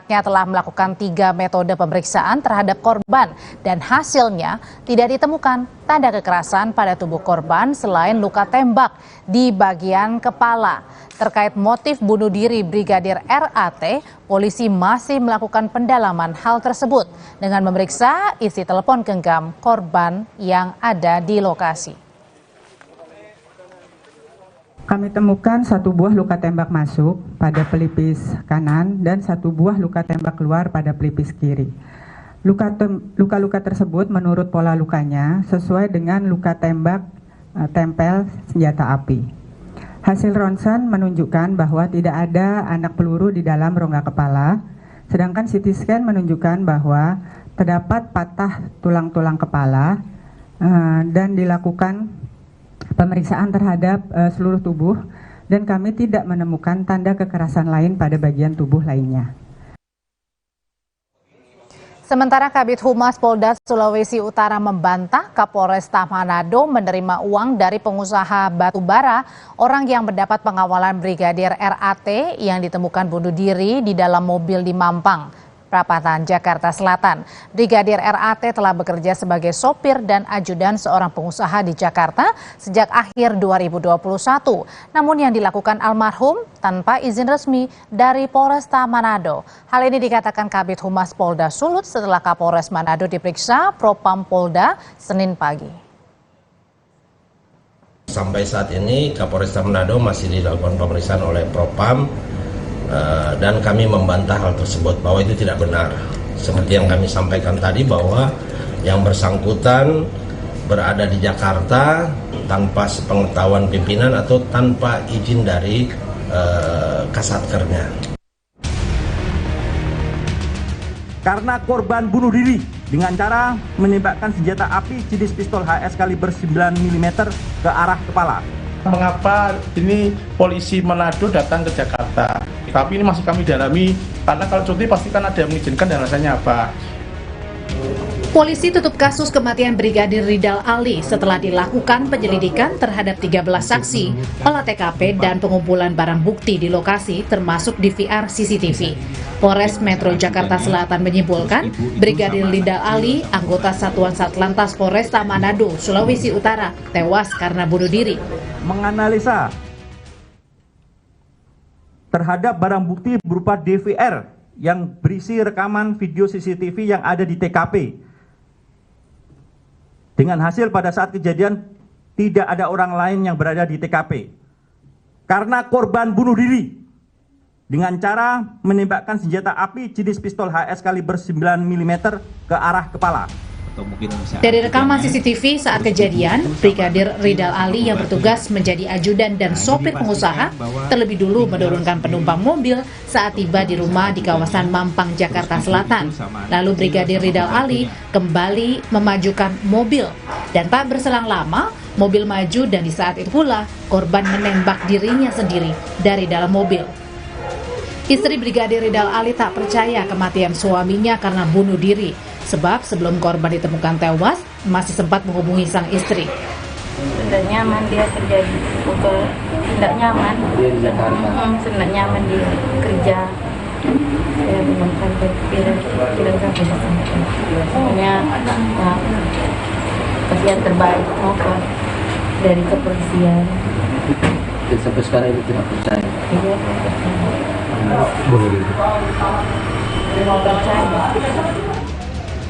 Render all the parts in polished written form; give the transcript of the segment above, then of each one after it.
pihaknya telah melakukan 3 metode pemeriksaan terhadap korban dan hasilnya tidak ditemukan tanda kekerasan pada tubuh korban selain luka tembak di bagian kepala. Terkait motif bunuh diri Brigadir RAT, polisi masih melakukan pendalaman hal tersebut dengan memeriksa isi telepon genggam korban yang ada di lokasi. Kami temukan 1 buah luka tembak masuk pada pelipis kanan dan 1 buah luka tembak keluar pada pelipis kiri. Luka-luka tersebut menurut pola lukanya sesuai dengan luka tembak tempel senjata api. Hasil ronsen menunjukkan bahwa tidak ada anak peluru di dalam rongga kepala, sedangkan CT scan menunjukkan bahwa terdapat patah tulang-tulang kepala dan dilakukan pemeriksaan terhadap seluruh tubuh dan kami tidak menemukan tanda kekerasan lain pada bagian tubuh lainnya. Sementara Kabid Humas Polda Sulawesi Utara membantah Kapolresta Manado menerima uang dari pengusaha batubara, orang yang mendapat pengawalan Brigadir RAT yang ditemukan bunuh diri di dalam mobil di Mampang, Perapatan, Jakarta Selatan. Brigadir RAT telah bekerja sebagai sopir dan ajudan seorang pengusaha di Jakarta sejak akhir 2021. Namun yang dilakukan almarhum tanpa izin resmi dari Polresta Manado. Hal ini dikatakan Kabid Humas Polda Sulut setelah Kapolres Manado diperiksa Propam Polda Senin pagi. Sampai saat ini Kapolresta Manado masih dilakukan pemeriksaan oleh Propam. Dan kami membantah hal tersebut bahwa itu tidak benar. Seperti yang kami sampaikan tadi bahwa yang bersangkutan berada di Jakarta tanpa sepengetahuan pimpinan atau tanpa izin dari Kasatkernya. Karena korban bunuh diri dengan cara menembakkan senjata api jenis pistol HS kaliber 9 mm ke arah kepala. Mengapa ini polisi Manado datang ke Jakarta? Tapi ini masih kami dalami, karena kalau cuti pasti kan ada yang mengizinkan dan rasanya apa. Polisi tutup kasus kematian Brigadir Ridal Ali setelah dilakukan penyelidikan terhadap 13 saksi, olah TKP dan pengumpulan barang bukti di lokasi termasuk DVR CCTV. Polres Metro Jakarta Selatan menyimpulkan Brigadir Ridal Ali, anggota Satuan Satlantas Polresta Manado, Sulawesi Utara, tewas karena bunuh diri. Menganalisa terhadap barang bukti berupa DVR yang berisi rekaman video CCTV yang ada di TKP. Dengan hasil pada saat kejadian tidak ada orang lain yang berada di TKP. Karena korban bunuh diri dengan cara menembakkan senjata api jenis pistol HS kaliber 9 mm ke arah kepala. Dari rekaman CCTV saat kejadian, Brigadir Ridal Ali yang bertugas menjadi ajudan dan sopir pengusaha terlebih dulu menurunkan penumpang mobil saat tiba di rumah di kawasan Mampang, Jakarta Selatan. Lalu Brigadir Ridal Ali kembali memajukan mobil dan tak berselang lama mobil maju dan di saat itu pula korban menembak dirinya sendiri dari dalam mobil. Istri Brigadir Ridal Ali tak percaya kematian suaminya karena bunuh diri. Sebab sebelum korban ditemukan tewas, masih sempat menghubungi sang istri. Tidak nyaman dia kerja di pukul, tidak nyaman. Tidak nyaman dia kerja. Saya belum sampai pikiran pokoknya kasihan terbaik motor dari kepolisian. Dan sampai sekarang itu tidak percaya. Iya, percaya.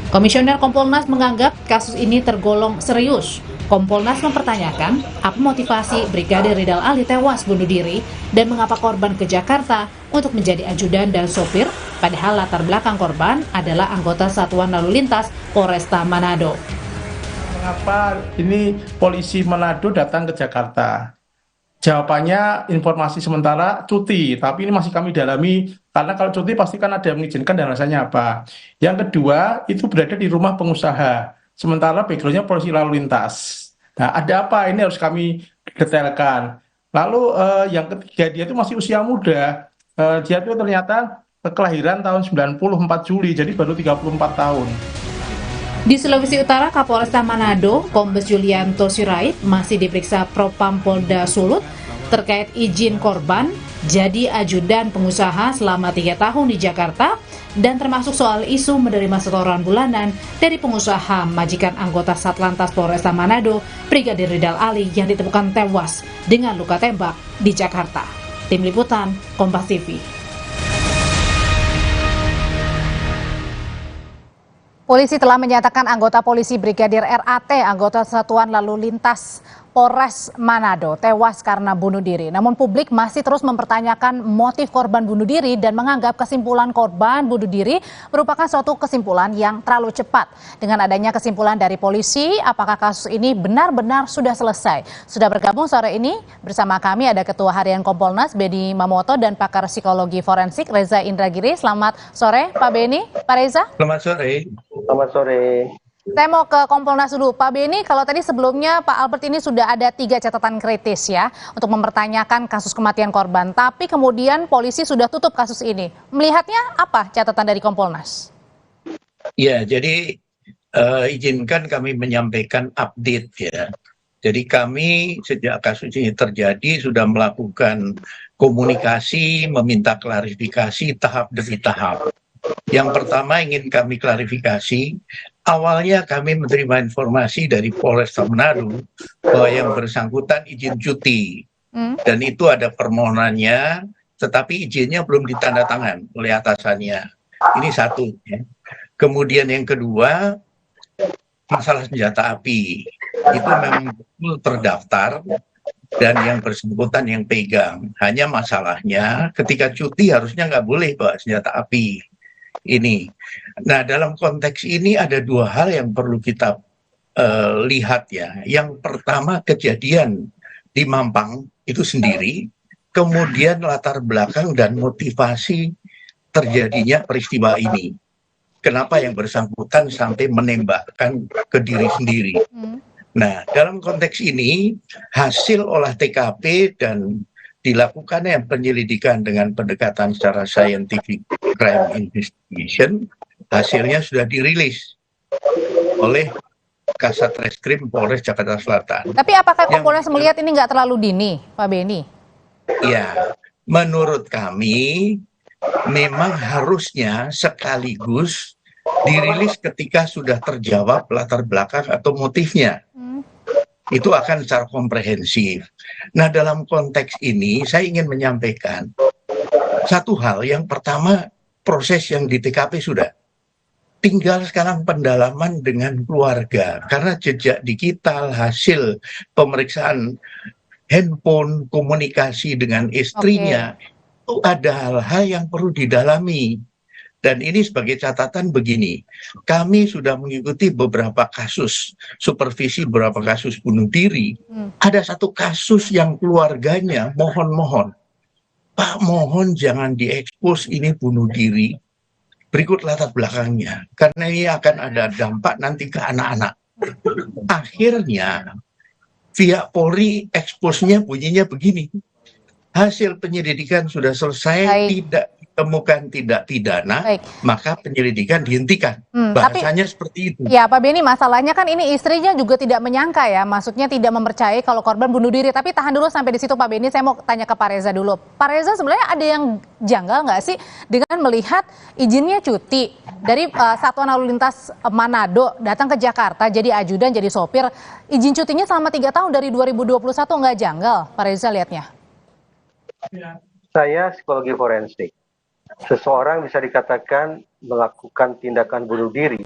Komisioner Kompolnas menganggap kasus ini tergolong serius. Kompolnas mempertanyakan apa motivasi Brigadir Ridal Ali tewas bunuh diri dan mengapa korban ke Jakarta untuk menjadi ajudan dan sopir, padahal latar belakang korban adalah anggota Satuan Lalu Lintas Polresta Manado. Mengapa ini polisi Manado datang ke Jakarta? Jawabannya informasi sementara cuti, tapi ini masih kami dalami karena kalau cuti pasti kan ada yang mengizinkan dan rasanya apa. Yang kedua, itu berada di rumah pengusaha, sementara backgroundnya polisi lalu lintas. Nah, ada apa? Ini harus kami detailkan. Lalu yang ketiga, dia itu masih usia muda. Dia itu ternyata kelahiran tahun 94 Juli, jadi baru 34 tahun. Di Sulawesi Utara, Kapolresta Manado, Kombes Yulianto Sirait masih diperiksa Propam Polda Sulut terkait izin korban jadi ajudan pengusaha selama 3 tahun di Jakarta, dan termasuk soal isu menerima setoran bulanan dari pengusaha majikan anggota Satlantas Polresta Manado, Brigadir Ridal Ali, yang ditemukan tewas dengan luka tembak di Jakarta. Tim Liputan, Kompas TV. Polisi telah menyatakan anggota polisi Brigadir RAT, anggota Satuan Lalu Lintas Polres Manado, tewas karena bunuh diri. Namun publik masih terus mempertanyakan motif korban bunuh diri dan menganggap kesimpulan korban bunuh diri merupakan suatu kesimpulan yang terlalu cepat. Dengan adanya kesimpulan dari polisi, apakah kasus ini benar-benar sudah selesai? Sudah bergabung sore ini bersama kami ada Ketua Harian Kompolnas Beni Mamoto dan pakar psikologi forensik Reza Indragiri. Selamat sore Pak Beni, Pak Reza. Selamat sore. Selamat sore. Saya mau ke Kompolnas dulu. Pak Beni, kalau tadi sebelumnya Pak Albert ini sudah ada 3 catatan kritis ya untuk mempertanyakan kasus kematian korban. Tapi kemudian polisi sudah tutup kasus ini. Melihatnya apa catatan dari Kompolnas? Ya, jadi izinkan kami menyampaikan update ya. Jadi kami sejak kasus ini terjadi sudah melakukan komunikasi, meminta klarifikasi tahap demi tahap. Yang pertama ingin kami klarifikasi, awalnya kami menerima informasi dari Polresta Manado bahwa yang bersangkutan izin cuti. Dan itu ada permohonannya, tetapi izinnya belum ditandatangan oleh atasannya. Ini satu. Ya. Kemudian yang kedua, masalah senjata api. Itu memang betul terdaftar dan yang bersangkutan yang pegang. Hanya masalahnya ketika cuti harusnya nggak boleh bawa senjata api. Ini. Nah, dalam konteks ini ada 2 hal yang perlu kita lihat ya. Yang pertama, kejadian di Mampang itu sendiri, kemudian latar belakang dan motivasi terjadinya peristiwa ini. Kenapa yang bersangkutan sampai menembakkan ke diri sendiri. Nah, dalam konteks ini, hasil olah TKP dan dilakukannya penyelidikan dengan pendekatan secara scientific crime investigation, hasilnya sudah dirilis oleh Kasat Reskrim Polres Jakarta Selatan. Tapi apakah Kompolnas melihat ini nggak terlalu dini, Pak Beni? Ya, menurut kami memang harusnya sekaligus dirilis ketika sudah terjawab latar belakang atau motifnya. Itu akan secara komprehensif. Nah, dalam konteks ini saya ingin menyampaikan satu hal. Yang pertama, proses yang di TKP sudah. Tinggal sekarang pendalaman dengan keluarga. Karena jejak digital, hasil pemeriksaan handphone, komunikasi dengan istrinya, itu ada hal-hal yang perlu didalami. Dan ini sebagai catatan begini, kami sudah mengikuti beberapa kasus supervisi, beberapa kasus bunuh diri. Ada satu kasus yang keluarganya mohon-mohon, Pak, mohon jangan diekspos ini bunuh diri. Berikut latar belakangnya, karena ini akan ada dampak nanti ke anak-anak. Akhirnya, pihak Polri eksposnya bunyinya begini. Hasil penyelidikan sudah selesai, tidak ditemukan tidak pidana, maka penyelidikan dihentikan. Bahasanya seperti itu. Ya, Pak Beni, masalahnya kan ini istrinya juga tidak menyangka ya, maksudnya tidak mempercayai kalau korban bunuh diri. Tapi tahan dulu sampai di situ Pak Beni, saya mau tanya ke Pak Reza dulu. Pak Reza, sebenarnya ada yang janggal nggak sih dengan melihat izinnya cuti dari Satuan Lalu Lintas Manado datang ke Jakarta jadi ajudan, jadi sopir, izin cutinya selama 3 tahun dari 2021, nggak janggal Pak Reza lihatnya? Saya psikologi forensik. Seseorang bisa dikatakan melakukan tindakan bunuh diri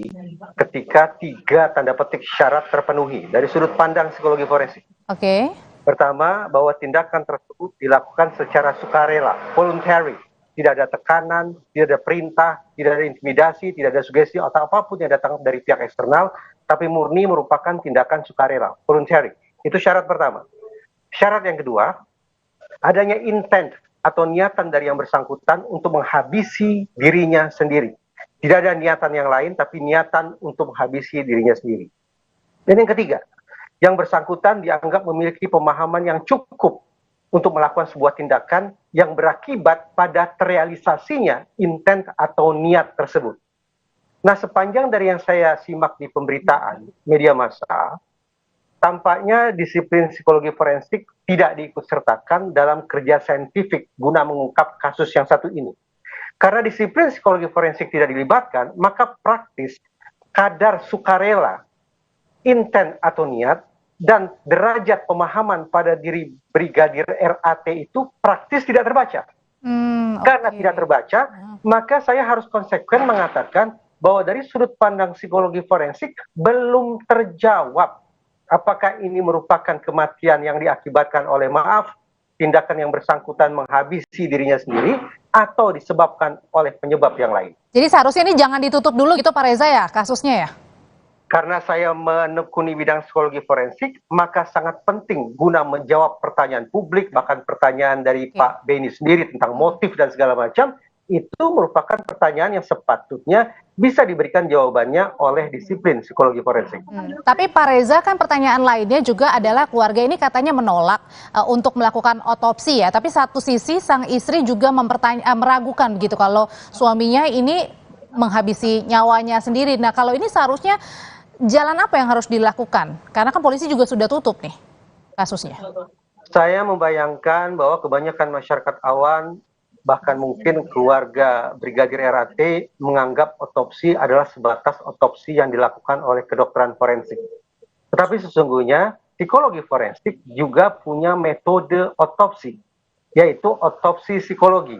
ketika 3 tanda petik syarat terpenuhi dari sudut pandang psikologi forensik. Oke. Pertama, bahwa tindakan tersebut dilakukan secara sukarela, voluntary. Tidak ada tekanan, tidak ada perintah, tidak ada intimidasi, tidak ada sugesti atau apapun yang datang dari pihak eksternal, tapi murni merupakan tindakan sukarela, voluntary. Itu syarat pertama. Syarat yang kedua, adanya intent atau niatan dari yang bersangkutan untuk menghabisi dirinya sendiri. Tidak ada niatan yang lain, tapi niatan untuk menghabisi dirinya sendiri. Dan yang ketiga, yang bersangkutan dianggap memiliki pemahaman yang cukup untuk melakukan sebuah tindakan yang berakibat pada terrealisasinya intent atau niat tersebut. Nah, sepanjang dari yang saya simak di pemberitaan media massa, tampaknya disiplin psikologi forensik tidak diikutsertakan dalam kerja saintifik guna mengungkap kasus yang satu ini. Karena disiplin psikologi forensik tidak dilibatkan, maka praktis kadar sukarela, intent atau niat, dan derajat pemahaman pada diri Brigadir RAT itu praktis tidak terbaca. Karena tidak terbaca, maka saya harus konsekuen mengatakan bahwa dari sudut pandang psikologi forensik belum terjawab apakah ini merupakan kematian yang diakibatkan oleh tindakan yang bersangkutan menghabisi dirinya sendiri atau disebabkan oleh penyebab yang lain. Jadi seharusnya ini jangan ditutup dulu gitu Pak Reza ya kasusnya ya? Karena saya menekuni bidang psikologi forensik, maka sangat penting guna menjawab pertanyaan publik, bahkan pertanyaan dari Pak Beni sendiri tentang motif dan segala macam, itu merupakan pertanyaan yang sepatutnya bisa diberikan jawabannya oleh disiplin psikologi forensik. Tapi Pak Reza, kan pertanyaan lainnya juga adalah keluarga ini katanya menolak untuk melakukan otopsi ya. Tapi satu sisi sang istri juga meragukan begitu kalau suaminya ini menghabisi nyawanya sendiri. Nah kalau ini seharusnya jalan apa yang harus dilakukan? Karena kan polisi juga sudah tutup nih kasusnya. Saya membayangkan bahwa kebanyakan masyarakat awam, bahkan mungkin keluarga Brigadir RAT menganggap otopsi adalah sebatas otopsi yang dilakukan oleh kedokteran forensik. Tetapi sesungguhnya psikologi forensik juga punya metode otopsi, yaitu otopsi psikologi.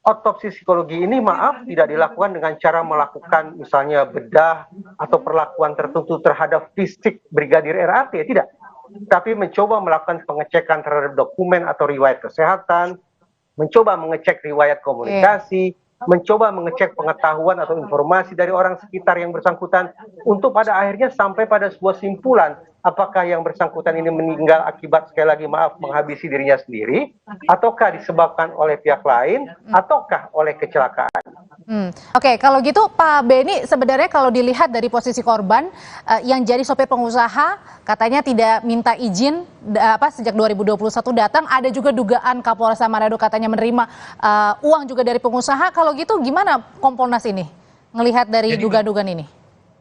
Otopsi psikologi ini tidak dilakukan dengan cara melakukan misalnya bedah atau perlakuan tertentu terhadap fisik Brigadir RAT, tidak. Tapi mencoba melakukan pengecekan terhadap dokumen atau riwayat kesehatan, mencoba mengecek riwayat komunikasi, mencoba mengecek pengetahuan atau informasi dari orang sekitar yang bersangkutan, untuk pada akhirnya sampai pada sebuah simpulan apakah yang bersangkutan ini meninggal akibat, sekali lagi menghabisi dirinya sendiri, ataukah disebabkan oleh pihak lain, ataukah oleh kecelakaan. Oke, kalau gitu Pak Beni, sebenarnya kalau dilihat dari posisi korban yang jadi sopir pengusaha katanya tidak minta izin sejak 2021 datang, ada juga dugaan Kapolres Manado katanya menerima uang juga dari pengusaha. Kalau gitu gimana Kompolnas ini melihat dari dugaan-dugaan ini?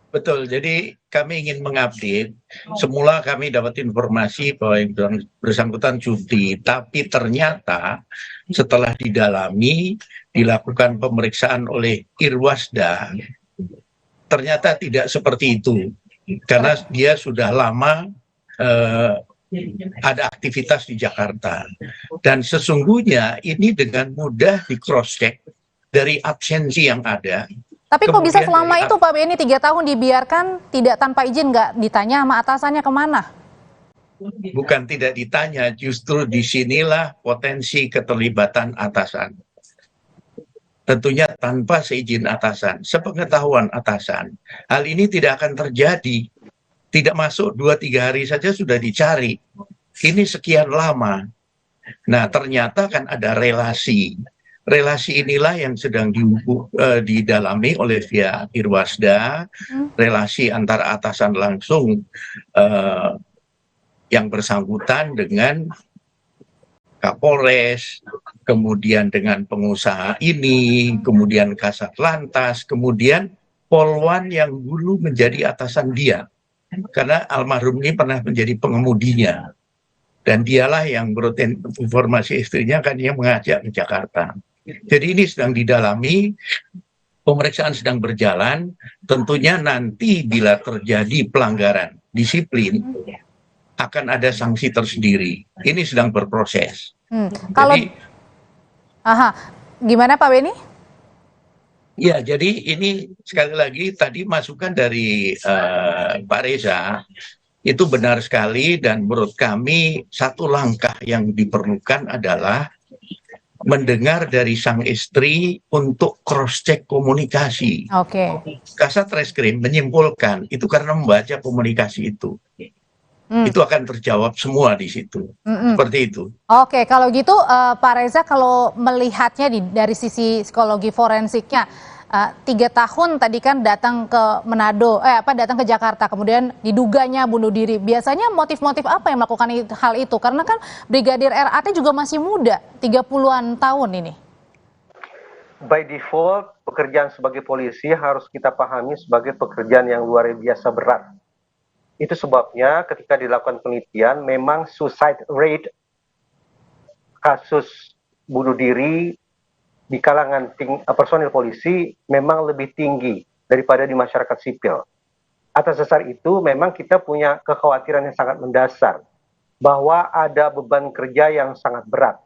Betul, jadi kami ingin mengupdate. Semula kami dapat informasi bahwa yang bersangkutan cuti, tapi ternyata setelah didalami, dilakukan pemeriksaan oleh Irwasda, ternyata tidak seperti itu. Karena dia sudah lama ada aktivitas di Jakarta. Dan sesungguhnya ini dengan mudah di cross-check dari absensi yang ada. Tapi kok bisa selama itu Pak Beni 3 tahun dibiarkan tidak tanpa izin, nggak ditanya sama atasannya kemana? Bukan tidak ditanya, justru disinilah potensi keterlibatan atasan. Tentunya tanpa seizin atasan, sepengetahuan atasan. Hal ini tidak akan terjadi. Tidak masuk 2-3 hari saja sudah dicari. Ini sekian lama. Nah ternyata kan ada relasi. Relasi inilah yang sedang didalami oleh pihak Irwasda, relasi antara atasan langsung yang bersangkutan dengan Kapolres, kemudian dengan pengusaha ini, kemudian Kasat Lantas, kemudian Polwan yang dulu menjadi atasan dia. Karena almarhum ini pernah menjadi pengemudinya. Dan dialah yang menurut informasi istrinya kan yang mengajak ke Jakarta. Jadi ini sedang didalami, pemeriksaan sedang berjalan, tentunya nanti bila terjadi pelanggaran disiplin, akan ada sanksi tersendiri. Ini sedang berproses. Kalau, jadi, gimana Pak Beni? Ya, jadi ini sekali lagi tadi masukan dari Pak Reza, itu benar sekali dan menurut kami satu langkah yang diperlukan adalah mendengar dari sang istri untuk cross-check komunikasi. Kasat Reskrim menyimpulkan itu karena membaca komunikasi itu. Itu akan terjawab semua di situ. Seperti itu. Oke, kalau gitu Pak Reza, kalau melihatnya dari sisi psikologi forensiknya, 3 tahun tadi kan datang ke Manado, datang ke Jakarta, kemudian diduganya bunuh diri. Biasanya motif-motif apa yang melakukan hal itu? Karena kan Brigadir RAT juga masih muda, 30-an tahun ini. By default, pekerjaan sebagai polisi harus kita pahami sebagai pekerjaan yang luar biasa berat. Itu sebabnya ketika dilakukan penelitian, memang suicide rate kasus bunuh diri di kalangan personil polisi memang lebih tinggi daripada di masyarakat sipil. Atas dasar itu memang kita punya kekhawatiran yang sangat mendasar bahwa ada beban kerja yang sangat berat.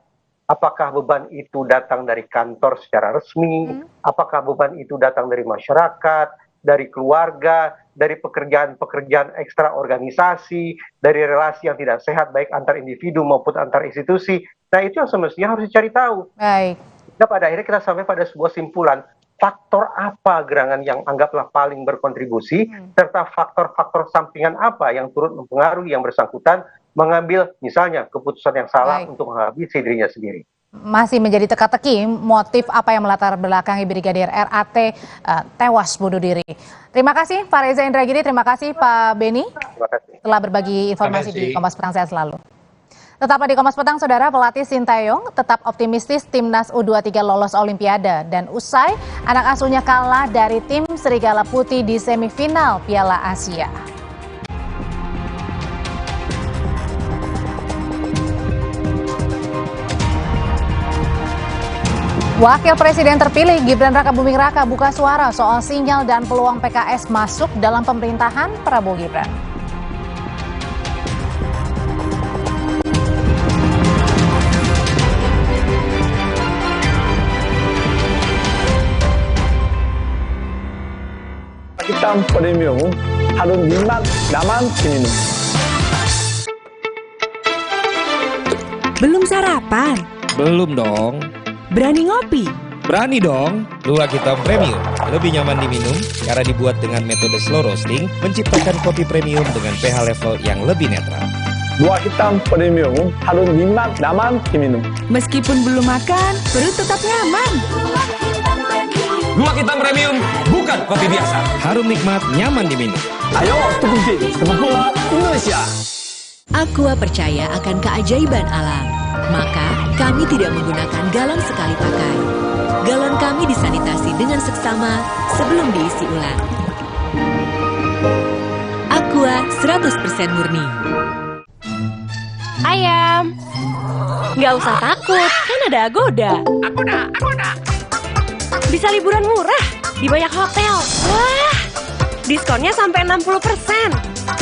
Apakah beban itu datang dari kantor secara resmi, apakah beban itu datang dari masyarakat, dari keluarga, dari pekerjaan-pekerjaan ekstra organisasi, dari relasi yang tidak sehat baik antar individu maupun antar institusi. Nah, itu yang semestinya harus dicari tahu. Baik. Nah, pada akhirnya kita sampai pada sebuah simpulan, faktor apa gerangan yang anggaplah paling berkontribusi, serta faktor-faktor sampingan apa yang turut mempengaruhi yang bersangkutan mengambil misalnya keputusan yang salah untuk menghabisi dirinya sendiri. Masih menjadi teka-teki motif apa yang melatar belakangi Brigadir RAT tewas bunuh diri. Terima kasih Pak Reza Indragiri, terima kasih Pak Beni telah berbagi informasi di Kompas Petang. Sehat selalu. Tetaplah di Kompas Petang, Saudara. Pelatih Sintayong tetap optimistis timnas U23 lolos Olimpiade, dan usai anak asuhnya kalah dari tim Serigala Putih di semifinal Piala Asia. Wakil Presiden terpilih Gibran Raka Buming Raka buka suara soal sinyal dan peluang PKS masuk dalam pemerintahan Prabowo Gibran. hitam premium harun jimat daman minum. Belum sarapan? Belum dong. Berani ngopi? Berani dong. Luwak Hitam Premium lebih nyaman diminum karena dibuat dengan metode slow roasting, menciptakan kopi premium dengan pH level yang lebih netral. Luwak Hitam Premium harun jimat daman diminum. Meskipun belum makan, perut tetap nyaman. Luwak Hitam Premium bukan kopi biasa. Harum nikmat, nyaman diminum. Ayo, tukang sepak bola Indonesia. Aqua percaya akan keajaiban alam. Maka, kami tidak menggunakan galon sekali pakai. Galon kami disanitasi dengan seksama sebelum diisi ulang. Aqua 100% murni. Ayam, nggak usah takut, kan ada Agoda. Agoda. Bisa liburan murah di banyak hotel. Wah, diskonnya sampai 60%.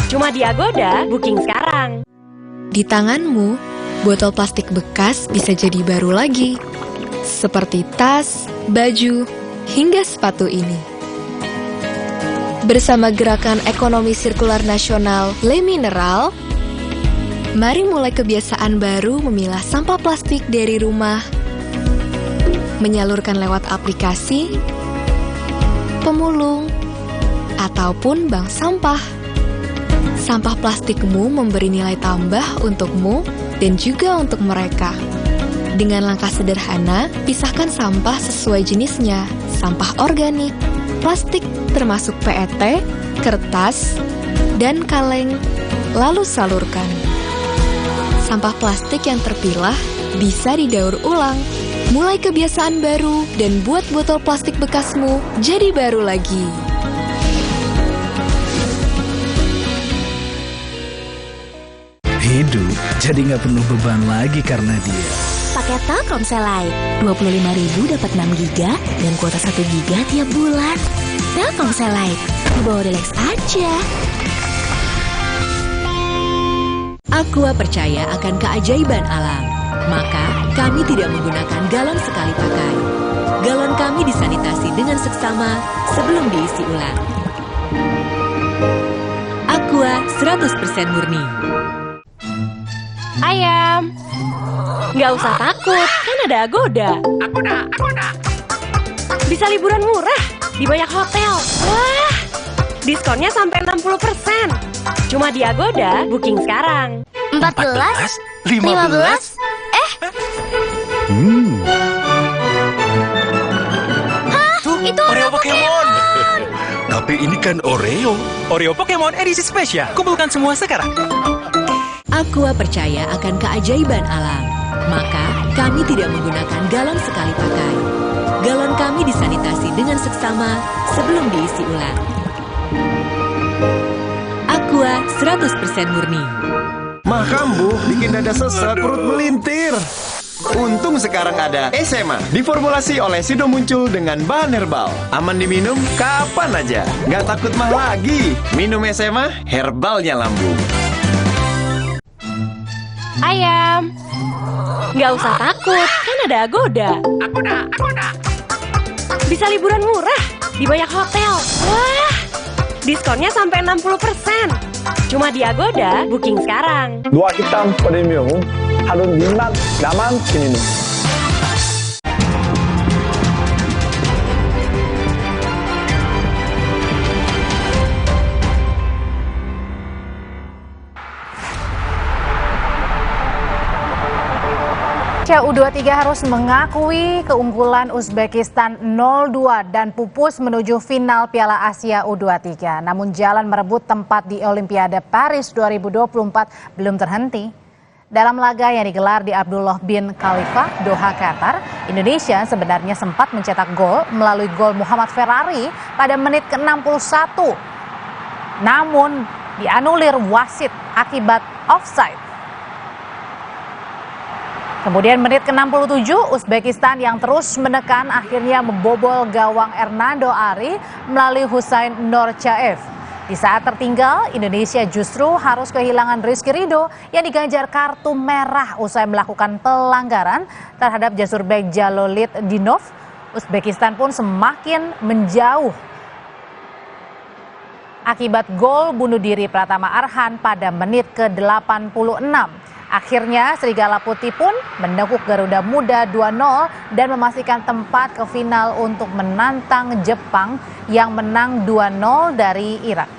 Cuma di Agoda, booking sekarang. Di tanganmu, botol plastik bekas bisa jadi baru lagi. Seperti tas, baju, hingga sepatu ini. Bersama Gerakan Ekonomi Sirkular Nasional Le Mineral, mari mulai kebiasaan baru memilah sampah plastik dari rumah, menyalurkan lewat aplikasi, pemulung, ataupun bank sampah. Sampah plastikmu memberi nilai tambah untukmu dan juga untuk mereka. Dengan langkah sederhana, pisahkan sampah sesuai jenisnya, sampah organik, plastik termasuk PET, kertas, dan kaleng, lalu salurkan. Sampah plastik yang terpilah bisa didaur ulang. Mulai kebiasaan baru dan buat botol plastik bekasmu jadi baru lagi. Hidup jadi nggak penuh beban lagi karena dia. Pakai Telkomsel Lite, 25.000 dapat 6 GB dan kuota 1 GB tiap bulan. Telkomsel Lite, di bawah relax aja. Aqua percaya akan keajaiban alam. Maka, kami tidak menggunakan galon sekali pakai. Galon kami disanitasi dengan seksama sebelum diisi ulang. Aqua 100% murni. Ayam, nggak usah takut, kan ada Agoda. Agoda. Bisa liburan murah di banyak hotel. Wah, diskonnya sampai 60%. Cuma di Agoda, booking sekarang. 14? 15? Hah? Itu Oreo Pokemon. Tapi ini kan Oreo. Oreo Pokemon edisi spesial. Kumpulkan semua sekarang. Aqua percaya akan keajaiban alam. Maka, kami tidak menggunakan galon sekali pakai. Galon kami disanitasi dengan seksama sebelum diisi ulang. Aqua 100% murni. Mah kambuh bikin dada sesek, perut melintir. Untung sekarang ada SMA, diformulasi oleh Sido Muncul dengan bahan herbal. Aman diminum kapan aja, nggak takut mah lagi. Minum SMA, herbalnya lambung. Ayam, nggak usah takut, kan ada Agoda. Agoda. Bisa liburan murah di banyak hotel. Wah, diskonnya sampai 60%. Cuma di Agoda, booking sekarang. 노아 히tam 프리미엄은 하루 민만 나만 지니는. U23 harus mengakui keunggulan Uzbekistan 0-2 dan pupus menuju final Piala Asia U23. Namun jalan merebut tempat di Olimpiade Paris 2024 belum terhenti. Dalam laga yang digelar di Abdullah bin Khalifa, Doha, Qatar, Indonesia sebenarnya sempat mencetak gol melalui gol Muhammad Ferrari pada menit ke-61. Namun dianulir wasit akibat offside. Kemudian menit ke-67, Uzbekistan yang terus menekan akhirnya membobol gawang Hernando Ari melalui Hussein Norchaev. Di saat tertinggal, Indonesia justru harus kehilangan Rizky Ridho yang diganjar kartu merah usai melakukan pelanggaran terhadap Jasurbek Jalolitdinov. Uzbekistan pun semakin menjauh akibat gol bunuh diri Pratama Arhan pada menit ke-86. Akhirnya Serigala Putih pun menekuk Garuda Muda 2-0 dan memastikan tempat ke final untuk menantang Jepang yang menang 2-0 dari Irak.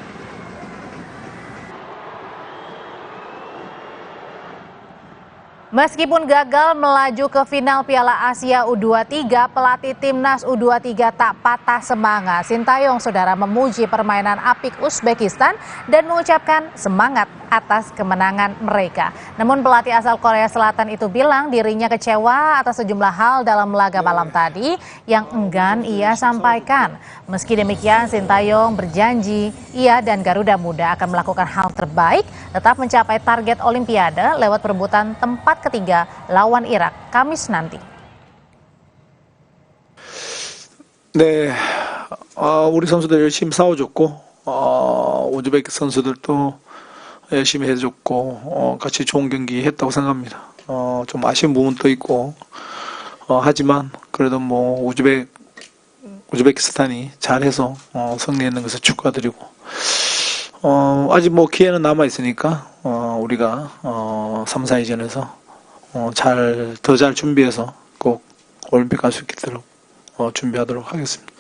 Meskipun gagal melaju ke final Piala Asia U23, pelatih Timnas U23 tak patah semangat. Sintayong saudara memuji permainan apik Uzbekistan dan mengucapkan semangat atas kemenangan mereka. Namun pelatih asal Korea Selatan itu bilang dirinya kecewa atas sejumlah hal dalam laga malam tadi yang enggan ia sampaikan. Meski demikian, Sintayong berjanji ia dan Garuda Muda akan melakukan hal terbaik tetap mencapai target Olimpiade lewat perebutan tempat ketiga lawan Irak Kamis nanti. 네, 우리 선수들 열심히 싸워줬고 우즈베키 선수들도 열심히 해줬고 같이 좋은 경기 했다고 생각합니다. 좀 아쉬운 부분도 있고 하지만 그래도 뭐 우즈베키스탄이 잘해서 승리했는 것을 축하드리고 아직 뭐 기회는 남아 있으니까 우리가 3, 4위전에서 더 잘 준비해서 꼭 올림픽 갈 수 있도록 준비하도록 하겠습니다.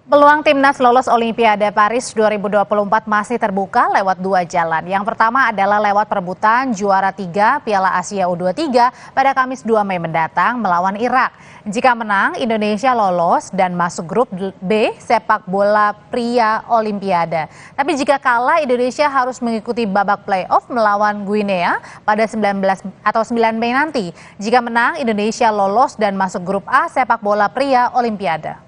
Peluang Timnas lolos Olimpiade Paris 2024 masih terbuka lewat dua jalan. Yang pertama adalah lewat perebutan juara 3 Piala Asia U23 pada Kamis 2 Mei mendatang melawan Irak. Jika menang, Indonesia lolos dan masuk grup B sepak bola pria Olimpiade. Tapi jika kalah, Indonesia harus mengikuti babak playoff melawan Guinea pada 9 Mei nanti. Jika menang, Indonesia lolos dan masuk grup A sepak bola pria Olimpiade.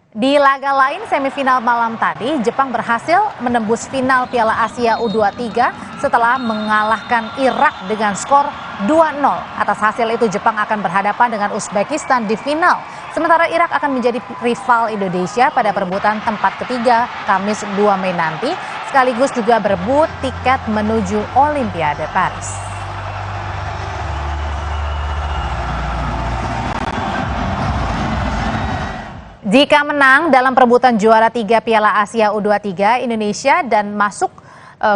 Di laga lain semifinal malam tadi, Jepang berhasil menembus final Piala Asia U23 setelah mengalahkan Irak dengan skor 2-0. Atas hasil itu Jepang akan berhadapan dengan Uzbekistan di final. Sementara Irak akan menjadi rival Indonesia pada perebutan tempat ketiga Kamis 2 Mei nanti, sekaligus juga berebut tiket menuju Olimpiade Paris. Jika menang dalam perebutan juara 3 Piala Asia U23 Indonesia dan masuk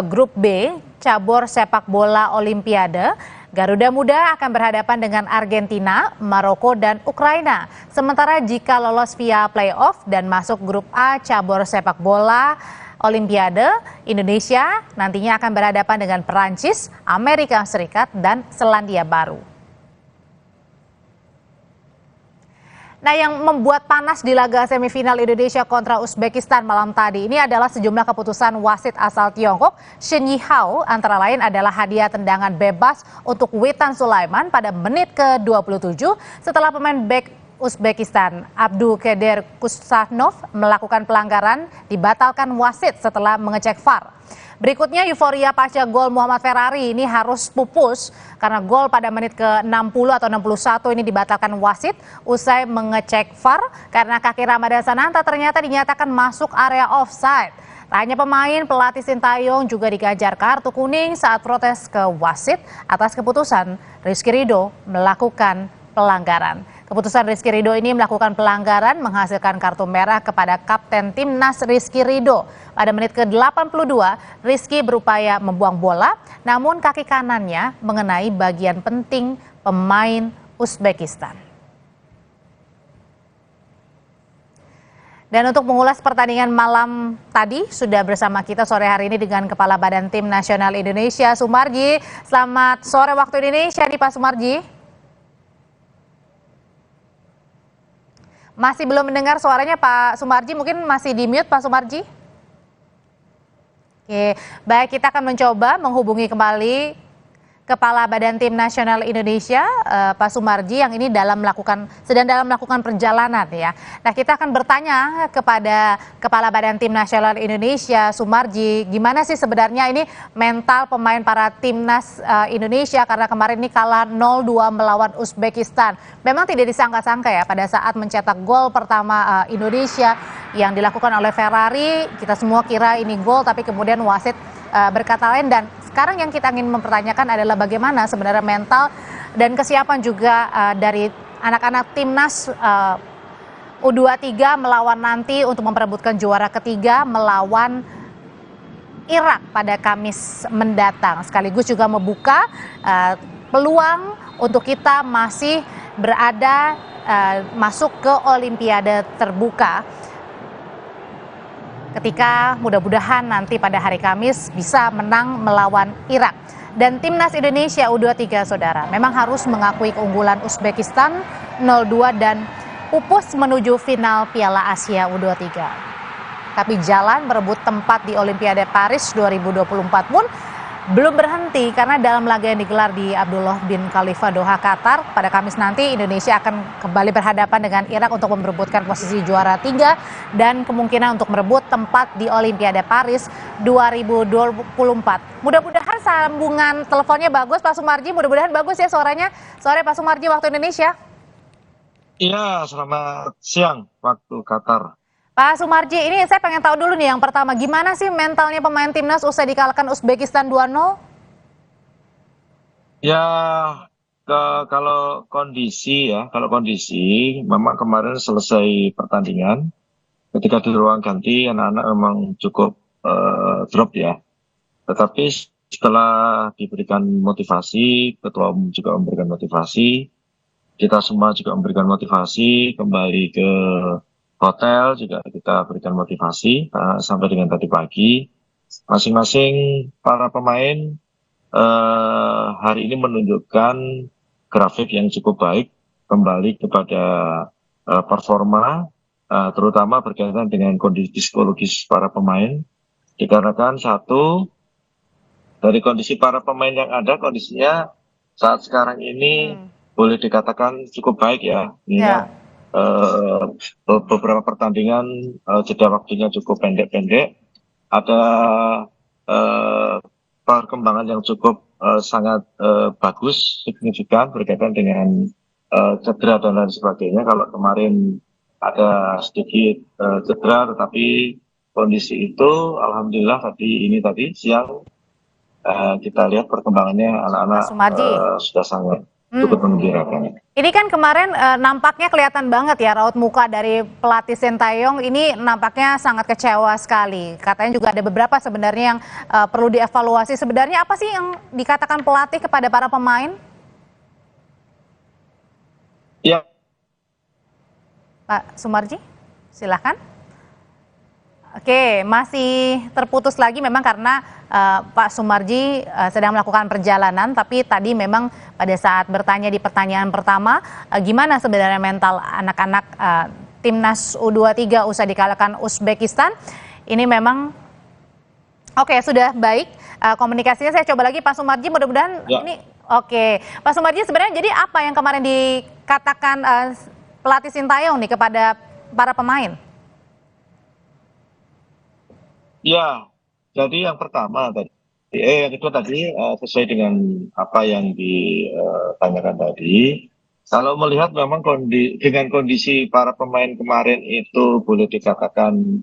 grup B cabur sepak bola Olimpiade, Garuda Muda akan berhadapan dengan Argentina, Maroko, dan Ukraina. Sementara jika lolos via playoff dan masuk grup A cabur sepak bola Olimpiade, Indonesia nantinya akan berhadapan dengan Perancis, Amerika Serikat, dan Selandia Baru. Nah, yang membuat panas di laga semifinal Indonesia kontra Uzbekistan malam tadi ini adalah sejumlah keputusan wasit asal Tiongkok, Shin Yihao, antara lain adalah hadiah tendangan bebas untuk Witan Sulaiman pada menit ke-27 setelah pemain bek Uzbekistan, Abdulkadir Kusanov melakukan pelanggaran, dibatalkan wasit setelah mengecek VAR. Berikutnya euforia pasca gol Muhammad Ferrari ini harus pupus karena gol pada menit ke-60 atau 61 ini dibatalkan wasit usai mengecek VAR karena kaki Ramadan Sananta ternyata dinyatakan masuk area offside. Tak hanya pemain, pelatih Sintayong juga digajar kartu kuning saat protes ke wasit atas keputusan Rizky Ridho melakukan pelanggaran. Keputusan Rizky Ridho ini melakukan pelanggaran menghasilkan kartu merah kepada Kapten Timnas Rizky Ridho. Pada menit ke-82, Rizky berupaya membuang bola, namun kaki kanannya mengenai bagian penting pemain Uzbekistan. Dan untuk mengulas pertandingan malam tadi, sudah bersama kita sore hari ini dengan Kepala Badan Tim Nasional Indonesia, Sumarji. Selamat sore waktu Indonesia nih Pak Sumarji. Masih belum mendengar suaranya Pak Sumarji, mungkin masih di mute Pak Sumarji? Oke, baik, kita akan mencoba menghubungi kembali Kepala Badan Tim Nasional Indonesia, Pak Sumarji, yang ini sedang dalam melakukan perjalanan ya. Nah, kita akan bertanya kepada Kepala Badan Tim Nasional Indonesia, Sumarji, gimana sih sebenarnya ini mental pemain para timnas Indonesia karena kemarin ini kalah 0-2 melawan Uzbekistan. Memang tidak disangka-sangka ya pada saat mencetak gol pertama Indonesia yang dilakukan oleh Ferrari, kita semua kira ini gol tapi kemudian wasit berkata lain. Dan sekarang yang kita ingin mempertanyakan adalah bagaimana sebenarnya mental dan kesiapan juga dari anak-anak timnas U23 melawan nanti untuk memperebutkan juara ketiga melawan Irak pada Kamis mendatang. Sekaligus juga membuka peluang untuk kita masih berada masuk ke Olimpiade terbuka. Ketika mudah-mudahan nanti pada hari Kamis bisa menang melawan Irak. Dan timnas Indonesia U23 saudara memang harus mengakui keunggulan Uzbekistan 0-2 dan pupus menuju final Piala Asia U23. Tapi jalan merebut tempat di Olimpiade Paris 2024 pun belum berhenti karena dalam laga yang digelar di Abdullah bin Khalifa Doha, Qatar pada Kamis nanti Indonesia akan kembali berhadapan dengan Irak untuk memperebutkan posisi juara 3 dan kemungkinan untuk merebut tempat di Olimpiade Paris 2024. Mudah-mudahan sambungan teleponnya bagus Pak Sumarji, mudah-mudahan bagus ya suaranya. Sore Pak Sumarji waktu Indonesia. Iya, selamat siang waktu Qatar. Pak Sumarji, ini saya pengen tahu dulu nih yang pertama, gimana sih mentalnya pemain timnas usai dikalahkan Uzbekistan 2-0? Ya, kalau kondisi memang kemarin selesai pertandingan, ketika di ruang ganti anak-anak memang cukup drop ya. Tetapi setelah diberikan motivasi, ketua umum juga memberikan motivasi, kita semua juga memberikan motivasi, kembali ke hotel juga kita berikan motivasi sampai dengan tadi pagi. Masing-masing para pemain hari ini menunjukkan grafik yang cukup baik, kembali kepada performa, terutama berkaitan dengan kondisi psikologis para pemain. Dikarenakan satu, dari kondisi para pemain yang ada, kondisinya saat sekarang ini boleh dikatakan cukup baik ya. Beberapa pertandingan jeda waktunya cukup pendek-pendek, ada perkembangan yang cukup sangat bagus, signifikan berkaitan dengan cedera dan lain sebagainya. Kalau kemarin ada sedikit cedera, tetapi kondisi itu alhamdulillah tadi siang kita lihat perkembangannya anak-anak sudah sangat cukup menggembirakan. Ini kan kemarin nampaknya kelihatan banget ya raut muka dari pelatih Sintayong ini nampaknya sangat kecewa sekali. Katanya juga ada beberapa sebenarnya yang perlu dievaluasi. Sebenarnya apa sih yang dikatakan pelatih kepada para pemain? Ya. Pak Sumarji, silakan. Oke, masih terputus lagi memang karena Pak Sumarji sedang melakukan perjalanan, tapi tadi memang pada saat bertanya di pertanyaan pertama, gimana sebenarnya mental anak-anak timnas U23 usai dikalahkan Uzbekistan, ini memang oke, sudah baik komunikasinya. Saya coba lagi Pak Sumarji, mudah-mudahan ini oke. Pak Sumarji, sebenarnya jadi apa yang kemarin dikatakan pelatih Sintayong nih kepada para pemain? Ya, jadi yang pertama tadi, yang kedua tadi sesuai dengan apa yang ditanyakan tadi. Kalau melihat memang dengan kondisi para pemain kemarin itu boleh dikatakan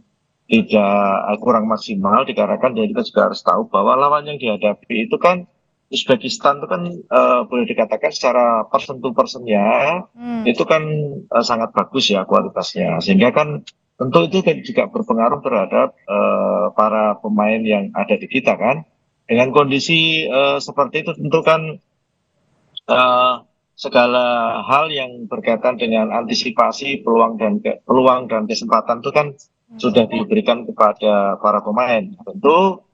tidak kurang maksimal, dikarenakan dan kita juga harus tahu bahwa lawan yang dihadapi itu kan Uzbekistan itu kan boleh dikatakan secara person to personnya itu kan sangat bagus ya kualitasnya, sehingga kan tentu itu kan juga berpengaruh terhadap para pemain yang ada di kita kan. Dengan kondisi seperti itu tentu kan segala hal yang berkaitan dengan antisipasi peluang dan kesempatan itu kan sudah diberikan kepada para pemain. Tentu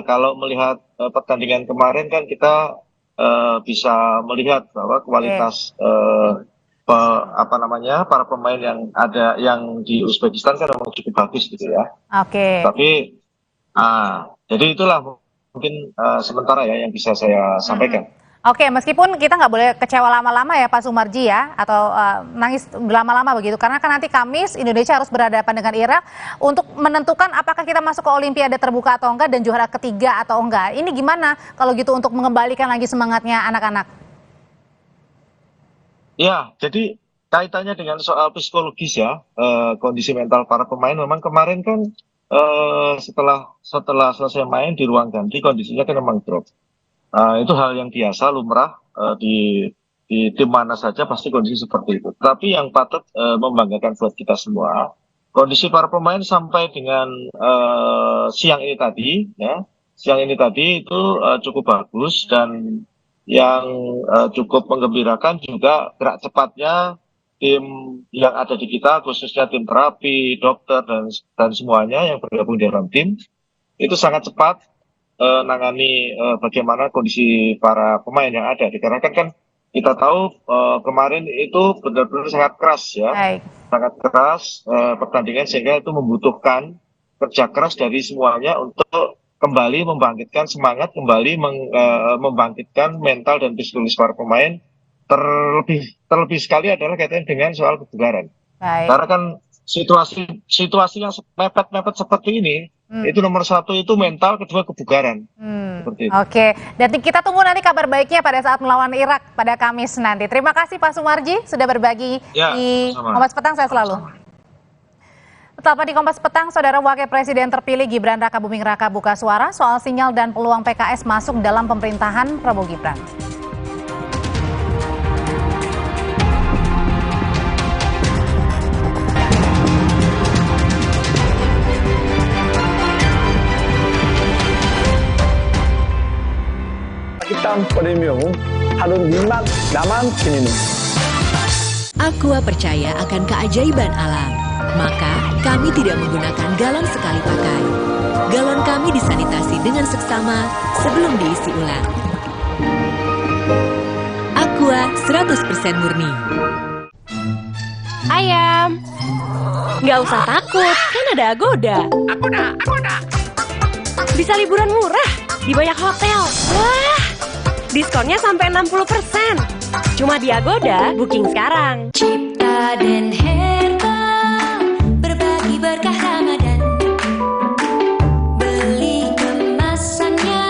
kalau melihat pertandingan kemarin kan kita bisa melihat bahwa kualitas para pemain yang ada yang di Uzbekistan kan memang cukup bagus gitu ya. Oke. Tapi jadi itulah mungkin sementara ya yang bisa saya sampaikan. Oke, meskipun kita nggak boleh kecewa lama-lama ya Pak Sumarji ya, atau nangis lama-lama begitu, karena kan nanti Kamis Indonesia harus berhadapan dengan Irak untuk menentukan apakah kita masuk ke Olimpiade terbuka atau enggak dan juara ketiga atau enggak. Ini gimana kalau gitu untuk mengembalikan lagi semangatnya anak-anak? Ya, jadi kaitannya dengan soal psikologis ya, kondisi mental para pemain memang kemarin kan setelah selesai main di ruang ganti kondisinya kan memang drop. Itu hal yang biasa lumrah di tim mana saja pasti kondisi seperti itu. Tapi yang patut membanggakan buat kita semua, kondisi para pemain sampai dengan siang ini tadi itu cukup bagus, dan yang cukup menggembirakan juga gerak cepatnya tim yang ada di kita, khususnya tim terapi, dokter dan semuanya yang bergabung di dalam tim itu sangat cepat nangani bagaimana kondisi para pemain yang ada. Dikarenakan kan kita tahu kemarin itu benar-benar sangat keras ya, sangat keras pertandingan, sehingga itu membutuhkan kerja keras dari semuanya untuk kembali membangkitkan semangat, kembali membangkitkan mental dan psikologis para pemain. Terlebih sekali adalah kaitannya dengan soal kebugaran. Karena kan situasi yang mepet-mepet seperti ini, itu nomor satu itu mental, kedua kebugaran. Seperti itu. Oke, dan kita tunggu nanti kabar baiknya pada saat melawan Irak pada Kamis nanti. Terima kasih Pak Sumarji sudah berbagi di Kompas Petang, saya selalu. Tetap di Kompas Petang, Saudara Wakil Presiden terpilih Gibran Rakabuming Raka buka suara soal sinyal dan peluang PKS masuk dalam pemerintahan Prabowo Gibran. 땅 프리미엄 하루 니만 나만 지니는. Aqua percaya akan keajaiban alam, maka kami tidak menggunakan galon sekali pakai. Galon kami disanitasi dengan seksama sebelum diisi ulang. Aqua 100% murni. Ayam, nggak usah takut, kan ada Agoda. Agoda. Bisa liburan murah di banyak hotel. Wah, diskonnya sampai 60%. Cuma di Agoda, booking sekarang. Cipta dan Herbal berbagi berkah Ramadan. Beli kemasannya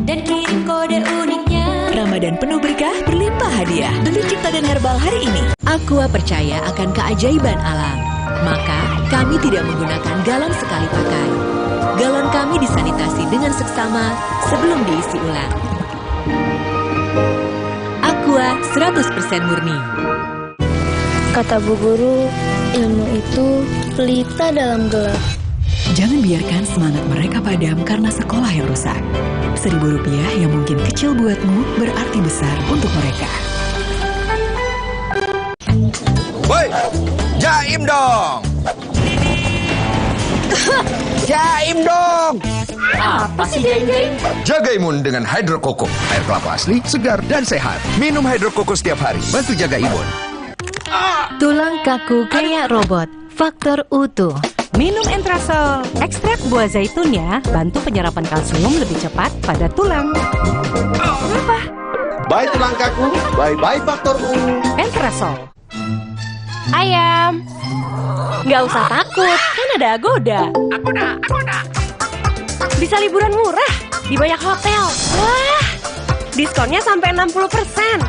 dan kirim kode uniknya. Ramadan penuh berkah, berlimpah hadiah. Beli Cipta dan Herbal hari ini. Aqua percaya akan keajaiban alam, maka kami tidak menggunakan galon sekali pakai. Galon kami disanitasi dengan seksama sebelum diisi ulang. Aqua 100% murni. Kata Bu Guru, ilmu itu pelita dalam gelap. Jangan biarkan semangat mereka padam karena sekolah yang rusak. Rp1.000 yang mungkin kecil buatmu berarti besar untuk mereka. Woi, jaim dong! Jaim dong! Apa sih jaim-jaim? Jaga imun dengan Hydro Koko. Air kelapa asli, segar, dan sehat. Minum Hydro Koko setiap hari, bantu jaga imun. Tulang kaku kayak robot, faktor utuh. Minum Entrasol, ekstrak buah zaitunnya bantu penyerapan kalsium lebih cepat pada tulang. Apa? Bye tulang kaku, bye-bye faktor U. Entrasol. Ayam. Nggak usah takut, kan ada Agoda. Agoda. Bisa liburan murah di banyak hotel. Wah, diskonnya sampai 60%.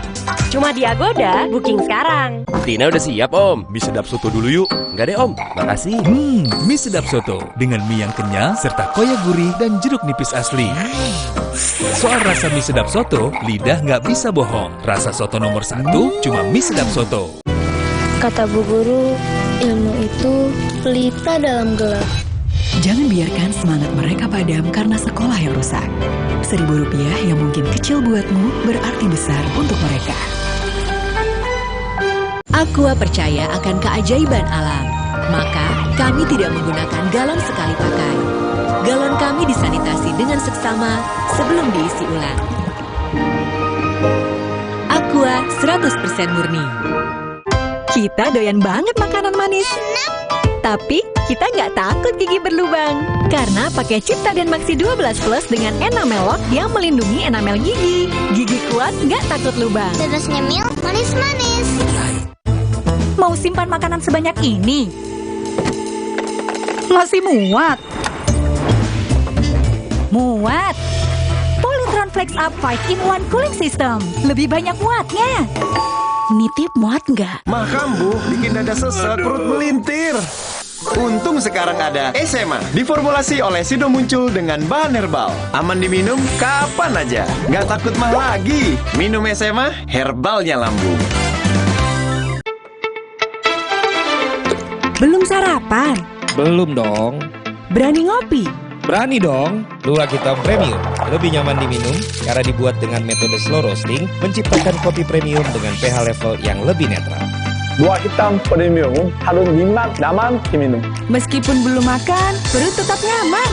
Cuma di Agoda, booking sekarang. Tina udah siap om, mie sedap soto dulu yuk. Enggak deh om, makasih. Mie sedap soto dengan mie yang kenyal serta koya gurih dan jeruk nipis asli. Soal rasa mie sedap soto, lidah nggak bisa bohong. Rasa soto nomor 1 cuma mie sedap soto. Kata Bu Guru, ilmu itu pelita dalam gelap. Jangan biarkan semangat mereka padam karena sekolah yang rusak. Rp1.000 yang mungkin kecil buatmu berarti besar untuk mereka. Aqua percaya akan keajaiban alam, maka kami tidak menggunakan galon sekali pakai. Galon kami disanitasi dengan seksama sebelum diisi ulang. Aqua 100% murni. Kita doyan banget makanan manis. Tapi kita nggak takut gigi berlubang. Karena pakai Ciptaden Maxi 12 Plus dengan enamel lock yang melindungi enamel gigi. Gigi kuat nggak takut lubang. Bebas nyemil, manis-manis. Mau simpan makanan sebanyak ini? Masih muat? Muat! Polytron Flex Up 5-in-1 Cooling System. Lebih banyak muatnya. Nitip muat nggak? Mah kambuh bikin dada sesek, perut melintir. Untung sekarang ada SMA, diformulasi oleh Sido Muncul dengan bahan herbal. Aman diminum kapan aja, nggak takut mah lagi. Minum SMA, herbalnya lambung. Belum sarapan? Belum dong. Berani ngopi? Berani dong. Luwak hitam premium, lebih nyaman diminum karena dibuat dengan metode slow roasting, menciptakan kopi premium dengan pH level yang lebih netral. luwak hitam premium harus nikmat nyaman diminum. Meskipun belum makan, perut tetap nyaman.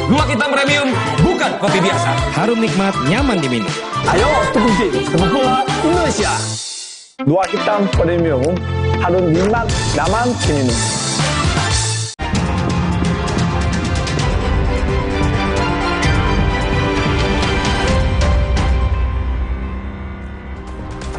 Luwak hitam premium bukan kopi biasa. Harum nikmat, nyaman diminum. Ayo, tukungsi, sebuah Indonesia. Luwak hitam premium harus nikmat nyaman diminum.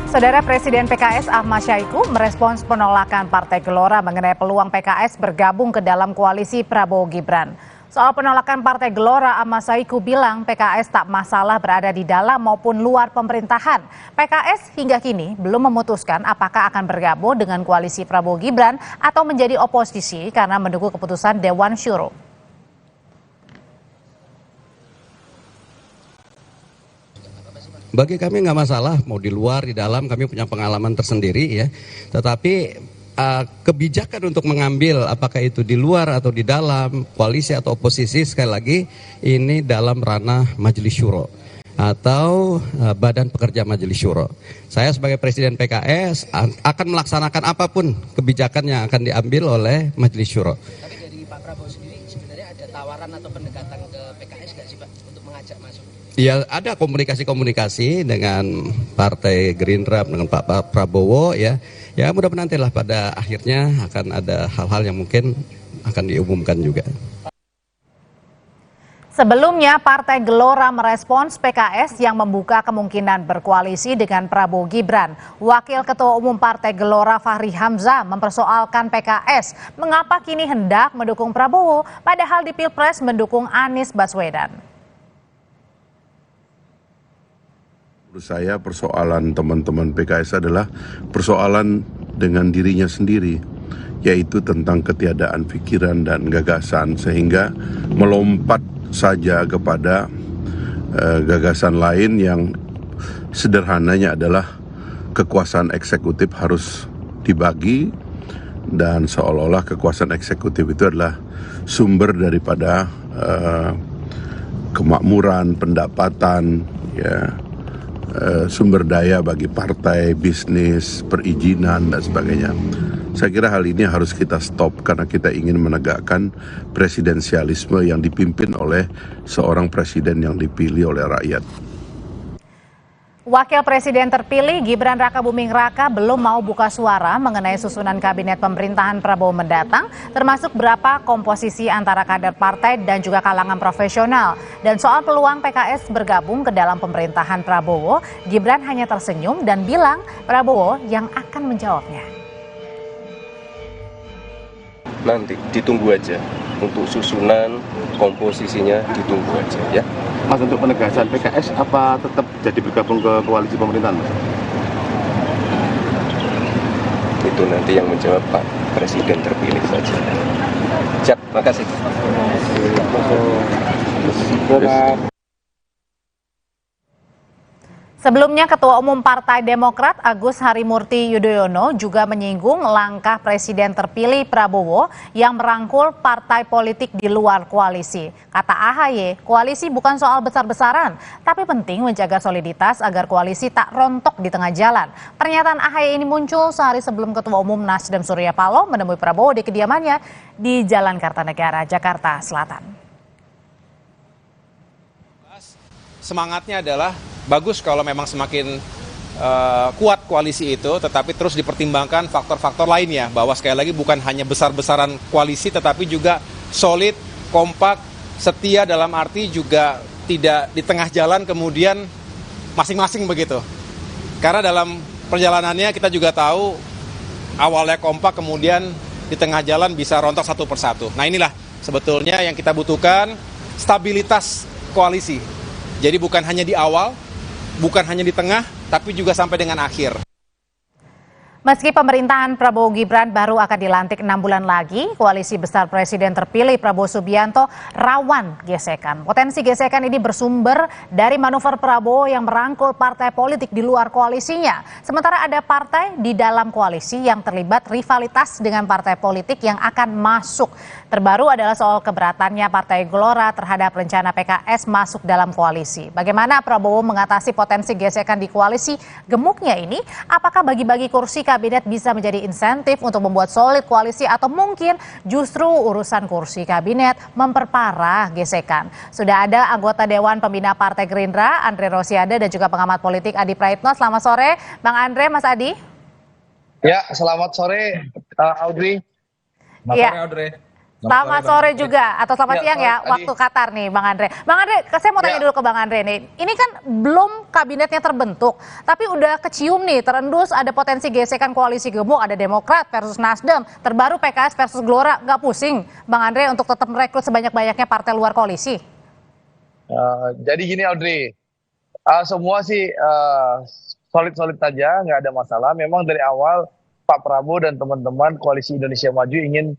Saudara Presiden PKS Ahmad Syahiku merespons penolakan Partai Gelora mengenai peluang PKS bergabung ke dalam koalisi Prabowo Gibran. Soal penolakan Partai Gelora, Ahmad Syahiku bilang PKS tak masalah berada di dalam maupun luar pemerintahan. PKS hingga kini belum memutuskan apakah akan bergabung dengan koalisi Prabowo Gibran atau menjadi oposisi karena menunggu keputusan Dewan Syuro. Bagi kami nggak masalah, mau di luar, di dalam, kami punya pengalaman tersendiri ya. Tetapi kebijakan untuk mengambil apakah itu di luar atau di dalam, koalisi atau oposisi, sekali lagi ini dalam ranah Majelis Syuro atau Badan Pekerja Majelis Syuro. Saya sebagai Presiden PKS akan melaksanakan apapun kebijakan yang akan diambil oleh Majelis Syuro. Tapi dari Pak Prabowo sendiri sebenarnya ada tawaran atau pendekatan ke PKS nggak sih Pak untuk mengajak masuk? Ya ada komunikasi-komunikasi dengan Partai Gerindra, dengan Pak Prabowo ya. Ya mudah-mudahan nantilah pada akhirnya akan ada hal-hal yang mungkin akan diumumkan juga. Sebelumnya Partai Gelora merespons PKS yang membuka kemungkinan berkoalisi dengan Prabowo Gibran. Wakil Ketua Umum Partai Gelora Fahri Hamzah mempersoalkan PKS mengapa kini hendak mendukung Prabowo padahal di Pilpres mendukung Anies Baswedan. Menurut saya persoalan teman-teman PKS adalah persoalan dengan dirinya sendiri, yaitu tentang ketiadaan pikiran dan gagasan sehingga melompat saja kepada gagasan lain yang sederhananya adalah kekuasaan eksekutif harus dibagi dan seolah-olah kekuasaan eksekutif itu adalah sumber daripada kemakmuran, pendapatan, ya. Sumber daya bagi partai, bisnis, perizinan dan sebagainya. Saya kira hal ini harus kita stop karena kita ingin menegakkan presidensialisme yang dipimpin oleh seorang presiden yang dipilih oleh rakyat. Wakil Presiden terpilih Gibran Rakabuming Raka belum mau buka suara mengenai susunan kabinet pemerintahan Prabowo mendatang, termasuk berapa komposisi antara kader partai dan juga kalangan profesional. Dan soal peluang PKS bergabung ke dalam pemerintahan Prabowo, Gibran hanya tersenyum dan bilang Prabowo yang akan menjawabnya. Nanti ditunggu aja untuk susunan komposisinya, ditunggu aja ya. Mas, untuk penegasan PKS apa tetap jadi bergabung ke koalisi pemerintahan, Mas? Itu nanti yang menjawab Pak Presiden terpilih saja. Siap, makasih. Sebelumnya, Ketua Umum Partai Demokrat Agus Harimurti Yudhoyono juga menyinggung langkah Presiden terpilih Prabowo yang merangkul partai politik di luar koalisi. Kata AHY, koalisi bukan soal besar-besaran, tapi penting menjaga soliditas agar koalisi tak rontok di tengah jalan. Pernyataan AHY ini muncul sehari sebelum Ketua Umum Nasdem Surya Paloh menemui Prabowo di kediamannya di Jalan Kartanegara, Jakarta Selatan. Semangatnya adalah bagus kalau memang semakin kuat koalisi itu, tetapi terus dipertimbangkan faktor-faktor lainnya, bahwa sekali lagi bukan hanya besar-besaran koalisi tetapi juga solid, kompak, setia, dalam arti juga tidak di tengah jalan kemudian masing-masing begitu. Karena dalam perjalanannya kita juga tahu awalnya kompak kemudian di tengah jalan bisa rontok satu persatu. Nah, inilah sebetulnya yang kita butuhkan, stabilitas koalisi. Jadi bukan hanya di awal, bukan hanya di tengah, tapi juga sampai dengan akhir. Meski pemerintahan Prabowo Gibran baru akan dilantik 6 bulan lagi, koalisi besar Presiden terpilih Prabowo Subianto rawan gesekan. Potensi gesekan ini bersumber dari manuver Prabowo yang merangkul partai politik di luar koalisinya. Sementara ada partai di dalam koalisi yang terlibat rivalitas dengan partai politik yang akan masuk. Terbaru adalah soal keberatannya Partai Gelora terhadap rencana PKS masuk dalam koalisi. Bagaimana Prabowo mengatasi potensi gesekan di koalisi gemuknya ini? Apakah bagi-bagi kursi kabinet bisa menjadi insentif untuk membuat solid koalisi, atau mungkin justru urusan kursi kabinet memperparah gesekan? Sudah ada anggota Dewan Pembina Partai Gerindra, Andre Rosiade, dan juga pengamat politik Adi Praitno. Selamat sore, Bang Andre, Mas Adi. Ya, selamat sore, Audrey. Selamat sore, Audrey. Selamat sore juga, atau selamat siang ya, waktu Qatar nih Bang Andre. Bang Andre, saya mau tanya dulu ke Bang Andre nih. Ini kan belum kabinetnya terbentuk, tapi udah kecium nih, terendus ada potensi gesekan koalisi gemuk, ada Demokrat versus Nasdem, terbaru PKS versus Gelora. Nggak pusing Bang Andre untuk tetap merekrut sebanyak-banyaknya partai luar koalisi? Jadi gini Audrey, semua sih solid-solid saja, nggak ada masalah. Memang dari awal Pak Prabowo dan teman-teman Koalisi Indonesia Maju ingin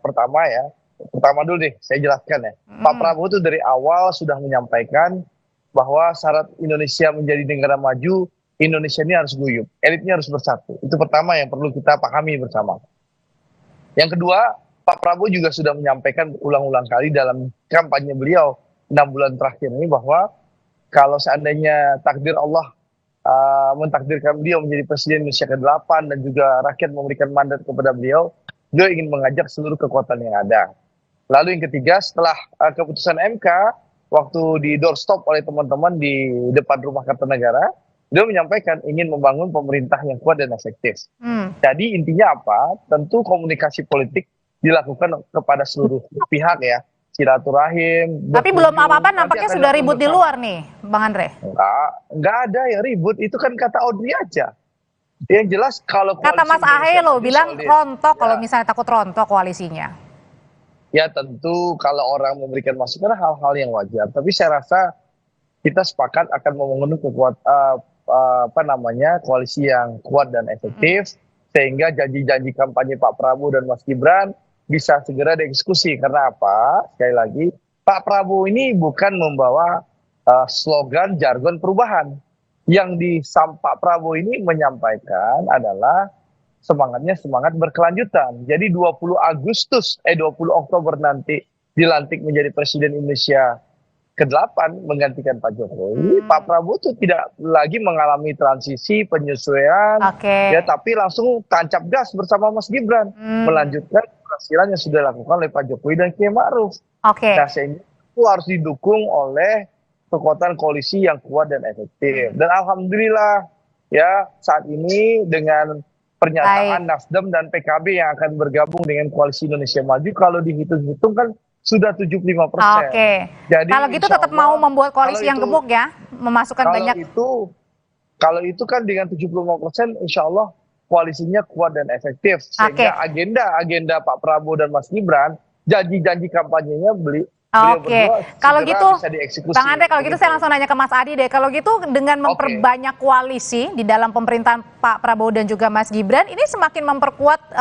pertama dulu deh saya jelaskan ya. Pak Prabowo itu dari awal sudah menyampaikan bahwa syarat Indonesia menjadi negara maju, Indonesia ini harus guyup, elitnya harus bersatu. Itu pertama yang perlu kita pahami bersama. Yang kedua, Pak Prabowo juga sudah menyampaikan ulang-ulang kali dalam kampanye beliau 6 bulan terakhir ini, bahwa kalau seandainya takdir Allah mentakdirkan beliau menjadi Presiden Indonesia ke-8 dan juga rakyat memberikan mandat kepada beliau ingin mengajak seluruh kekuatan yang ada. Lalu yang ketiga, setelah keputusan MK, waktu di doorstop oleh teman-teman di depan rumah Kartanegara, beliau menyampaikan ingin membangun pemerintah yang kuat dan efektif. Jadi intinya apa? Tentu komunikasi politik dilakukan kepada seluruh pihak ya, silaturahim. Tapi belum apa-apa, nampaknya sudah ribut di luar nih, Bang Andre. Enggak ada yang ribut, itu kan kata Audrey aja. Yang jelas kalau kata Mas AHY lo bilang rontok, kalau misalnya takut rontok koalisinya. Ya tentu kalau orang memberikan masukan hal-hal yang wajar. Tapi saya rasa kita sepakat akan membangun koalisi yang kuat dan efektif, sehingga janji-janji kampanye Pak Prabowo dan Mas Gibran bisa segera dieksekusi. Karena apa? Sekali lagi, Pak Prabowo ini bukan membawa slogan jargon perubahan. Yang Pak Prabowo ini menyampaikan adalah semangatnya semangat berkelanjutan. Jadi 20 Oktober nanti dilantik menjadi Presiden Indonesia ke-8 menggantikan Pak Jokowi. Pak Prabowo itu tidak lagi mengalami transisi penyesuaian, ya, tapi langsung tancap gas bersama Mas Gibran melanjutkan keberhasilan yang sudah dilakukan oleh Pak Jokowi dan Kiai Ma'ruf. Nah, sehingga itu harus didukung oleh kekuatan koalisi yang kuat dan efektif. Dan alhamdulillah ya saat ini dengan pernyataan Nasdem dan PKB yang akan bergabung dengan koalisi Indonesia Maju, kalau dihitung-hitung kan sudah 75%. Oke. Jadi kalau gitu tetap mau membuat koalisi yang gemuk ya, memasukkan banyak. Kalau itu kan dengan 75%, insya Allah koalisinya kuat dan efektif. Sehingga agenda Pak Prabowo dan Mas Gibran, janji-janji kampanyenya Oke, kalau gitu, Bang Andre, kalau gitu saya Begitu. langsung nanya ke Mas Adi deh. Kalau gitu dengan memperbanyak koalisi di dalam pemerintahan Pak Prabowo dan juga Mas Gibran, ini semakin memperkuat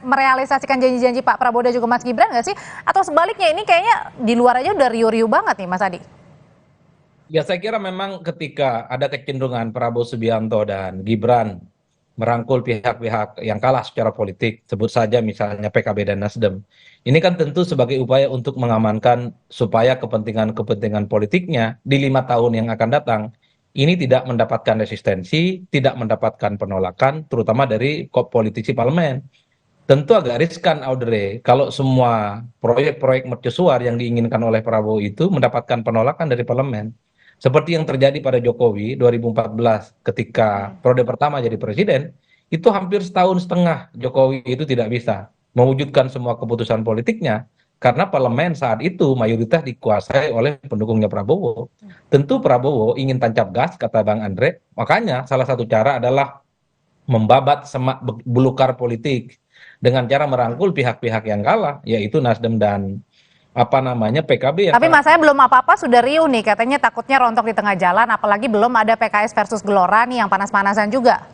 merealisasikan janji-janji Pak Prabowo dan juga Mas Gibran nggak sih? Atau sebaliknya ini kayaknya di luar aja udah riuh-riuh banget nih Mas Adi? Ya saya kira memang ketika ada kecenderungan Prabowo Subianto dan Gibran merangkul pihak-pihak yang kalah secara politik, sebut saja misalnya PKB dan Nasdem. Ini kan tentu sebagai upaya untuk mengamankan supaya kepentingan-kepentingan politiknya di 5 tahun yang akan datang ini tidak mendapatkan resistensi, tidak mendapatkan penolakan, terutama dari politisi parlemen. Tentu agak riskan, Audrey, kalau semua proyek-proyek mercusuar yang diinginkan oleh Prabowo itu mendapatkan penolakan dari parlemen. Seperti yang terjadi pada Jokowi 2014 ketika periode pertama jadi presiden, itu hampir setahun setengah Jokowi itu tidak bisa mewujudkan semua keputusan politiknya karena parlemen saat itu mayoritas dikuasai oleh pendukungnya Prabowo. Tentu Prabowo ingin tancap gas, kata Bang Andre, makanya salah satu cara adalah membabat semak belukar politik dengan cara merangkul pihak-pihak yang kalah, yaitu Nasdem dan PKB. Tapi masanya belum apa-apa sudah riuh nih, katanya takutnya rontok di tengah jalan, apalagi belum ada PKS versus Gelora nih yang panas-panasan juga.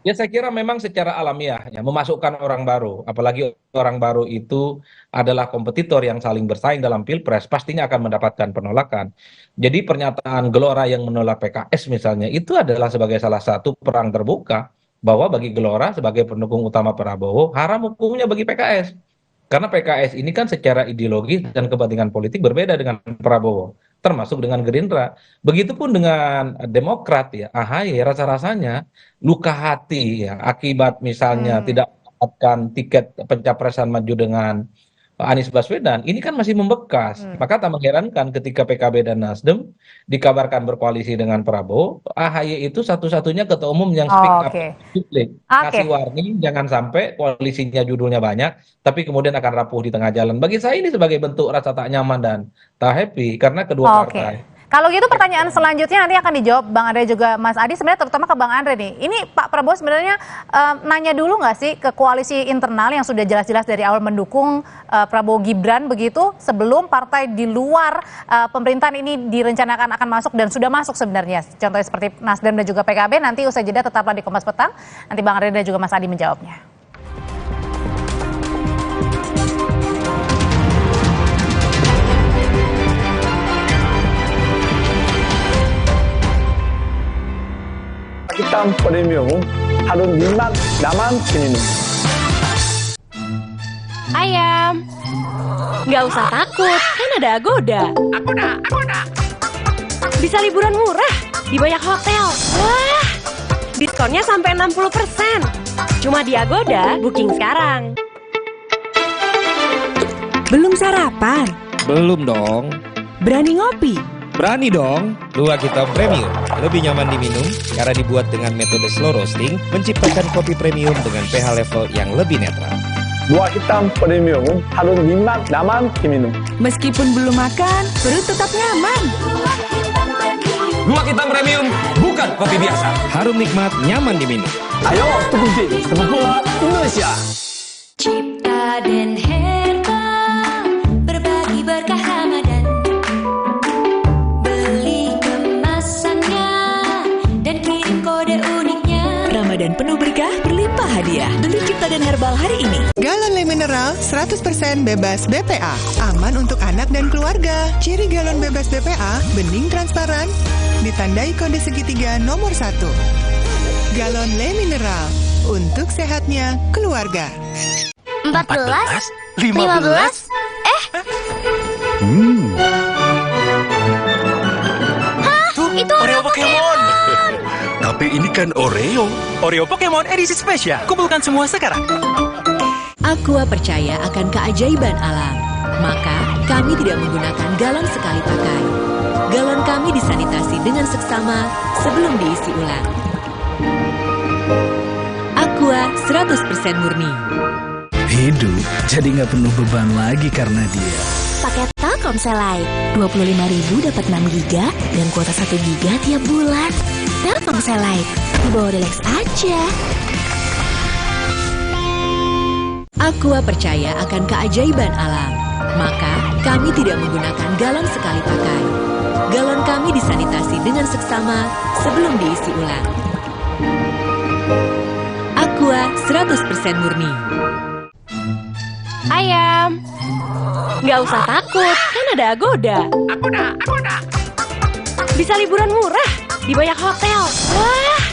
Ya saya kira memang secara alamiah ya, memasukkan orang baru, apalagi orang baru itu adalah kompetitor yang saling bersaing dalam pilpres, pastinya akan mendapatkan penolakan. Jadi pernyataan Gelora yang menolak PKS misalnya, itu adalah sebagai salah satu perang terbuka, bahwa bagi Gelora sebagai pendukung utama Prabowo, haram hukumnya bagi PKS. Karena PKS ini kan secara ideologi dan kepentingan politik berbeda dengan Prabowo, termasuk dengan Gerindra. Begitupun dengan Demokrat ya, AHY rasa-rasanya luka hati ya akibat misalnya tidak mendapatkan tiket pencapresan maju dengan Anies Baswedan, ini kan masih membekas. Maka tak mengherankan ketika PKB dan Nasdem dikabarkan berkoalisi dengan Prabowo, AHY itu satu-satunya ketua umum yang speak up publik. Kasih warning, jangan sampai koalisinya judulnya banyak, tapi kemudian akan rapuh di tengah jalan. Bagi saya ini sebagai bentuk rasa tak nyaman dan tak happy, karena kedua partai. Kalau gitu pertanyaan selanjutnya nanti akan dijawab Bang Andre juga Mas Adi, sebenarnya terutama ke Bang Andre nih. Ini Pak Prabowo sebenarnya nanya dulu nggak sih ke koalisi internal yang sudah jelas-jelas dari awal mendukung Prabowo Gibran begitu, sebelum partai di luar pemerintahan ini direncanakan akan masuk dan sudah masuk sebenarnya. Contohnya seperti Nasdem dan juga PKB, nanti usai jeda tetaplah di Kompas Petang. Nanti Bang Andre dan juga Mas Adi menjawabnya. Hitam Premium harus jimat daman minum. Ayam, nggak usah takut, kan ada Agoda. Agoda. Bisa liburan murah di banyak hotel. Wah, diskonnya sampai 60%. Cuma di Agoda, booking sekarang. Belum sarapan? Belum dong. Berani ngopi? Berani dong. Luwak Hitam Premium lebih nyaman diminum karena dibuat dengan metode slow roasting, menciptakan kopi premium dengan pH level yang lebih netral. Luwak Hitam Premium harus jimat daman minum. Meskipun belum makan, perut tetap nyaman. Luwak Hitam Premium bukan kopi biasa. Harum nikmat, nyaman diminum. Ayo, tukuki sepak bola Indonesia. Cipta dan Herbal berbagi berkah Ramadan. Beli kemasannya dan kirim kode uniknya. Ramadan penuh berkah, berlimpah hadiah. Beli Cipta dan Herbal hari ini. Galon Le Mineral 100% bebas BPA. Aman untuk anak dan keluarga. Ciri galon bebas BPA, bening transparan, ditandai kode segitiga nomor 1. Galon Le Mineral, untuk sehatnya keluarga. 14? 15? Hah? Itu Oreo Pokemon. Tapi ini kan Oreo. Oreo Pokemon edisi spesial. Kumpulkan semua sekarang. Aqua percaya akan keajaiban alam. Maka kami tidak menggunakan galon sekali pakai. galon kami disanitasi dengan seksama sebelum diisi ulang. Aqua 100% murni. Hidup jadi nggak penuh beban lagi karena dia. Pakai Telkomsel Lite, 25.000 dapat 6 GB dan kuota 1 GB tiap bulan. Telkomsel Lite, dibawa relax aja. Aqua percaya akan keajaiban alam, maka kami tidak menggunakan galon sekali pakai. Galon kami disanitasi dengan seksama sebelum diisi ulang. Aqua 100% murni. Ayam, nggak usah takut, kan ada Agoda. Agoda. Bisa liburan murah di banyak hotel. Wah,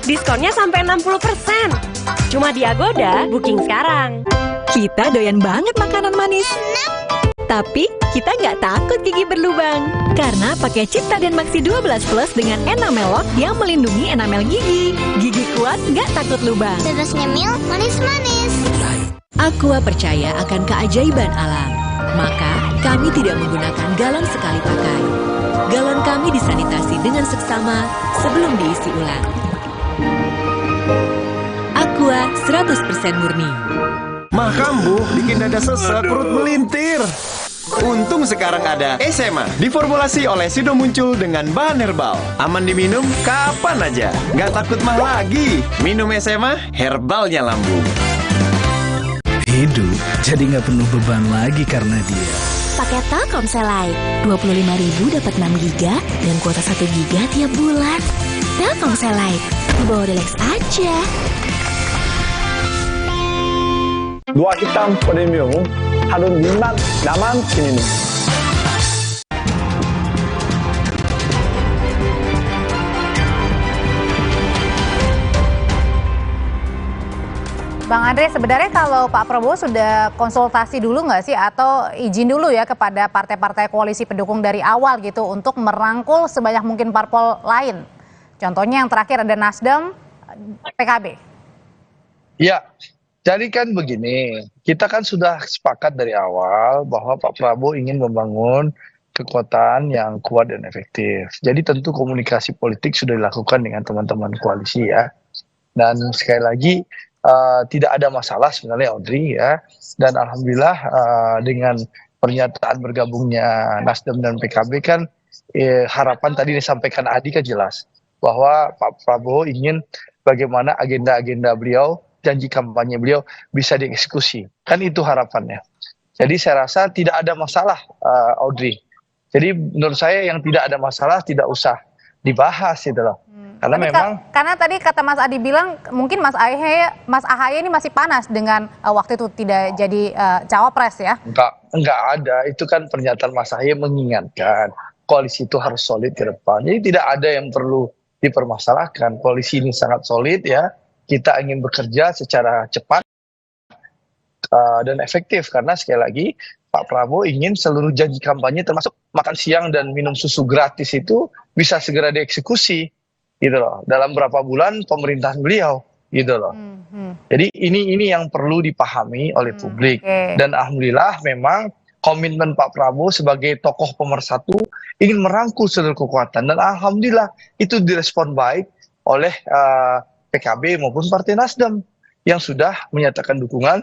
diskonnya sampai 60%. Cuma di Agoda, booking sekarang. Kita doyan banget makanan manis. Tapi kita nggak takut gigi berlubang. Karena pakai Cipta dan Maxi 12 Plus dengan enamel lock yang melindungi enamel gigi. Gigi kuat nggak takut lubang. Terus nyemil manis-manis. Aqua percaya akan keajaiban alam, maka kami tidak menggunakan galon sekali pakai. Galon kami disanitasi dengan seksama sebelum diisi ulang. Aqua 100% murni. Mah kambuh bikin dada sesek, perut melintir. Untung sekarang ada SMA, diformulasi oleh Sido Muncul dengan bahan herbal. Aman diminum kapan aja, nggak takut mah lagi. Minum SMA, herbalnya lambung. Hidup jadi nggak penuh beban lagi karena dia. Pakai Telkomsel Lite, 25.000 dapat 6 GB dan kuota 1 GB tiap bulan. Telkomsel Lite, dibawa relax aja. Dua hitam premium, harun nikmat, nyaman diminum. Bang Andre, sebenarnya kalau Pak Prabowo sudah konsultasi dulu nggak sih atau izin dulu ya kepada partai-partai koalisi pendukung dari awal gitu untuk merangkul sebanyak mungkin parpol lain? Contohnya yang terakhir ada Nasdem, PKB. Ya, jadi kan begini, kita kan sudah sepakat dari awal bahwa Pak Prabowo ingin membangun kekuatan yang kuat dan efektif. Jadi tentu komunikasi politik sudah dilakukan dengan teman-teman koalisi ya. Dan sekali lagi, tidak ada masalah sebenarnya Audrey ya, dan alhamdulillah dengan pernyataan bergabungnya Nasdem dan PKB kan harapan tadi disampaikan Adi kan jelas bahwa Pak Prabowo ingin bagaimana agenda-agenda beliau, janji kampanye beliau bisa dieksekusi, kan itu harapannya. Jadi saya rasa tidak ada masalah Audrey. Jadi menurut saya yang tidak ada masalah tidak usah dibahas itu loh. Karena tapi memang karena tadi kata Mas Adi bilang mungkin Mas AHY ini masih panas dengan waktu itu tidak jadi cawapres ya? Enggak ada, itu kan pernyataan Mas AHY mengingatkan koalisi itu harus solid ke depan. Jadi tidak ada yang perlu dipermasalahkan. Koalisi ini sangat solid ya. Kita ingin bekerja secara cepat dan efektif karena sekali lagi Pak Prabowo ingin seluruh janji kampanye termasuk makan siang dan minum susu gratis itu bisa segera dieksekusi. Gitu loh, dalam berapa bulan pemerintahan beliau, gitu loh. Jadi ini yang perlu dipahami oleh publik. Dan alhamdulillah memang komitmen Pak Prabowo sebagai tokoh pemersatu ingin merangkul seluruh kekuatan. Dan alhamdulillah itu direspon baik oleh PKB maupun Partai Nasdem yang sudah menyatakan dukungan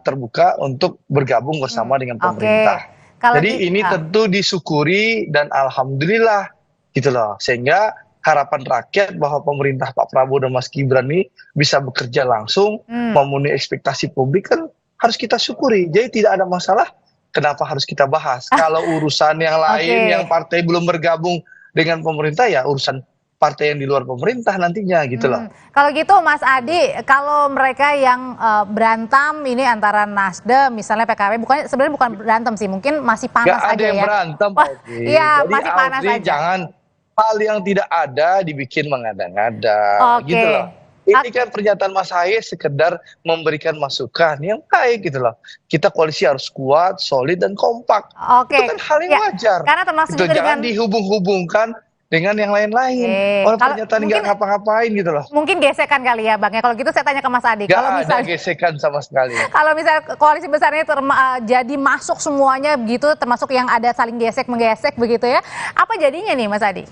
terbuka untuk bergabung bersama dengan pemerintah. Jadi ini tentu disyukuri dan alhamdulillah, gitu loh. Sehingga harapan rakyat bahwa pemerintah Pak Prabowo dan Mas Gibran ini bisa bekerja langsung, memenuhi ekspektasi publik kan harus kita syukuri. Jadi tidak ada masalah, kenapa harus kita bahas? Kalau urusan yang lain, yang partai belum bergabung dengan pemerintah, ya urusan partai yang di luar pemerintah nantinya gitu loh. Kalau gitu Mas Adi, kalau mereka yang berantem ini antara Nasdem, misalnya PKB, sebenarnya bukan berantem sih, mungkin masih panas aja ya. Gak ada yang berantem. Iya, masih panas aja. Jangan hal yang tidak ada dibikin mengada-ngada, gitu loh. Ini kan pernyataan Mas AHY sekedar memberikan masukan yang baik gitu loh. Kita koalisi harus kuat, solid dan kompak. Itu kan hal yang wajar. Karena termasuk itu juga jangan dihubung-hubungkan dengan yang lain-lain. Orang pernyataan nggak ngapa-ngapain gitu loh. Mungkin gesekan kali ya Bang ya. Kalau gitu saya tanya ke Mas Adi. Nggak Kalau ada misalnya gesekan sama sekali. kalau misalnya koalisi besar ini jadi masuk semuanya begitu, termasuk yang ada saling gesek menggesek begitu ya. Apa jadinya nih Mas Adi?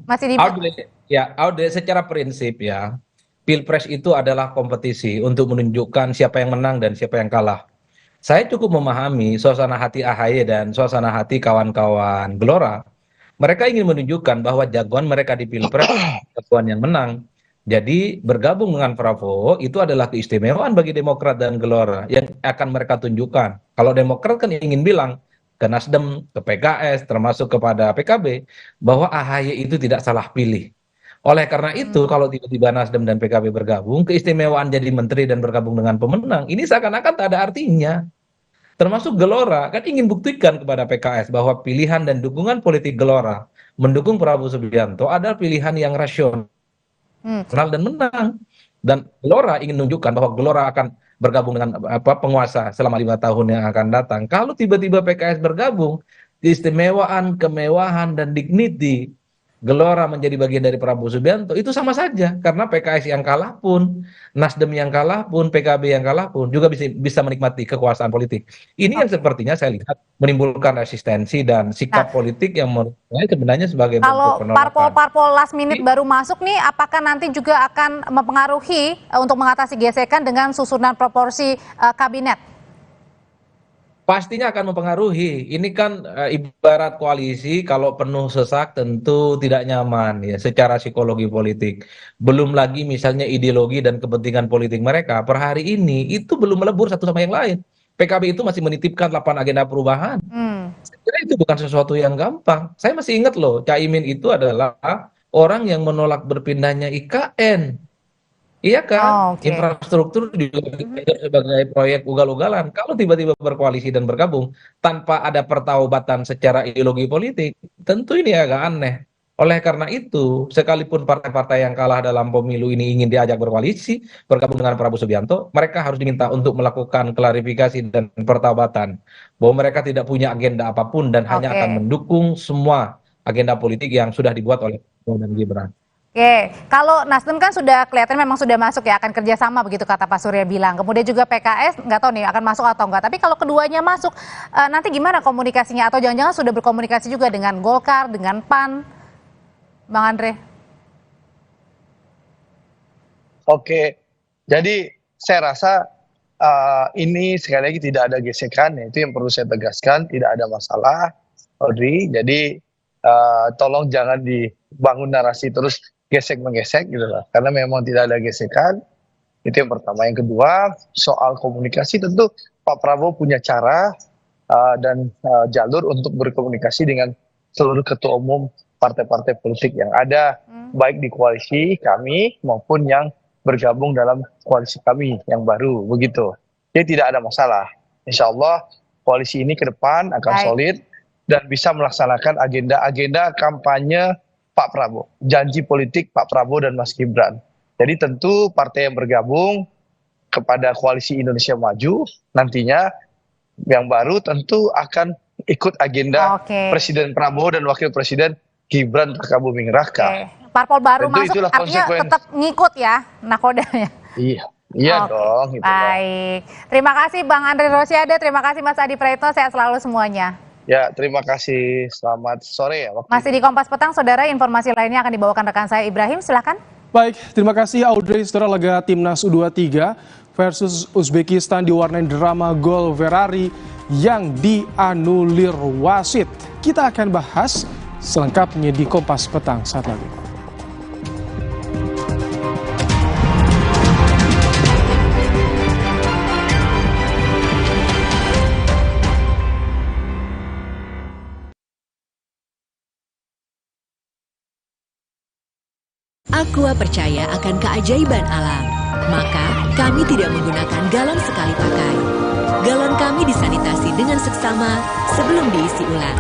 Masih di Audrey, secara prinsip ya, Pilpres itu adalah kompetisi untuk menunjukkan siapa yang menang dan siapa yang kalah. Saya cukup memahami suasana hati AHY dan suasana hati kawan-kawan Gelora. Mereka ingin menunjukkan bahwa jagoan mereka di Pilpres jagoan yang menang. Jadi bergabung dengan Prabowo itu adalah keistimewaan bagi Demokrat dan Gelora yang akan mereka tunjukkan. Kalau Demokrat kan ingin bilang ke Nasdem, ke PKS, termasuk kepada PKB, bahwa AHY itu tidak salah pilih. Oleh karena itu, kalau tiba-tiba Nasdem dan PKB bergabung, keistimewaan jadi menteri dan bergabung dengan pemenang, ini seakan-akan tak ada artinya. Termasuk Gelora, kan ingin buktikan kepada PKS bahwa pilihan dan dukungan politik Gelora mendukung Prabowo Subianto adalah pilihan yang rasional dan menang. Dan Gelora ingin menunjukkan bahwa Gelora akan bergabung dengan penguasa selama 5 tahun yang akan datang. Kalau tiba-tiba PKS bergabung, keistimewaan, kemewahan, dan dignity Gelora menjadi bagian dari Prabowo Subianto itu sama saja, karena PKS yang kalah pun, Nasdem yang kalah pun, PKB yang kalah pun juga bisa menikmati kekuasaan politik. Ini yang sepertinya saya lihat menimbulkan resistensi dan sikap politik yang menurut saya sebenarnya sebagai kalau bentuk penolakan. parpol last minute baru masuk nih, apakah nanti juga akan mempengaruhi untuk mengatasi gesekan dengan susunan proporsi kabinet? Pastinya akan mempengaruhi. Ini kan ibarat koalisi, kalau penuh sesak tentu tidak nyaman ya secara psikologi politik. Belum lagi misalnya ideologi dan kepentingan politik mereka per hari ini itu belum melebur satu sama yang lain. PKB itu masih menitipkan 8 agenda perubahan. Saya kira itu bukan sesuatu yang gampang. Saya masih ingat loh, Caimin itu adalah orang yang menolak berpindahnya IKN. Iya kan, infrastruktur juga sebagai proyek ugal-ugalan. Kalau tiba-tiba berkoalisi dan bergabung tanpa ada pertaubatan secara ideologi politik, tentu ini agak aneh. Oleh karena itu, sekalipun partai-partai yang kalah dalam pemilu ini ingin diajak berkoalisi, bergabung dengan Prabowo Subianto, mereka harus diminta untuk melakukan klarifikasi dan pertaubatan bahwa mereka tidak punya agenda apapun dan hanya akan mendukung semua agenda politik yang sudah dibuat oleh Prabowo dan Gibran. Oke, kalau Nasdem kan sudah kelihatan memang sudah masuk ya, akan kerjasama begitu kata Pak Surya bilang. Kemudian juga PKS nggak tahu nih akan masuk atau enggak. Tapi kalau keduanya masuk, nanti gimana komunikasinya? Atau jangan-jangan sudah berkomunikasi juga dengan Golkar, dengan PAN, Bang Andre? Oke, jadi saya rasa ini sekali lagi tidak ada gesekan, itu yang perlu saya tegaskan, tidak ada masalah, Audrey. Jadi tolong jangan dibangun narasi terus gesek menggesek gitu lah, karena memang tidak ada gesekan. Itu yang pertama. Yang kedua, soal komunikasi, tentu Pak Prabowo punya cara dan jalur untuk berkomunikasi dengan seluruh ketua umum partai-partai politik yang ada, baik di koalisi kami maupun yang bergabung dalam koalisi kami yang baru, begitu. Jadi tidak ada masalah. Insya Allah koalisi ini ke depan akan solid dan bisa melaksanakan agenda-agenda kampanye Pak Prabowo, janji politik Pak Prabowo dan Mas Gibran. Jadi tentu partai yang bergabung kepada koalisi Indonesia Maju nantinya yang baru tentu akan ikut agenda Presiden Prabowo dan Wakil Presiden Gibran Rakabuming Raka. Parpol baru tentu masuk artinya tetap ngikut ya nakodanya. Iya dong. Gitu baik, terima kasih Bang Andre Rosiade, terima kasih Mas Adi Praetno, sehat selalu semuanya. Ya, terima kasih. Selamat sore ya. Masih di Kompas Petang, saudara, informasi lainnya akan dibawakan rekan saya Ibrahim, silakan. Baik, terima kasih Audrey. Saudara, laga Timnas U23 versus Uzbekistan diwarnai drama gol Ferrari yang dianulir wasit. Kita akan bahas selengkapnya di Kompas Petang saat lagi. Aqua percaya akan keajaiban alam, maka kami tidak menggunakan galon sekali pakai. Galon kami disanitasi dengan seksama sebelum diisi ulang.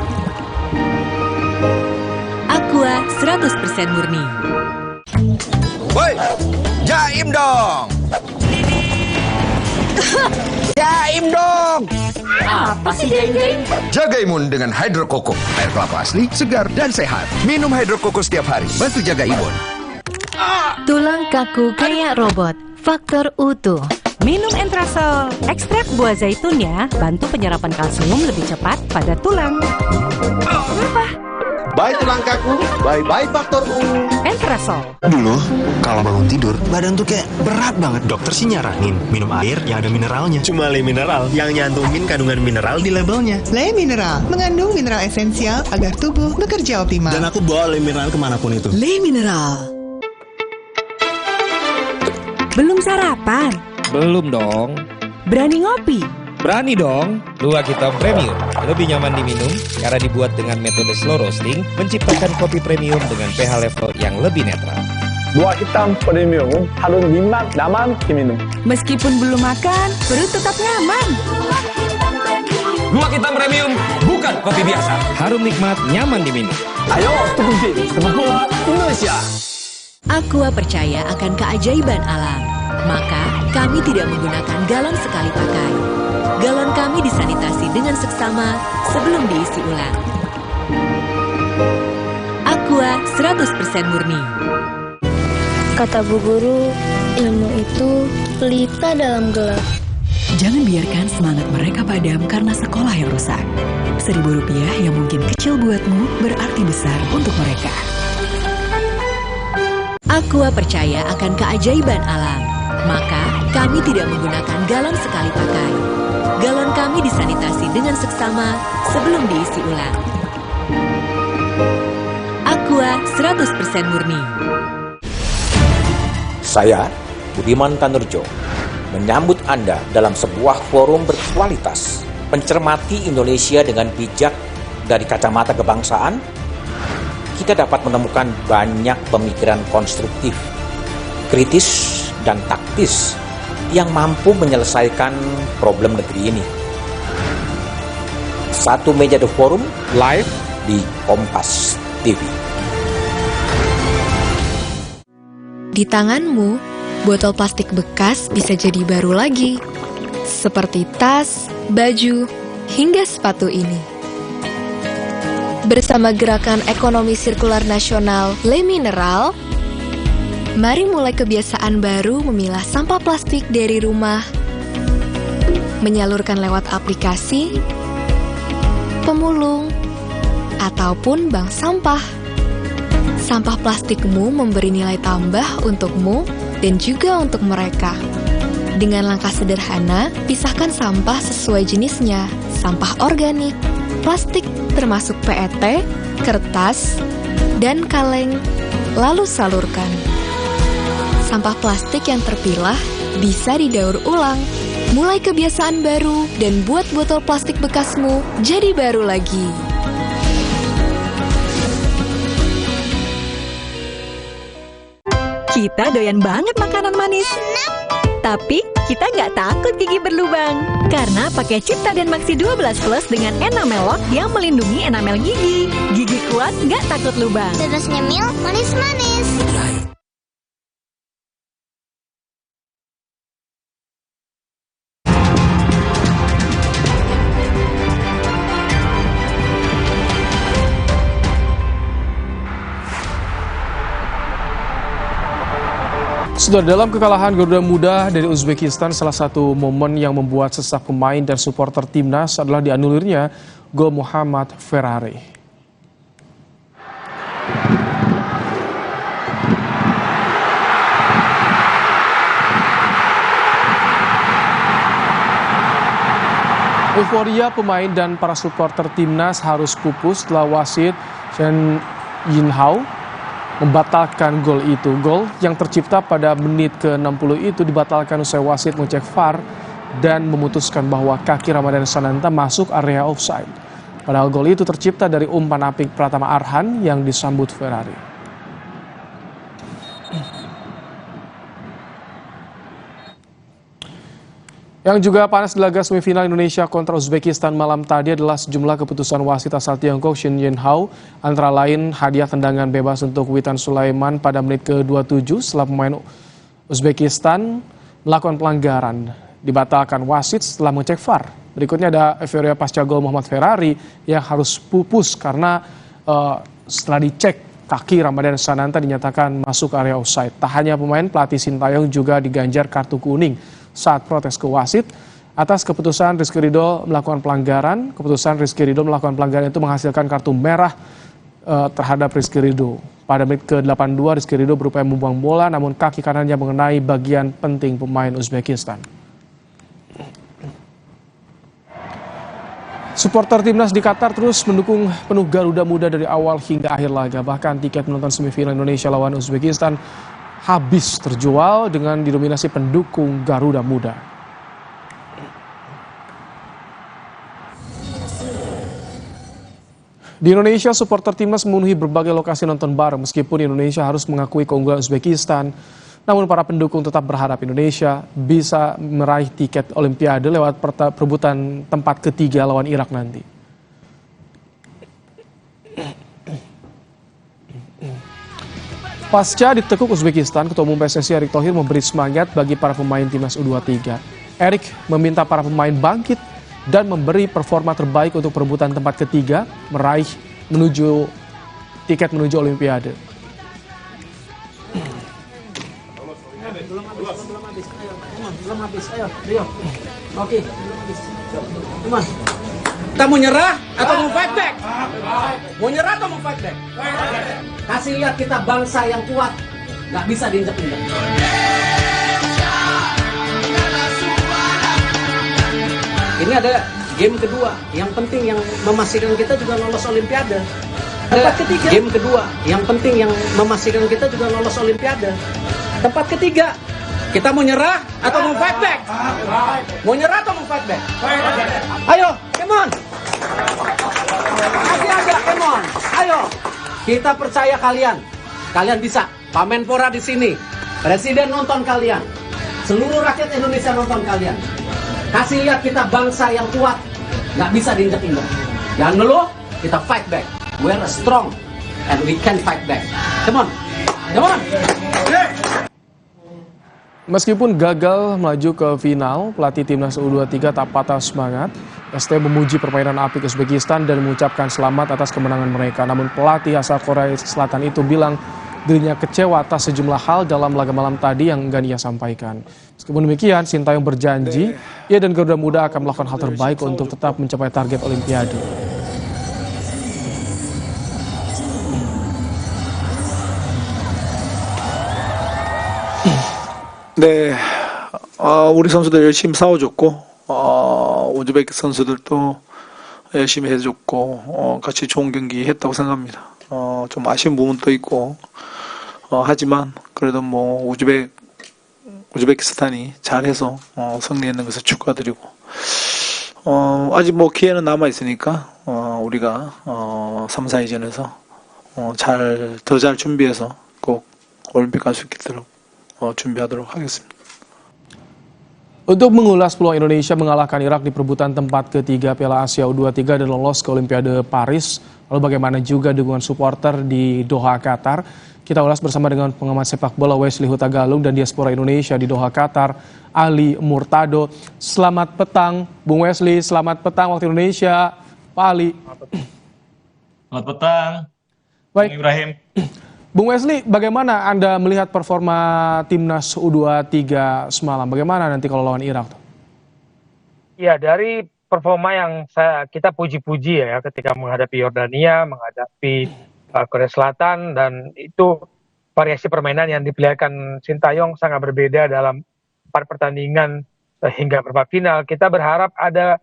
Aqua 100% murni. Woi, jaim dong! Jaim dong! Apa sih jaim-jaim? Jaga imun dengan Hydro Koko. Air kelapa asli, segar, dan sehat. Minum Hydro Koko setiap hari. Bantu jaga imun. Tulang kaku kayak robot. Faktor utuh. Minum Entrasol. Ekstrak buah zaitunnya bantu penyerapan kalsium lebih cepat pada tulang. Apa? Bye tulang kaku, bye-bye faktor U. Entrasol. Dulu, kalau bangun tidur, badan tuh kayak berat banget. Dokter sih nyaranin minum air yang ada mineralnya. Cuma Le Mineral yang nyantumin kandungan mineral di labelnya. Le Mineral mengandung mineral esensial agar tubuh bekerja optimal. Dan aku bawa Le Mineral kemanapun itu. Le Mineral. Belum sarapan? Belum dong. Berani ngopi? Berani dong. Luwak Hitam Premium lebih nyaman diminum karena dibuat dengan metode slow roasting, menciptakan kopi premium dengan pH level yang lebih netral. Luwak Hitam Premium harus nikmat, nyaman diminum. Meskipun belum makan, perut tetap nyaman. Luwak Hitam Premium bukan kopi biasa. Harum nikmat, nyaman diminum. Ayo, teguhin sepak bola Indonesia. Aqua percaya akan keajaiban alam. Maka, kami tidak menggunakan galon sekali pakai. Galon kami disanitasi dengan seksama sebelum diisi ulang. Aqua 100% murni. Kata Bu Guru, ilmu itu pelita dalam gelap. Jangan biarkan semangat mereka padam karena sekolah yang rusak. Rp1.000 yang mungkin kecil buatmu berarti besar untuk mereka. Aqua percaya akan keajaiban alam. Maka, kami tidak menggunakan galon sekali pakai. Galon kami disanitasi dengan seksama sebelum diisi ulang. Aqua 100% murni. Saya, Budiman Tanurjo, menyambut Anda dalam sebuah forum berkualitas, mencermati Indonesia dengan bijak dari kacamata kebangsaan. Kita dapat menemukan banyak pemikiran konstruktif, kritis, dan taktis yang mampu menyelesaikan problem negeri ini. Satu meja The Forum live di Kompas TV. Di tanganmu, botol plastik bekas bisa jadi baru lagi. Seperti tas, baju, hingga sepatu ini. Bersama Gerakan Ekonomi Sirkular Nasional Le Mineral, mari mulai kebiasaan baru memilah sampah plastik dari rumah, menyalurkan lewat aplikasi, pemulung, ataupun bank sampah. Sampah plastikmu memberi nilai tambah untukmu dan juga untuk mereka. Dengan langkah sederhana, pisahkan sampah sesuai jenisnya, sampah organik, plastik termasuk PET, kertas, dan kaleng, lalu salurkan. Sampah plastik yang terpilah bisa didaur ulang. Mulai kebiasaan baru dan buat botol plastik bekasmu jadi baru lagi. Kita doyan banget makanan manis. Tapi kita nggak takut gigi berlubang. Karena pakai Cipta dan Maxi 12 Plus dengan enamel lock yang melindungi enamel gigi. Gigi kuat nggak takut lubang. Bebas nyemil, manis-manis. Sudah dalam kekalahan Garuda Muda dari Uzbekistan, salah satu momen yang membuat sesak pemain dan supporter timnas adalah dianulirnya gol Muhammad Ferrari. Euforia pemain dan para supporter timnas harus pupus setelah wasit Chen Yinhao membatalkan gol itu. Gol yang tercipta pada menit ke-60 itu dibatalkan usai wasit mengecek VAR dan memutuskan bahwa kaki Ramadan Sananta masuk area offside. Padahal gol itu tercipta dari umpan apik Pratama Arhan yang disambut Ferrari. Yang juga panas di laga semifinal Indonesia kontra Uzbekistan malam tadi adalah sejumlah keputusan wasit asal Tiongkok Shin Yinhao, antara lain hadiah tendangan bebas untuk Witan Sulaiman pada menit ke-27 setelah pemain Uzbekistan melakukan pelanggaran. Dibatalkan wasit setelah mengecek VAR. Berikutnya ada euforia pasca gol Muhammad Ferrari yang harus pupus karena setelah dicek kaki Ramadan Sananta dinyatakan masuk area offside. Tak hanya pemain, pelatih Sintayong juga diganjar kartu kuning saat protes ke wasit atas keputusan Rizky Ridho melakukan pelanggaran. Keputusan Rizky Ridho melakukan pelanggaran itu menghasilkan kartu merah terhadap Rizky Ridho. Pada menit ke-82 Rizky Ridho berupaya membuang bola namun kaki kanannya mengenai bagian penting pemain Uzbekistan. Supporter timnas di Qatar terus mendukung penuh Garuda Muda dari awal hingga akhir laga. Bahkan tiket menonton semifinal Indonesia lawan Uzbekistan habis terjual dengan didominasi pendukung Garuda Muda. Di Indonesia, supporter timnas memenuhi berbagai lokasi nonton bareng meskipun Indonesia harus mengakui keunggulan Uzbekistan. Namun para pendukung tetap berharap Indonesia bisa meraih tiket Olimpiade lewat perebutan tempat ketiga lawan Irak nanti. Pasca ditekuk Uzbekistan, Ketua Umum PSSI Erick Thohir memberi semangat bagi para pemain timnas U23. Erick meminta para pemain bangkit dan memberi performa terbaik untuk perebutan tempat ketiga meraih tiket menuju Olimpiade. Belum habis, ayo, Rio. Oke, teman. Kita mau nyerah atau mau fight back? Mau nyerah atau mau fight back? Kasih lihat kita bangsa yang kuat, nggak bisa diinjak-injak. Ini ada game kedua, yang penting yang memastikan kita juga lolos Olimpiade. Tempat ketiga. Game kedua, yang penting yang memastikan kita juga lolos Olimpiade. Tempat ketiga. Kita mau nyerah atau mau fight back? Mau nyerah atau mau fight back? Ayo, come on. Masih ada, come on. Ayo. Kita percaya kalian. Kalian bisa. Pak Menpora di sini. Presiden nonton kalian. Seluruh rakyat Indonesia nonton kalian. Kasih lihat kita bangsa yang kuat. Nggak bisa diinjak-injak. Jangan ngeluh, kita fight back. We're strong and we can fight back. Come on. Come on. Meskipun gagal melaju ke final, pelatih timnas U23 tak patah semangat. ST memuji permainan apik Uzbekistan dan mengucapkan selamat atas kemenangan mereka. Namun pelatih asal Korea Selatan itu bilang dirinya kecewa atas sejumlah hal dalam laga malam tadi yang enggan ia sampaikan. Meskipun demikian, Sintayong berjanji ia dan Garuda Muda akan melakukan hal terbaik untuk tetap mencapai target Olimpiade. 네, 우리 선수들 열심히 싸워줬고, 우즈베키 선수들도 열심히 해줬고, 같이 좋은 경기 했다고 생각합니다. 좀 아쉬운 부분도 있고, 하지만 그래도 뭐 우즈베키스탄이 잘해서 승리했는 것을 축하드리고, 아직 뭐 기회는 남아 있으니까 우리가 3, 4위전에서 더 잘 준비해서 꼭 올림픽 갈 수 있도록 준비하도록 하겠습니다. Untuk mengulas peluang Indonesia mengalahkan Irak di perebutan tempat ketiga Piala Asia U23 dan lolos ke Olimpiade Paris, lalu bagaimana juga dukungan supporter di Doha, Qatar, kita ulas bersama dengan pengamat sepak bola Wesley Huta Galung dan diaspora Indonesia di Doha, Qatar, Ali Murtado. Selamat petang, Bung Wesley. Selamat petang waktu Indonesia, Pak Ali. Selamat petang, Baik. Bung Ibrahim. Bung Wesley, bagaimana Anda melihat performa timnas U23 semalam? Bagaimana nanti kalau lawan Irak? Ya, dari performa yang kita puji-puji ya ketika menghadapi Yordania, menghadapi Korea Selatan, dan itu variasi permainan yang diperlihatkan Sintayong sangat berbeda dalam 4 pertandingan hingga perempat final. Kita berharap ada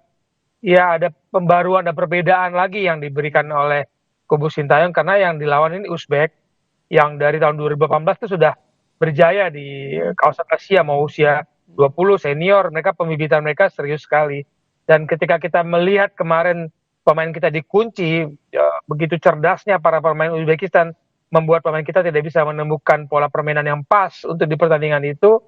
pembaruan dan perbedaan lagi yang diberikan oleh kubu Sintayong, karena yang dilawan ini Uzbek yang dari tahun 2018 itu sudah berjaya di kawasan Asia, mau usia 20 senior, pembibitan mereka serius sekali. Dan ketika kita melihat kemarin pemain kita dikunci, begitu cerdasnya para pemain Uzbekistan membuat pemain kita tidak bisa menemukan pola permainan yang pas untuk di pertandingan itu,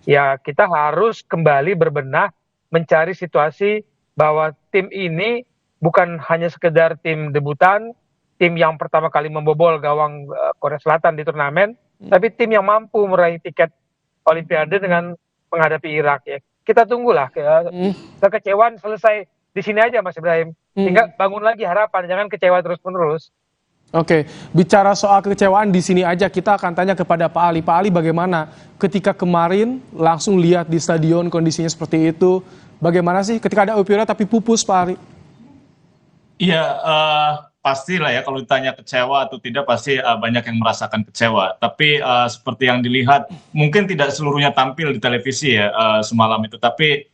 ya kita harus kembali berbenah mencari situasi bahwa tim ini bukan hanya sekedar tim debutan, tim yang pertama kali membobol gawang Korea Selatan di turnamen, tapi tim yang mampu meraih tiket Olimpiade dengan menghadapi Irak. Ya. kita tunggulah kekecewaan selesai di sini aja Mas Ibrahim. Tinggal bangun lagi harapan, jangan kecewa terus-menerus. Oke, bicara soal kekecewaan di sini aja, kita akan tanya kepada Pak Ali. Pak Ali, bagaimana ketika kemarin langsung lihat di stadion kondisinya seperti itu? Bagaimana sih ketika ada euforia tapi pupus, Pak Ali? Iya, pastilah ya kalau ditanya kecewa atau tidak pasti banyak yang merasakan kecewa. Tapi seperti yang dilihat, mungkin tidak seluruhnya tampil di televisi ya semalam itu. Tapi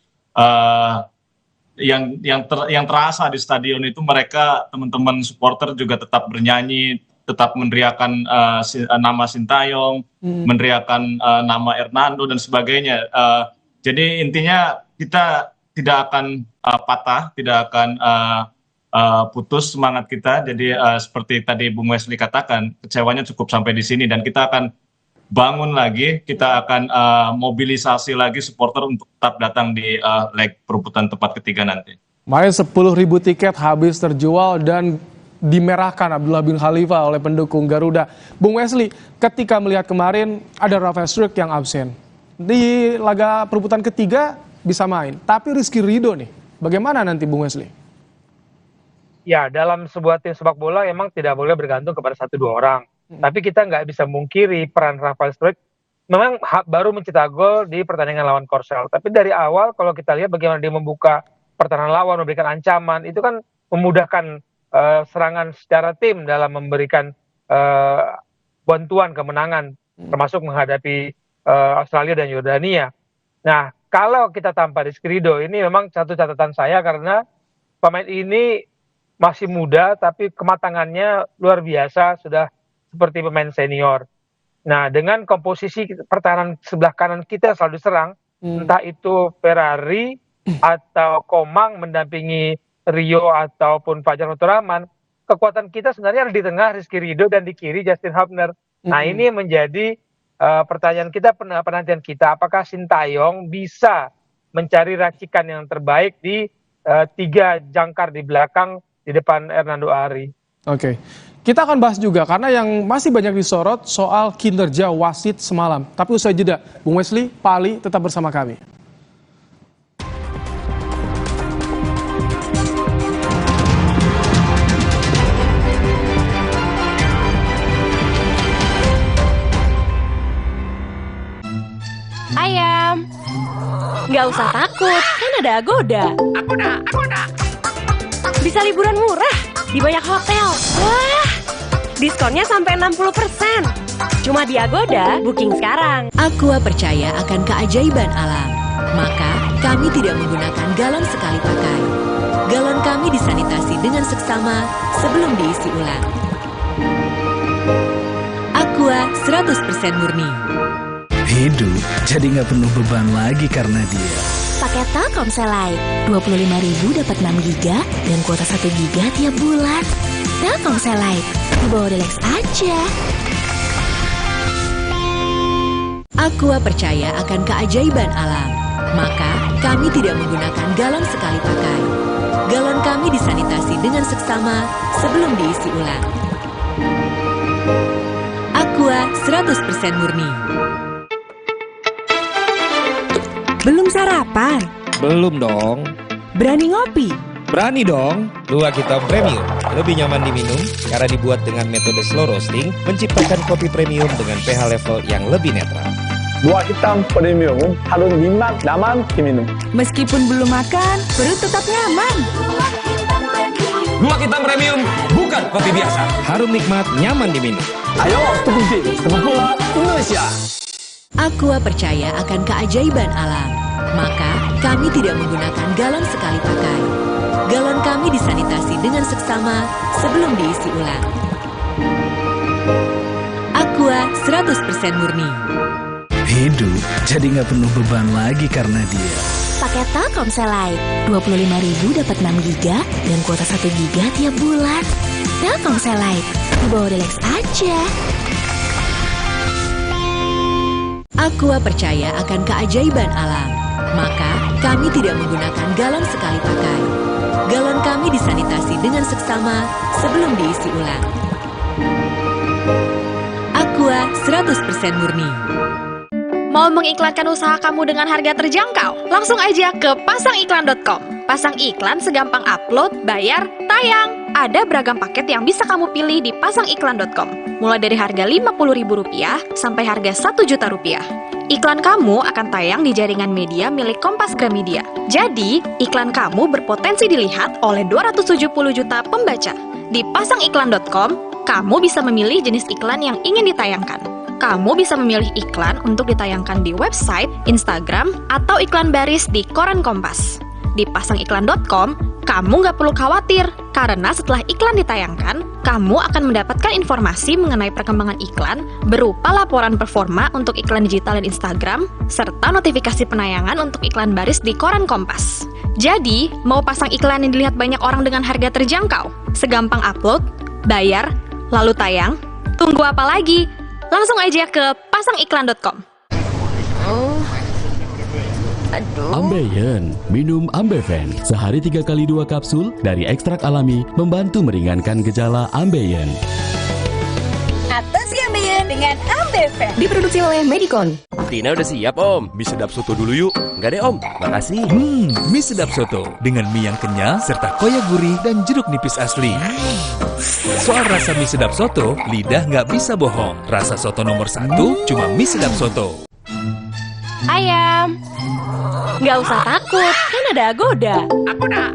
yang terasa di stadion itu mereka teman-teman supporter juga tetap bernyanyi, tetap meneriakan nama Sintayong, meneriakan nama Hernando dan sebagainya. Jadi intinya kita tidak akan patah, tidak akan putus semangat kita. Jadi seperti tadi Bung Wesley katakan, kecewanya cukup sampai di sini dan kita akan bangun lagi, kita akan mobilisasi lagi supporter untuk tetap datang di leg perebutan tempat ketiga nanti. Kemarin 10.000 tiket habis terjual dan dimerahkan Abdullah bin Khalifa oleh pendukung Garuda. Bung Wesley, ketika melihat kemarin ada Rafael Struijk yang absen. Di laga perebutan ketiga bisa main, tapi Rizky Ridho nih, bagaimana nanti Bung Wesley? Ya, dalam sebuah tim sepak bola emang tidak boleh bergantung kepada 1-2 orang. Tapi kita nggak bisa mungkiri peran Rafael Struijk memang baru mencetak gol di pertandingan lawan Korsel. Tapi dari awal kalau kita lihat bagaimana dia membuka pertahanan lawan, memberikan ancaman, itu kan memudahkan serangan secara tim dalam memberikan bantuan kemenangan, termasuk menghadapi Australia dan Yordania. Nah, kalau kita tanpa Rizky Ridho, ini memang satu catatan saya karena pemain ini masih muda tapi kematangannya luar biasa, sudah seperti pemain senior. Nah, dengan komposisi pertahanan sebelah kanan kita selalu diserang, entah itu Ferrari atau Komang mendampingi Rio ataupun Fajar Fatur Rahman, kekuatan kita sebenarnya ada di tengah Rizky Ridho dan di kiri Justin Hubner. Nah, ini menjadi pertanyaan kita, penantian kita, apakah Sintayong bisa mencari racikan yang terbaik di 3 jangkar di belakang di depan Hernando Ari. Oke. Kita akan bahas juga karena yang masih banyak disorot soal kinerja wasit semalam. Tapi usai jeda, Bung Wesley, Pak Ali tetap bersama kami. Ayam, nggak usah takut, kan ada Agoda. Agoda. Bisa liburan murah di banyak hotel. Wah, diskonnya sampai 60%. Cuma di Agoda, booking sekarang. Aqua percaya akan keajaiban alam. Maka, kami tidak menggunakan galon sekali pakai. Galon kami disanitasi dengan seksama sebelum diisi ulang. Aqua 100% murni. Hidup jadi nggak penuh beban lagi karena dia. Pakai Telkomsel Lite, 25.000 dapat 6 GB dan kuota 1 GB tiap bulan. Telkomsel Lite, dibawa relax aja. Aqua percaya akan keajaiban alam. Maka, kami tidak menggunakan galon sekali pakai. Galon kami disanitasi dengan seksama sebelum diisi ulang. Aqua 100% murni. Belum sarapan? Belum dong. Berani ngopi? Berani dong. Luwak Hitam Premium lebih nyaman diminum karena dibuat dengan metode slow roasting, menciptakan kopi premium dengan pH level yang lebih netral. Luwak Hitam Premium harus nikmat, nyaman diminum. Meskipun belum makan, perut tetap nyaman. Luwak Hitam Premium bukan kopi biasa. Harum nikmat, nyaman diminum. Ayo, tegusin sepak bola Indonesia. Aqua percaya akan keajaiban alam. Maka, kami tidak menggunakan galon sekali pakai. Galon kami disanitasi dengan seksama sebelum diisi ulang. Aqua 100% murni. Hidup jadi nggak penuh beban lagi karena dia. Pakai Telkomsel Lite, 25.000 dapat 6 GB dan kuota 1 GB tiap bulan. Telkomsel Lite, dibawa relax aja. Aqua percaya akan keajaiban alam. Maka, kami tidak menggunakan galon sekali pakai. Galon kami disanitasi dengan seksama sebelum diisi ulang. Aqua 100% murni. Mau mengiklankan usaha kamu dengan harga terjangkau? Langsung aja ke pasangiklan.com. Pasang iklan segampang upload, bayar, tayang. Ada beragam paket yang bisa kamu pilih di pasangiklan.com. Mulai dari harga Rp50.000 sampai harga Rp1.000.000. Iklan kamu akan tayang di jaringan media milik Kompas Gramedia. Jadi, iklan kamu berpotensi dilihat oleh 270 juta pembaca. Di pasangiklan.com, kamu bisa memilih jenis iklan yang ingin ditayangkan. Kamu bisa memilih iklan untuk ditayangkan di website, Instagram, atau iklan baris di koran Kompas. Di pasangiklan.com, kamu nggak perlu khawatir, karena setelah iklan ditayangkan, kamu akan mendapatkan informasi mengenai perkembangan iklan berupa laporan performa untuk iklan digital dan Instagram, serta notifikasi penayangan untuk iklan baris di koran Kompas. Jadi, mau pasang iklan yang dilihat banyak orang dengan harga terjangkau? Segampang upload, bayar, lalu tayang? Tunggu apa lagi? Langsung aja ke pasangiklan.com. Ambeien, minum Ambeven. Sehari 3 kali 2 kapsul dari ekstrak alami membantu meringankan gejala Ambeien. Atasi Ambeien dengan Ambeven. Diproduksi oleh Medicon. Tina udah siap om. Mie sedap soto dulu yuk. Enggak deh om, makasih. Mie sedap soto dengan mie yang kenyal serta koya gurih dan jeruk nipis asli. Soal rasa mie sedap soto, lidah nggak bisa bohong. Rasa soto nomor 1 cuma mie sedap soto. Ayam. Nggak usah takut, kan ada Agoda. Agoda.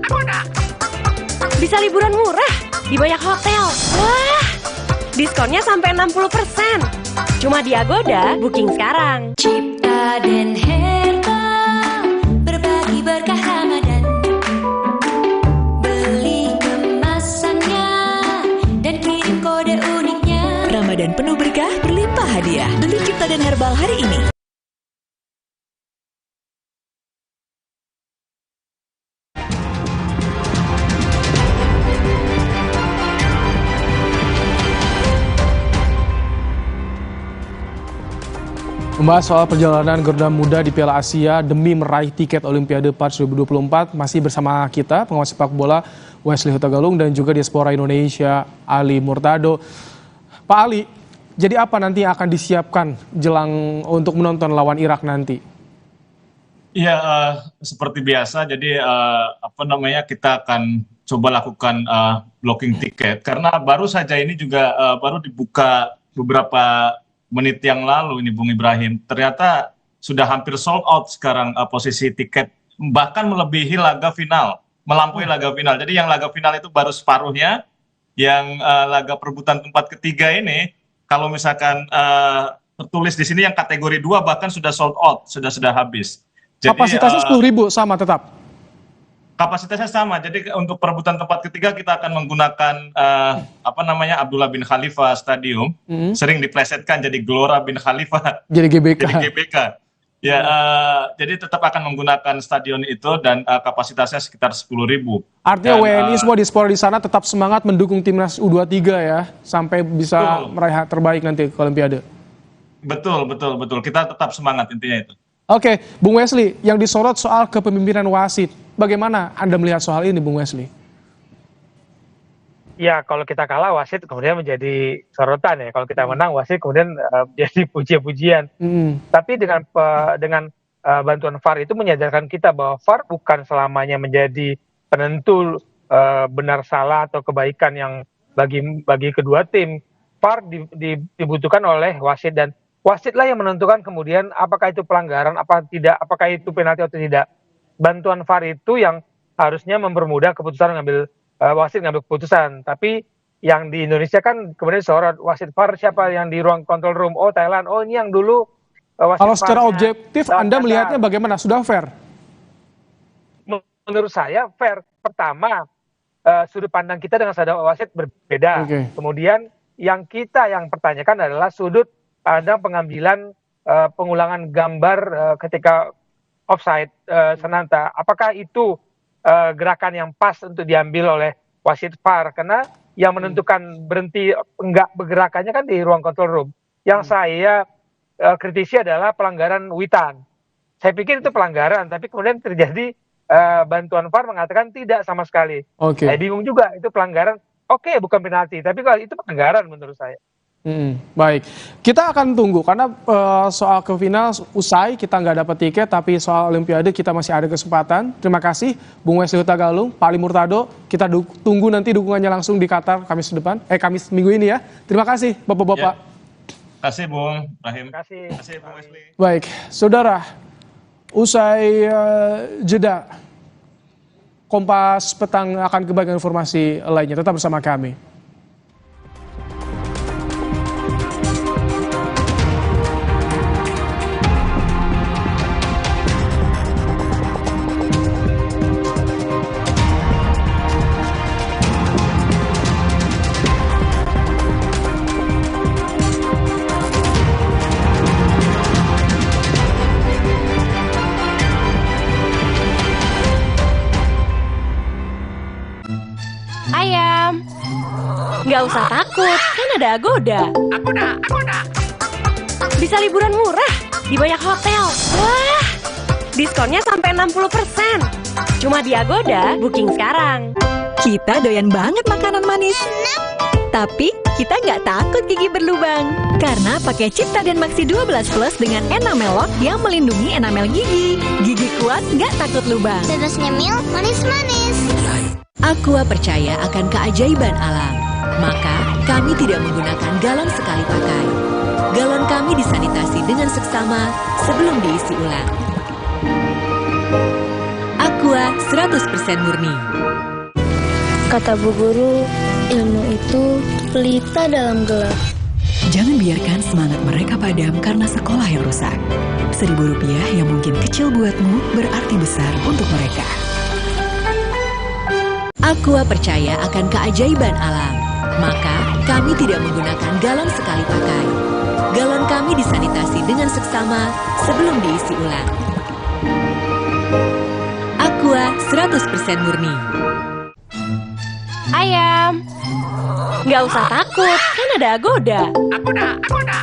Bisa liburan murah di banyak hotel. Wah, diskonnya sampai 60%. Cuma di Agoda, booking sekarang. Cipta dan Herbal berbagi berkah Ramadan. Beli kemasannya dan kirim kode uniknya. Ramadan penuh berkah, berlimpah hadiah. Beli Cipta dan Herbal hari ini. Membahas soal perjalanan Garuda Muda di Piala Asia demi meraih tiket Olimpiade Paris 2024 masih bersama kita pengawas sepak bola Wesley Hutagalung dan juga Diaspora Indonesia Ali Murtado. Pak Ali, jadi apa nanti yang akan disiapkan jelang untuk menonton lawan Irak nanti? Iya, seperti biasa. Jadi kita akan coba lakukan blocking tiket karena baru saja ini juga baru dibuka beberapa menit yang lalu ini Bung Ibrahim, ternyata sudah hampir sold out sekarang posisi tiket, bahkan melebihi laga final, melampaui laga final. Jadi yang laga final itu baru separuhnya, yang laga perebutan tempat ketiga ini, kalau misalkan tertulis di sini yang kategori 2 bahkan sudah sold out, sudah habis. Jadi, kapasitasnya 10.000 sama tetap? Kapasitasnya sama. Jadi untuk perebutan tempat ketiga kita akan menggunakan Abdullah bin Khalifa Stadium. Sering diplesetkan jadi Gelora bin Khalifa. Jadi GBK. Ya, jadi tetap akan menggunakan stadion itu dan kapasitasnya sekitar 10.000. Artinya WNI semua diaspora di sana tetap semangat mendukung timnas U23 ya, sampai bisa meraih terbaik nanti ke Olimpiade. Betul. Kita tetap semangat intinya itu. Oke, Bung Wesley, yang disorot soal kepemimpinan wasit. Bagaimana Anda melihat soal ini, Bung Wesley? Ya, kalau kita kalah wasit kemudian menjadi sorotan ya. Kalau kita menang wasit kemudian menjadi pujian-pujian. Tapi dengan bantuan VAR itu menyadarkan kita bahwa VAR bukan selamanya menjadi penentu benar salah atau kebaikan yang bagi kedua tim. VAR dibutuhkan oleh wasit dan wasitlah yang menentukan kemudian apakah itu pelanggaran, apa tidak, apakah itu penalti atau tidak. Bantuan VAR itu yang harusnya mempermudah keputusan wasit ngambil keputusan. Tapi yang di Indonesia kan kemudian sorot wasit VAR siapa yang di ruang control room? Oh Thailand, oh ini yang dulu wasit. Kalau secara objektif Anda melihatnya bagaimana? Sudah fair? Menurut saya fair. Pertama, sudut pandang kita dengan wasit berbeda. Kemudian yang pertanyakan adalah sudut ada pengambilan pengulangan gambar ketika offside Sananta. Apakah itu gerakan yang pas untuk diambil oleh wasit VAR? Karena yang menentukan berhenti enggak bergerakannya kan di ruang control room. Yang saya kritisi adalah pelanggaran Witan. Saya pikir itu pelanggaran, tapi kemudian terjadi bantuan VAR mengatakan tidak sama sekali. Saya bingung juga itu pelanggaran. Oke, bukan penalti, tapi kalau itu pelanggaran menurut saya. Baik, kita akan tunggu karena soal ke final usai kita nggak dapat tiket, tapi soal Olimpiade kita masih ada kesempatan. Terima kasih Bung Wesley Huta Galung, Pak Ali Murtado. Kita tunggu nanti dukungannya langsung di Qatar Kamis minggu ini ya. Terima kasih Bapak-bapak. Ya. Terima kasih Bung Rahim. Terima kasih Bung Wesley. Baik, saudara, usai jeda Kompas Petang akan kembali dengan informasi lainnya. Tetap bersama kami. Nggak usah takut, kan ada Agoda. Agoda. Bisa liburan murah di banyak hotel. Wah, diskonnya sampai 60%. Cuma di Agoda, booking sekarang. Kita doyan banget makanan manis. Tapi kita nggak takut gigi berlubang. Karena pakai Cipta dan Maxi 12 Plus dengan enamel lock yang melindungi enamel gigi. Gigi kuat nggak takut lubang. Terus nyemil manis-manis. Aqua percaya akan keajaiban alam. Maka, kami tidak menggunakan galon sekali pakai. Galon kami disanitasi dengan seksama sebelum diisi ulang. Aqua 100% murni. Kata Bu Guru, ilmu itu pelita dalam gelap. Jangan biarkan semangat mereka padam karena sekolah yang rusak. Rp1.000 yang mungkin kecil buatmu berarti besar untuk mereka. Aqua percaya akan keajaiban alam. Maka, kami tidak menggunakan galon sekali pakai. Galon kami disanitasi dengan seksama sebelum diisi ulang. Aqua 100% murni. Ayam, nggak usah takut, kan ada Agoda. Agoda.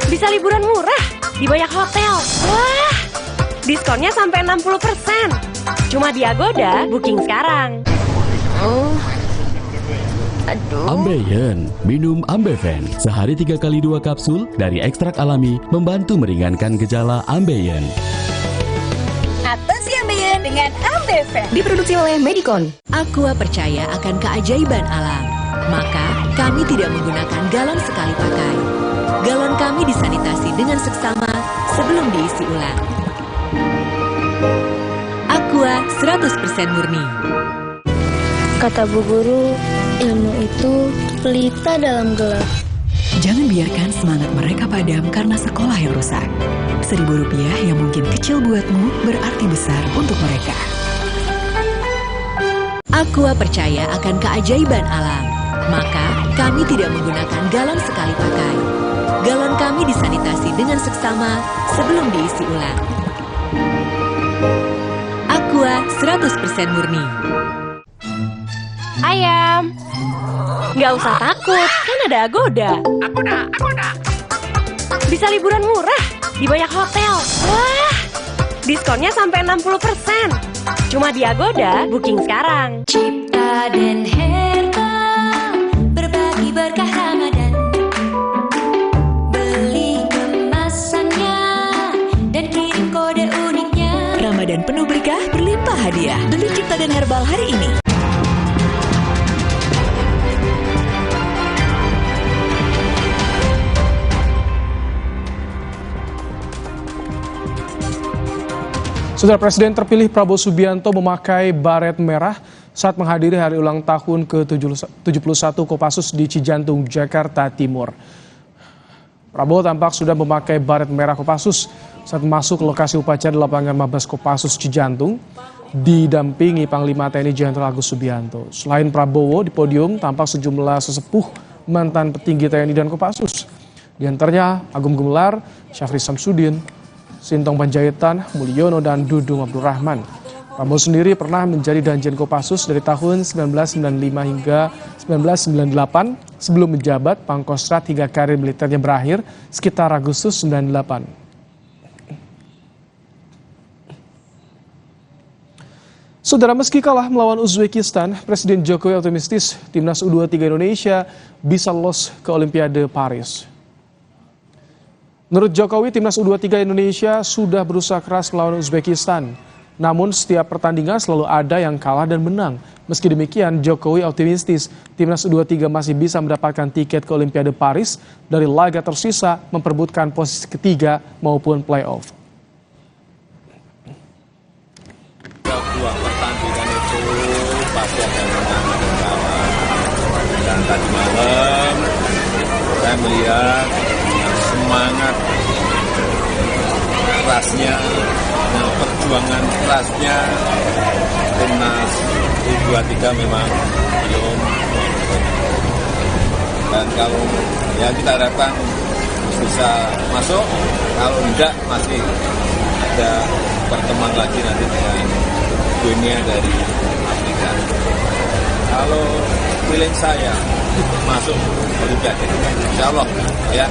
Bisa liburan murah di banyak hotel. Wah, diskonnya sampai 60%. Cuma di Agoda, booking sekarang. Ambeien, minum Ambeven. Sehari 3 kali 2 kapsul dari ekstrak alami membantu meringankan gejala Ambeien. Atasi Ambeien dengan Ambeven. Diproduksi oleh Medicon. Aqua percaya akan keajaiban alam. Maka, kami tidak menggunakan galon sekali pakai. Galon kami disanitasi dengan seksama sebelum diisi ulang. Aqua 100% murni. Kata Bu Guru, ilmu itu pelita dalam gelap. Jangan biarkan semangat mereka padam karena sekolah yang rusak. Rp1.000 yang mungkin kecil buatmu berarti besar untuk mereka. Aqua percaya akan keajaiban alam. Maka, kami tidak menggunakan galon sekali pakai. Galon kami disanitasi dengan seksama sebelum diisi ulang. Aqua 100% murni. Ayam, nggak usah takut, kan ada Agoda. Agoda. Bisa liburan murah di banyak hotel. Wah, diskonnya sampai 60%. Cuma di Agoda, booking sekarang. Cipta dan Herbal berbagi berkah Ramadan. Beli kemasannya dan kirim kode uniknya. Ramadan penuh berkah, berlimpah hadiah. Beli Cipta dan Herbal hari ini. Saudara, Presiden terpilih Prabowo Subianto memakai baret merah saat menghadiri hari ulang tahun ke-71 Kopassus di Cijantung, Jakarta Timur. Prabowo tampak sudah memakai baret merah Kopassus saat masuk ke lokasi upacara di lapangan Mabes Kopassus Cijantung, didampingi Panglima TNI Jenderal Agus Subianto. Selain Prabowo, di podium tampak sejumlah sesepuh mantan petinggi TNI dan Kopassus. Di antaranya Agung Gumelar, Syafri Samsudin, Sintong Panjaitan, Mulyono, dan Dudung Abdurrahman. Prabowo sendiri pernah menjadi Danjen Kopassus dari tahun 1995 hingga 1998 sebelum menjabat Pangkostrat hingga karir militernya berakhir sekitar Agustus 98. Saudara, meski kalah melawan Uzbekistan, Presiden Jokowi optimistis timnas U23 Indonesia bisa lolos ke Olimpiade Paris. Menurut Jokowi, timnas U23 Indonesia sudah berusaha keras melawan Uzbekistan. Namun setiap pertandingan selalu ada yang kalah dan menang. Meski demikian, Jokowi optimistis timnas U23 masih bisa mendapatkan tiket ke Olimpiade Paris dari laga tersisa memperebutkan posisi ketiga maupun playoff. Dua pertandingan itu pasti ada menang dan kalah. Dan tadi malam saya melihat semangat kerasnya, perjuangan kerasnya timnas U23 memang belum. Dan kalau ya kita harapkan bisa masuk, kalau tidak masih ada pertemuan lagi nanti dengan dunia dari Afrika. Kalau feeling saya masuk Olimpiade, insya Allah ya.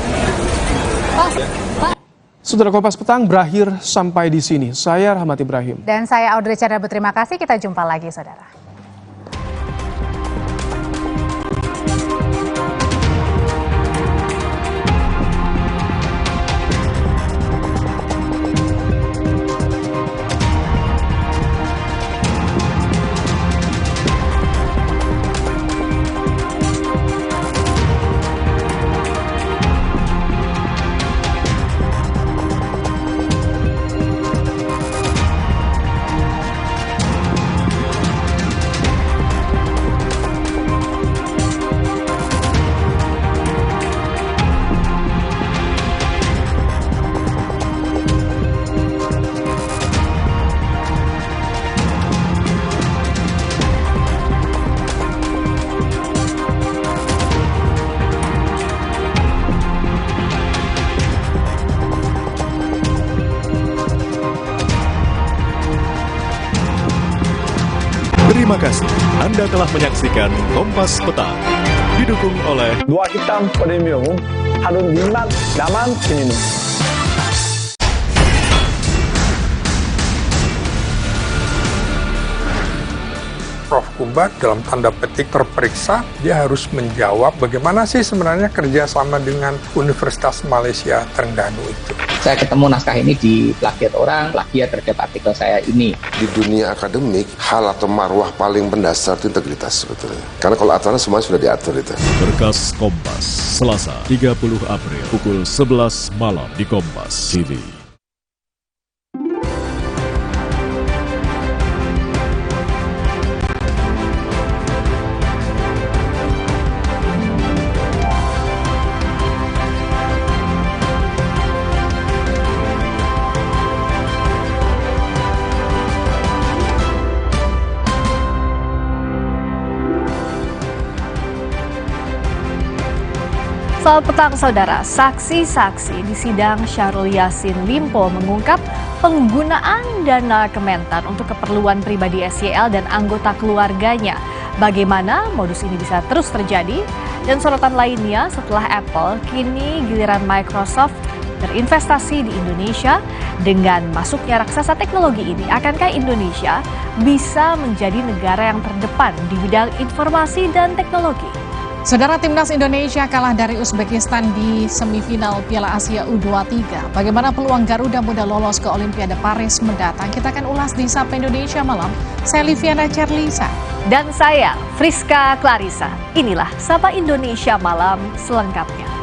Saudara, Kompas Petang berakhir sampai di sini. Saya Rahmat Ibrahim. Dan saya Audrey Chandra, berterima kasih. Kita jumpa lagi, saudara. Terima kasih Anda telah menyaksikan Kompas Petang. Didukung oleh Dua Hitam Premium Harun Dimat Daman Minum. Prof. Kubat dalam tanda petik terperiksa, dia harus menjawab bagaimana sih sebenarnya kerjasama dengan Universitas Malaysia Terengganu itu. Saya ketemu naskah ini di plagiat orang, plagiat terhadap artikel saya ini. Di dunia akademik, hal atau marwah paling mendasar itu integritas sebetulnya. Karena kalau aturan semua sudah diatur itu. Berkas Kompas, Selasa 30 April pukul 11 malam di Kompas TV. Selamat petang saudara, saksi-saksi di sidang Syahrul Yassin Limpo mengungkap penggunaan dana Kementan untuk keperluan pribadi SYL dan anggota keluarganya. Bagaimana modus ini bisa terus terjadi? Dan sorotan lainnya, setelah Apple, kini giliran Microsoft berinvestasi di Indonesia. Dengan masuknya raksasa teknologi ini, akankah Indonesia bisa menjadi negara yang terdepan di bidang informasi dan teknologi? Saudara, timnas Indonesia kalah dari Uzbekistan di semifinal Piala Asia U23. Bagaimana peluang Garuda Muda lolos ke Olimpiade Paris mendatang? Kita akan ulas di Sapa Indonesia Malam. Saya Liviana Cerlisa. Dan saya Friska Clarissa. Inilah Sapa Indonesia Malam selengkapnya.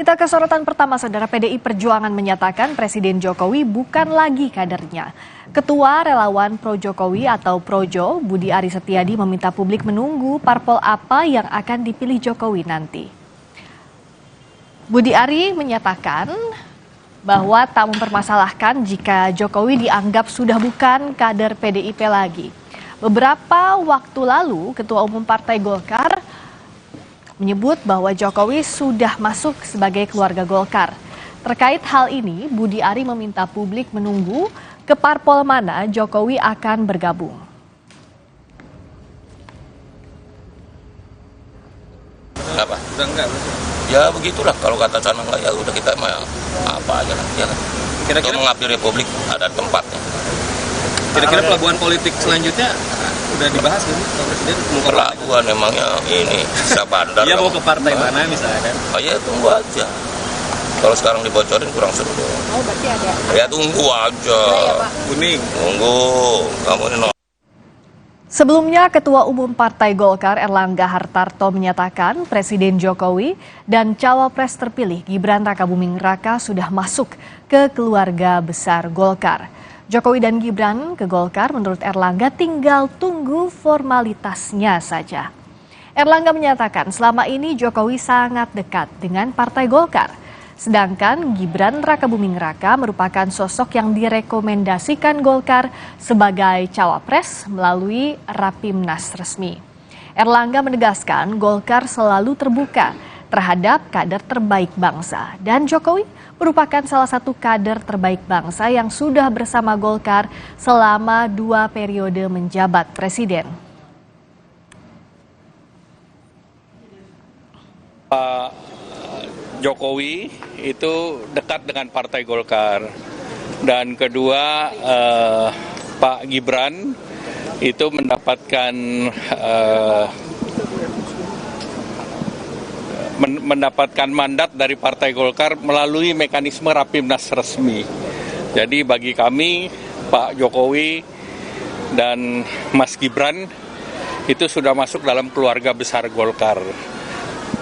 Kita ke sorotan pertama, saudara. PDI Perjuangan menyatakan Presiden Jokowi bukan lagi kadernya. Ketua Relawan Pro Jokowi atau Projo, Budi Ari Setiadi, meminta publik menunggu parpol apa yang akan dipilih Jokowi nanti. Budi Ari menyatakan bahwa tak mempermasalahkan jika Jokowi dianggap sudah bukan kader PDIP lagi. Beberapa waktu lalu, Ketua Umum Partai Golkar menyebut bahwa Jokowi sudah masuk sebagai keluarga Golkar. Terkait hal ini, Budi Ari meminta publik menunggu ke parpol mana Jokowi akan bergabung. Kenapa? Udah enggak. Ya begitulah, kalau kata sana enggak ya udah kita apa aja lah. Ya kan? Kira-kira mengabdi republik ada tempatnya. Kira-kira pelabuhan politik selanjutnya udah dibahas kan Pak Presiden? Pelabuhan memangnya ini bisa bandar. Dia mau ke partai mana misalnya kan? Oh ya tunggu aja. Kalau sekarang dibocorin kurang seru. Oh berarti ada. Ya tunggu aja. Ya, Pak. Kuning. Tunggu. Kamu ini Sebelumnya, Ketua Umum Partai Golkar Erlangga Hartarto menyatakan Presiden Jokowi dan Cawapres terpilih Gibran Rakabuming Raka sudah masuk ke keluarga besar Golkar. Jokowi dan Gibran ke Golkar menurut Erlangga tinggal tunggu formalitasnya saja. Erlangga menyatakan selama ini Jokowi sangat dekat dengan Partai Golkar. Sedangkan Gibran Rakabuming Raka merupakan sosok yang direkomendasikan Golkar sebagai cawapres melalui Rapimnas resmi. Erlangga menegaskan Golkar selalu terbuka terhadap kader terbaik bangsa dan Jokowi merupakan salah satu kader terbaik bangsa yang sudah bersama Golkar selama 2 periode menjabat presiden. Jokowi itu dekat dengan Partai Golkar dan kedua Pak Gibran itu mendapatkan mandat dari Partai Golkar melalui mekanisme Rapimnas resmi. Jadi bagi kami Pak Jokowi dan Mas Gibran itu sudah masuk dalam keluarga besar Golkar.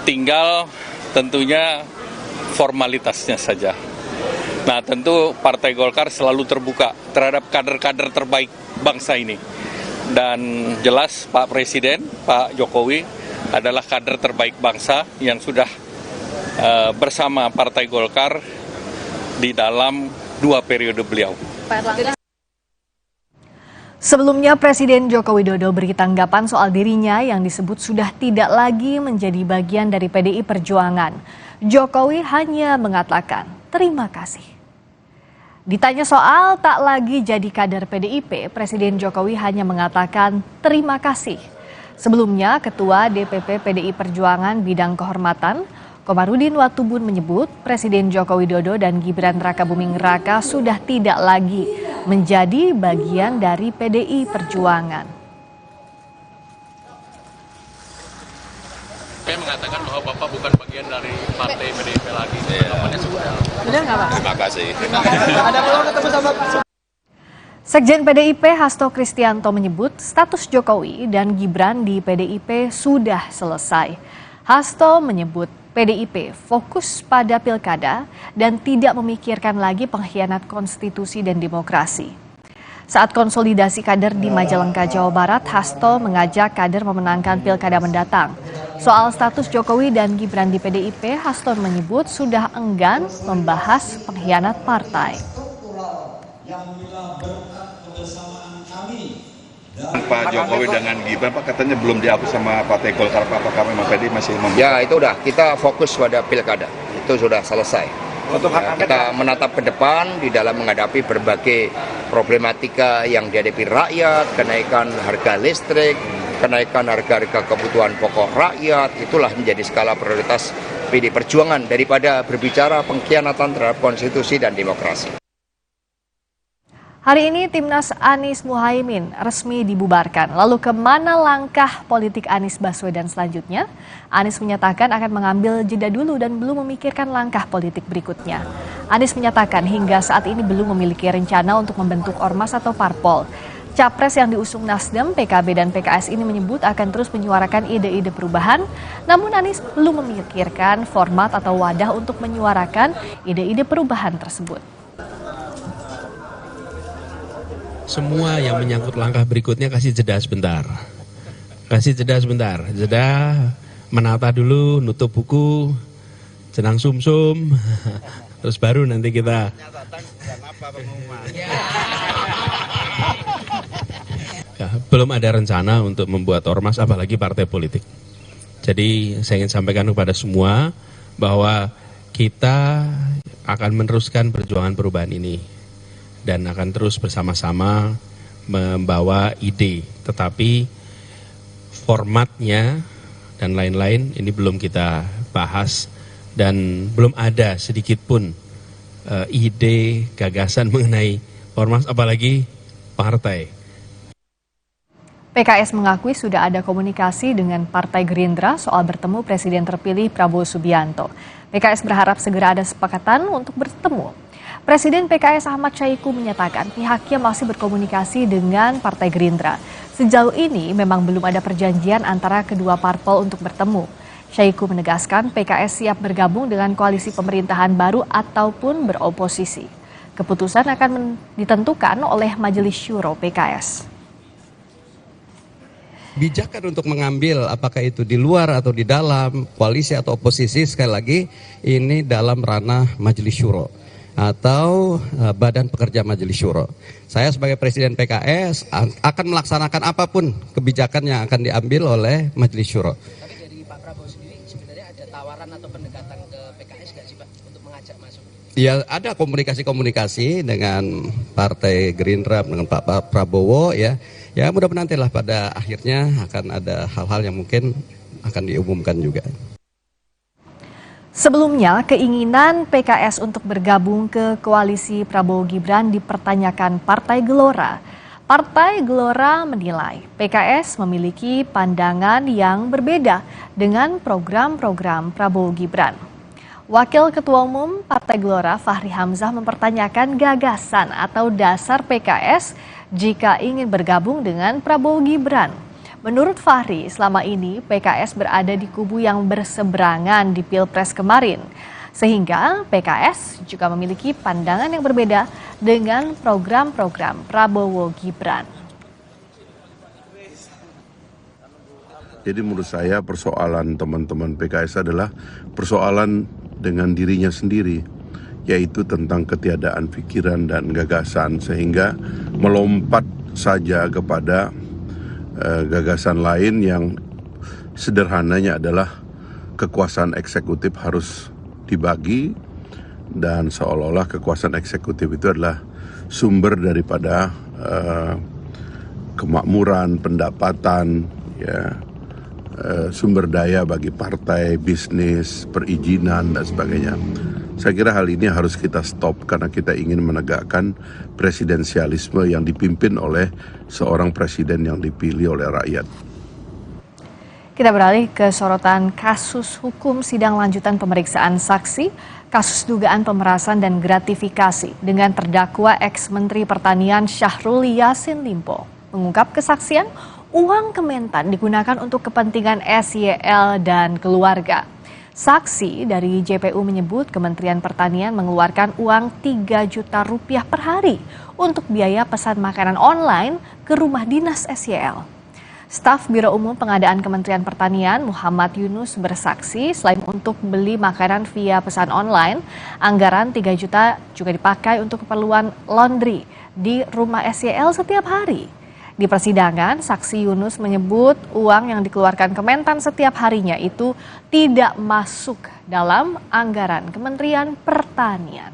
Tinggal tentunya formalitasnya saja. Nah tentu Partai Golkar selalu terbuka terhadap kader-kader terbaik bangsa ini. Dan jelas Pak Presiden, Pak Jokowi adalah kader terbaik bangsa yang sudah bersama Partai Golkar di dalam 2 periode beliau. Sebelumnya Presiden Joko Widodo beri tanggapan soal dirinya yang disebut sudah tidak lagi menjadi bagian dari PDI Perjuangan. Jokowi hanya mengatakan terima kasih. Ditanya soal tak lagi jadi kader PDIP, Presiden Jokowi hanya mengatakan terima kasih. Sebelumnya Ketua DPP PDI Perjuangan Bidang Kehormatan, Komarudin Watubun menyebut Presiden Joko Widodo dan Gibran Rakabuming Raka sudah tidak lagi menjadi bagian dari PDI Perjuangan. Saya mengatakan bahwa Bapak bukan bagian dari partai PDIP lagi. Benar nggak Pak? Terima kasih. Ada peluang ketemu sama Sekjen PDIP Hasto Kristianto menyebut status Jokowi dan Gibran di PDIP sudah selesai. Hasto menyebut PDIP fokus pada pilkada dan tidak memikirkan lagi pengkhianat konstitusi dan demokrasi. Saat konsolidasi kader di Majalengka, Jawa Barat, Hasto mengajak kader memenangkan pilkada mendatang. Soal status Jokowi dan Gibran di PDIP, Hasto menyebut sudah enggan membahas pengkhianat partai. Pak Jokowi dengan Gibran, Pak katanya belum diakui sama Partai Golkar, apakah memang PDI masih Ya itu udah, kita fokus pada pilkada, itu sudah selesai. Ya, kita menatap ke depan di dalam menghadapi berbagai problematika yang dihadapi rakyat, kenaikan harga listrik, kenaikan harga-harga kebutuhan pokok rakyat, itulah menjadi skala prioritas PDI Perjuangan daripada berbicara pengkhianatan terhadap konstitusi dan demokrasi. Hari ini Timnas Anies Muhaimin resmi dibubarkan. Lalu kemana langkah politik Anies Baswedan selanjutnya? Anies menyatakan akan mengambil jeda dulu dan belum memikirkan langkah politik berikutnya. Anies menyatakan hingga saat ini belum memiliki rencana untuk membentuk ormas atau parpol. Capres yang diusung Nasdem, PKB dan PKS ini menyebut akan terus menyuarakan ide-ide perubahan. Namun Anies belum memikirkan format atau wadah untuk menyuarakan ide-ide perubahan tersebut. Semua yang menyangkut langkah berikutnya kasih jeda sebentar. Kasih jeda sebentar. Jeda, menata dulu, nutup buku, jenang sumsum, terus baru nanti kita. Ya, belum ada rencana untuk membuat ormas apalagi partai politik. Jadi saya ingin sampaikan kepada semua bahwa kita akan meneruskan perjuangan perubahan ini. Dan akan terus bersama-sama membawa ide, tetapi formatnya dan lain-lain ini belum kita bahas dan belum ada sedikit pun ide, gagasan mengenai ormas apalagi partai. PKS mengakui sudah ada komunikasi dengan Partai Gerindra soal bertemu Presiden terpilih Prabowo Subianto. PKS berharap segera ada kesepakatan untuk bertemu. Presiden PKS Ahmad Syahiku menyatakan pihaknya masih berkomunikasi dengan Partai Gerindra. Sejauh ini memang belum ada perjanjian antara kedua parpol untuk bertemu. Syahiku menegaskan PKS siap bergabung dengan koalisi pemerintahan baru ataupun beroposisi. Keputusan akan ditentukan oleh Majelis Syuro PKS. Bijakan untuk mengambil apakah itu di luar atau di dalam koalisi atau oposisi, sekali lagi ini dalam ranah Majelis Syuro atau Badan Pekerja Majelis Syuro. Saya sebagai Presiden PKS akan melaksanakan apapun kebijakan yang akan diambil oleh Majelis Syuro. Tapi dari Pak Prabowo sendiri sebenarnya ada tawaran atau pendekatan ke PKS nggak sih Pak untuk mengajak masuk? Ya, ada komunikasi-komunikasi dengan Partai Gerindra, dengan Pak Prabowo ya. Ya mudah-mudahan nantilah pada akhirnya akan ada hal-hal yang mungkin akan diumumkan juga. Sebelumnya, keinginan PKS untuk bergabung ke koalisi Prabowo Gibran dipertanyakan Partai Gelora. Partai Gelora menilai PKS memiliki pandangan yang berbeda dengan program-program Prabowo Gibran. Wakil Ketua Umum Partai Gelora Fahri Hamzah mempertanyakan gagasan atau dasar PKS jika ingin bergabung dengan Prabowo Gibran. Menurut Fahri, selama ini PKS berada di kubu yang berseberangan di Pilpres kemarin. Sehingga PKS juga memiliki pandangan yang berbeda dengan program-program Prabowo Gibran. Jadi menurut saya persoalan teman-teman PKS adalah persoalan dengan dirinya sendiri, yaitu tentang ketiadaan pikiran dan gagasan, sehingga melompat saja kepada gagasan lain yang sederhananya adalah kekuasaan eksekutif harus dibagi dan seolah-olah kekuasaan eksekutif itu adalah sumber daripada kemakmuran, pendapatan, ya, sumber daya bagi partai, bisnis, perizinan dan sebagainya. Saya kira hal ini harus kita stop karena kita ingin menegakkan presidensialisme yang dipimpin oleh seorang presiden yang dipilih oleh rakyat. Kita beralih ke sorotan kasus hukum sidang lanjutan pemeriksaan saksi, kasus dugaan pemerasan dan gratifikasi dengan terdakwa ex-Menteri Pertanian Syahrul Yassin Limpo. Mengungkap kesaksian, uang Kementan digunakan untuk kepentingan SYL dan keluarga. Saksi dari JPU menyebut Kementerian Pertanian mengeluarkan uang 3 juta rupiah per hari untuk biaya pesan makanan online ke rumah dinas SYL. Staf Biro Umum Pengadaan Kementerian Pertanian Muhammad Yunus bersaksi selain untuk beli makanan via pesan online, anggaran 3 juta juga dipakai untuk keperluan laundry di rumah SYL setiap hari. Di persidangan, saksi Yunus menyebut uang yang dikeluarkan Kementan setiap harinya itu tidak masuk dalam anggaran Kementerian Pertanian.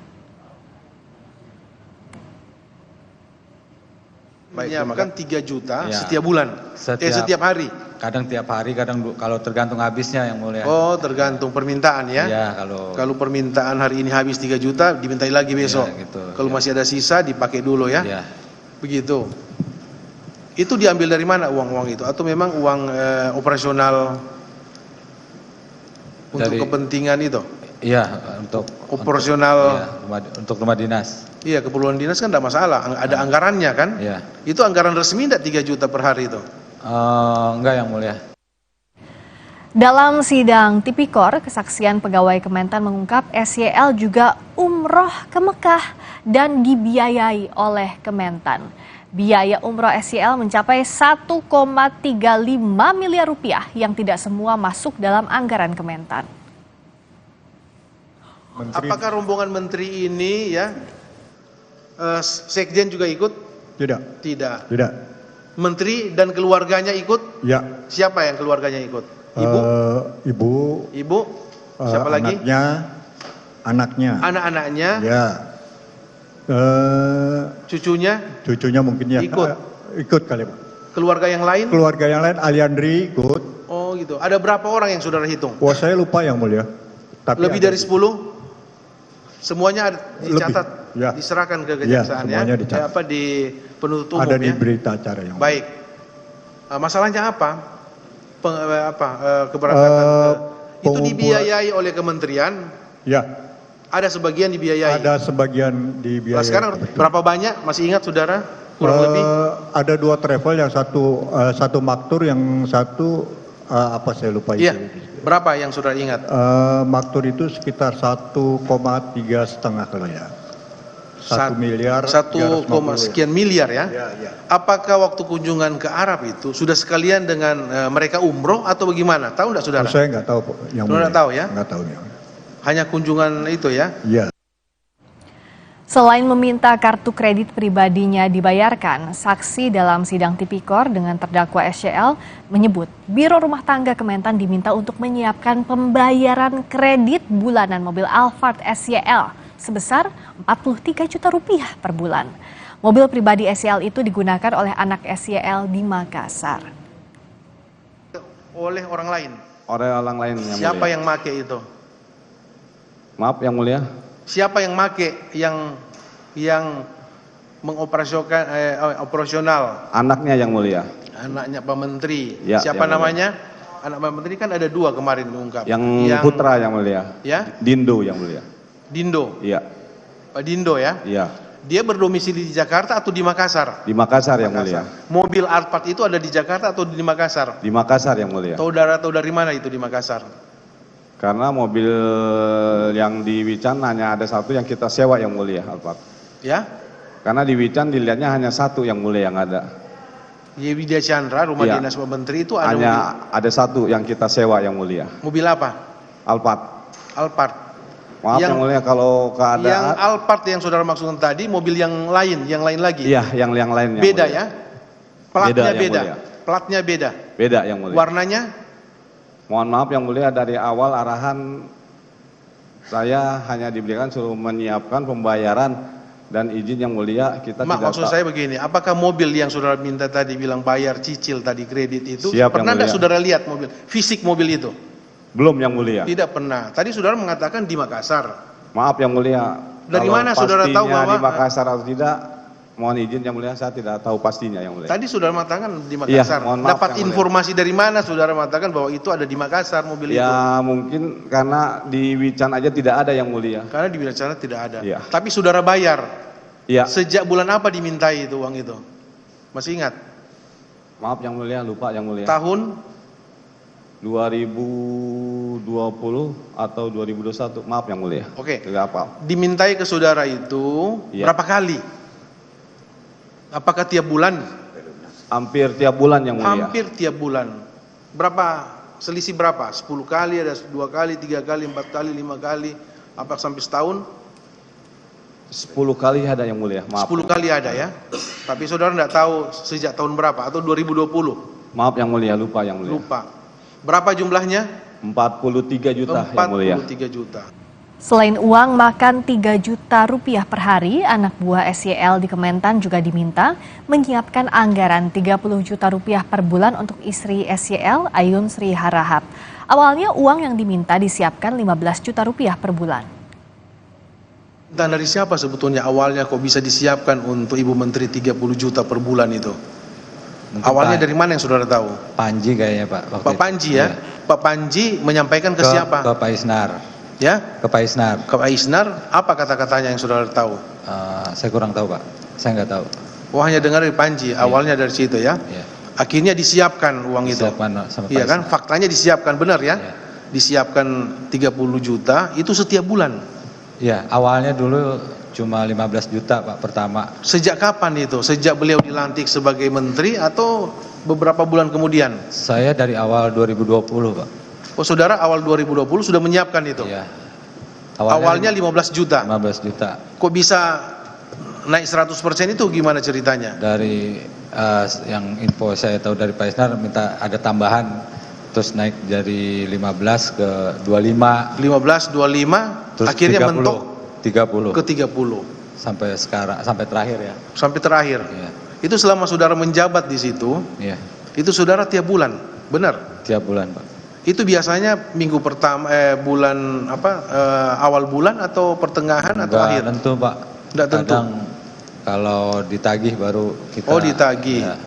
Menyiapkan 3 juta ya, setiap bulan, setiap hari. Kadang tiap hari, kadang kalau tergantung habisnya yang mulia. Oh, tergantung permintaan ya? Ya, kalau permintaan hari ini habis 3 juta, dimintai lagi besok. Ya, gitu, kalau masih ada sisa, dipakai dulu ya? Ya. Begitu. Itu diambil dari mana uang-uang itu? Atau memang uang operasional untuk kepentingan itu? Iya, untuk operasional untuk rumah dinas. Iya, keperluan dinas kan tidak masalah, ada anggarannya kan? Iya. Itu anggaran resmi tidak 3 juta per hari itu? Enggak yang mulia. Dalam sidang Tipikor, kesaksian pegawai Kementan mengungkap SYL juga umroh ke Mekah dan dibiayai oleh Kementan. Biaya umroh SYL mencapai 1,35 miliar rupiah yang tidak semua masuk dalam anggaran Kementan. Apakah rombongan menteri ini ya Sekjen juga ikut? Tidak. Tidak. Tidak. Menteri dan keluarganya ikut? Ya. Siapa yang keluarganya ikut? Ibu? Ibu. Ibu? Siapa lagi? Anaknya. Anak-anaknya? Ya. Cucunya? Cucunya mungkin ya. Ikut? Ikut kali Pak. Keluarga yang lain? Keluarga yang lain, Aliandri ikut. Oh gitu. Ada berapa orang yang saudara hitung? Wah, saya lupa yang mulia. Tapi lebih dari 10? Semuanya dicatat, ya. diserahkan ke kejaksaan ya? Semuanya dicatat. Apa di penuntut umum ada di ya? berita acara yang baik. Masalahnya apa? Keberangkatan itu dibiayai oleh kementerian? Ya. Ada sebagian dibiayai? Ada sebagian dibiayai. Nah, sekarang berapa banyak? Masih ingat saudara? Kurang lebih? Ada 2 travel, yang satu maktur, yang satu apa saya lupa itu. Iya. Berapa yang saudara ingat? Maktur itu sekitar 1,3 kalau ya. 1 miliar. 1, sekian miliar ya? Ya. Apakah waktu kunjungan ke Arab itu sudah sekalian dengan mereka umroh atau bagaimana? Tahu enggak saudara? Saya enggak tahu, Pak. Saudara tahu ya? Enggak tahu ya. Hanya kunjungan itu ya? Iya. Selain meminta kartu kredit pribadinya dibayarkan, saksi dalam sidang Tipikor dengan terdakwa SCL menyebut Biro Rumah Tangga Kementan diminta untuk menyiapkan pembayaran kredit bulanan mobil Alphard SYL sebesar 43 juta rupiah per bulan. Mobil pribadi SYL itu digunakan oleh anak SYL di Makassar. Oleh orang lain? Oleh orang lain yang siapa mulia. Yang make itu? Maaf yang mulia. Siapa yang make, yang mengoperasionalkan operasional? Anaknya yang mulia. Anaknya Pak Menteri. Ya, siapa yang namanya? Anak Pak Menteri kan ada 2 kemarin diungkap. Yang putra yang mulia. Ya? Dindo yang mulia. Dindo. Iya. Pak Dindo ya? Iya. Dia berdomisili di Jakarta atau di Makassar? Di Makassar yang mulia. Mobil Alphard itu ada di Jakarta atau di Makassar? Di Makassar yang mulia. Saudara tahu dari mana itu di Makassar? Karena mobil yang di Wican hanya ada 1 yang kita sewa yang mulia, Alphard. Ya? Karena di Wican dilihatnya hanya 1 yang mulia yang ada. Di Widya Chandra, rumah ya. dinas Pak Menteri itu ada hanya ada 1 yang kita sewa yang mulia. Mobil apa? Alphard. Alphard. Maaf yang mulia kalau keadaan. Yang Alphard yang saudara maksudkan tadi, mobil yang lain lagi? Iya, yang lain. Beda ya? Platnya beda. Platnya beda. Beda yang mulia. Warnanya? Mohon maaf yang mulia, dari awal arahan saya hanya diberikan suruh menyiapkan pembayaran dan izin yang mulia, kita tidak tahu. Maksud saya begini, apakah mobil yang saudara minta tadi bilang bayar cicil tadi kredit itu, siap, pernah tidak saudara lihat mobil, fisik mobil itu? Belum yang mulia. Tidak pernah. Tadi saudara mengatakan di Makassar. Maaf yang mulia. Dari mana saudara tahu bahwa di Makassar atau tidak? Mohon izin yang mulia, saya tidak tahu pastinya yang mulia. Tadi saudara mengatakan di Makassar. Iya, maaf, dapat informasi dari mana saudara mengatakan bahwa itu ada di Makassar mobil itu? Ya mungkin karena di Wican aja tidak ada yang mulia. Karena di Wican tidak ada. Ya. Tapi saudara bayar. Ya. Sejak bulan apa dimintai itu uang itu? Masih ingat? Maaf yang mulia, lupa yang mulia. Tahun 2020 atau 2021, maaf yang mulia. Oke. Tidak apa. Dimintai ke saudara itu berapa kali? Apakah tiap bulan? Hampir tiap bulan yang mulia. Hampir tiap bulan. Berapa? Selisih berapa? 10 kali, ada 2 kali, 3 kali, 4 kali, 5 kali, apa sampai setahun? 10 kali ada yang mulia, maaf. 10 kali ada ya. Tapi saudara tidak tahu sejak tahun berapa atau 2020? Maaf yang mulia, lupa yang mulia. Lupa. Berapa jumlahnya? 43 juta yang mulia. 43 juta. Selain uang makan 3 juta rupiah per hari, anak buah SYL di Kementan juga diminta menyiapkan anggaran 30 juta rupiah per bulan untuk istri SYL, Ayun Sri Harahap. Awalnya uang yang diminta disiapkan 15 juta rupiah per bulan. Dan dari siapa sebetulnya awalnya kok bisa disiapkan untuk Ibu Menteri 30 juta per bulan itu? Mungkin awalnya dari mana yang saudara tahu? Panji kayaknya Pak. Pak Panji ya? Pak Panji menyampaikan ke siapa? Ke Pak Isnar. Ya? Ke Pak Isnar. Ke Pak Isnar, apa kata-katanya yang saudara tahu? Saya kurang tahu Pak, saya nggak tahu. Oh hanya dengar dari Panji, awalnya dari situ ya? Akhirnya disiapkan uang itu? Iya kan, faktanya disiapkan, benar ya? Disiapkan 30 juta, itu setiap bulan? Iya, awalnya dulu cuma 15 juta Pak pertama. Sejak kapan itu? Sejak beliau dilantik sebagai menteri atau beberapa bulan kemudian? Saya dari awal 2020 Pak. Oh saudara awal 2020 sudah menyiapkan itu? Iya. Awalnya 15 juta? 15 juta. Kok bisa naik 100% itu gimana ceritanya? Dari yang info saya tahu dari Pak Isnar minta ada tambahan, terus naik dari 15 ke 25. 15, 25, terus akhirnya 30, mentok 30. Ke 30. Sampai sekarang, sampai terakhir ya. Sampai terakhir? Iya. Itu selama saudara menjabat di situ, iya. Itu saudara tiap bulan? Benar? Tiap bulan, Pak. Itu biasanya minggu pertama, bulan awal bulan atau pertengahan atau akhir? Enggak tentu, Pak. Enggak tentu. Kadang kalau ditagih baru kita. Oh, ditagih. Ya.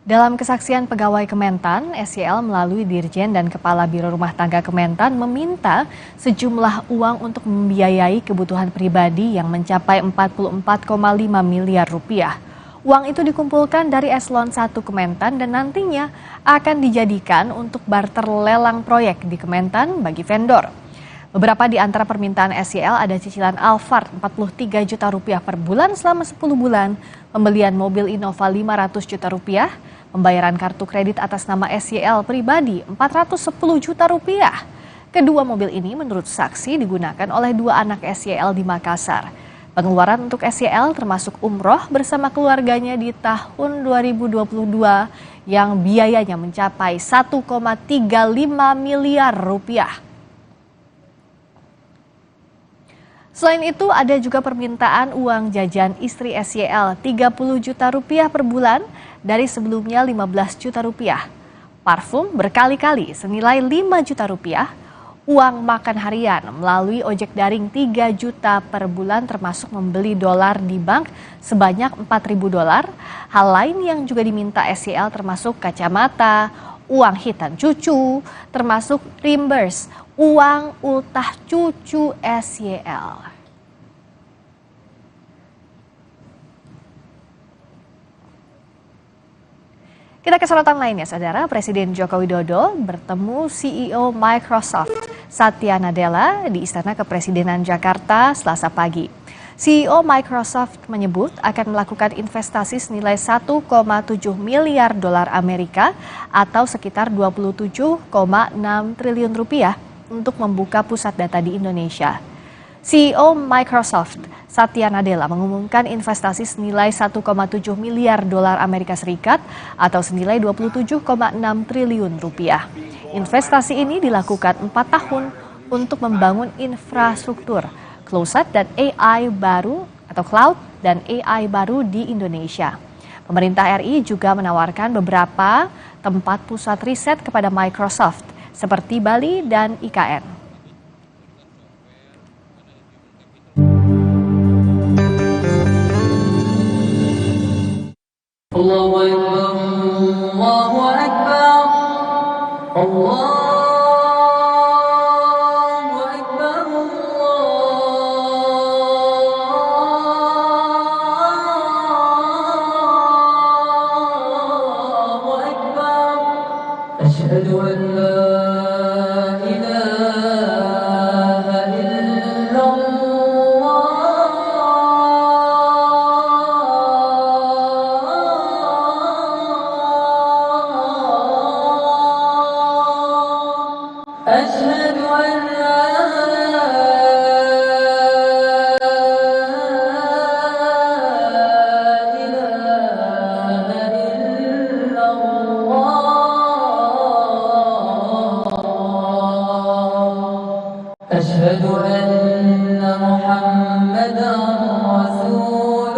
Dalam kesaksian pegawai Kementan, SYL melalui Dirjen dan Kepala Biro Rumah Tangga Kementan meminta sejumlah uang untuk membiayai kebutuhan pribadi yang mencapai 44,5 miliar rupiah. Uang itu dikumpulkan dari Eselon 1 Kementan dan nantinya akan dijadikan untuk barter lelang proyek di Kementan bagi vendor. Beberapa di antara permintaan SYL ada cicilan Alphard 43 juta rupiah per bulan selama 10 bulan, pembelian mobil Innova 500 juta rupiah, pembayaran kartu kredit atas nama SYL pribadi 410 juta rupiah. Kedua mobil ini menurut saksi digunakan oleh 2 anak SYL di Makassar. Pengeluaran untuk SYL termasuk umroh bersama keluarganya di tahun 2022 yang biayanya mencapai 1,35 miliar rupiah. Selain itu ada juga permintaan uang jajan istri SYL 30 juta rupiah per bulan dari sebelumnya 15 juta rupiah. Parfum berkali-kali senilai 5 juta rupiah. Uang makan harian melalui ojek daring 3 juta per bulan termasuk membeli dolar di bank sebanyak 4.000 dolar. Hal lain yang juga diminta SYL termasuk kacamata, uang hitam cucu, termasuk reimburse, uang ultah cucu SYL. Kita ke sorotan lainnya, Saudara. Presiden Joko Widodo bertemu CEO Microsoft Satya Nadella di Istana Kepresidenan Jakarta Selasa pagi. CEO Microsoft menyebut akan melakukan investasi senilai 1,7 miliar dolar Amerika atau sekitar 27,6 triliun rupiah untuk membuka pusat data di Indonesia. CEO Microsoft Satya Nadella mengumumkan investasi senilai 1,7 miliar dolar Amerika Serikat atau senilai 27,6 triliun rupiah. Investasi ini dilakukan 4 tahun untuk membangun infrastruktur cloud dan AI baru atau cloud dan AI baru di Indonesia. Pemerintah RI juga menawarkan beberapa tempat pusat riset kepada Microsoft seperti Bali dan IKN. Allahu Akbar, Allahu Akbar, Allahu Akbar, Allahu Akbar. Asyhadu an la ilaha illallah. أشهد أن لا إله إلا الله أشهد أن محمدا رسول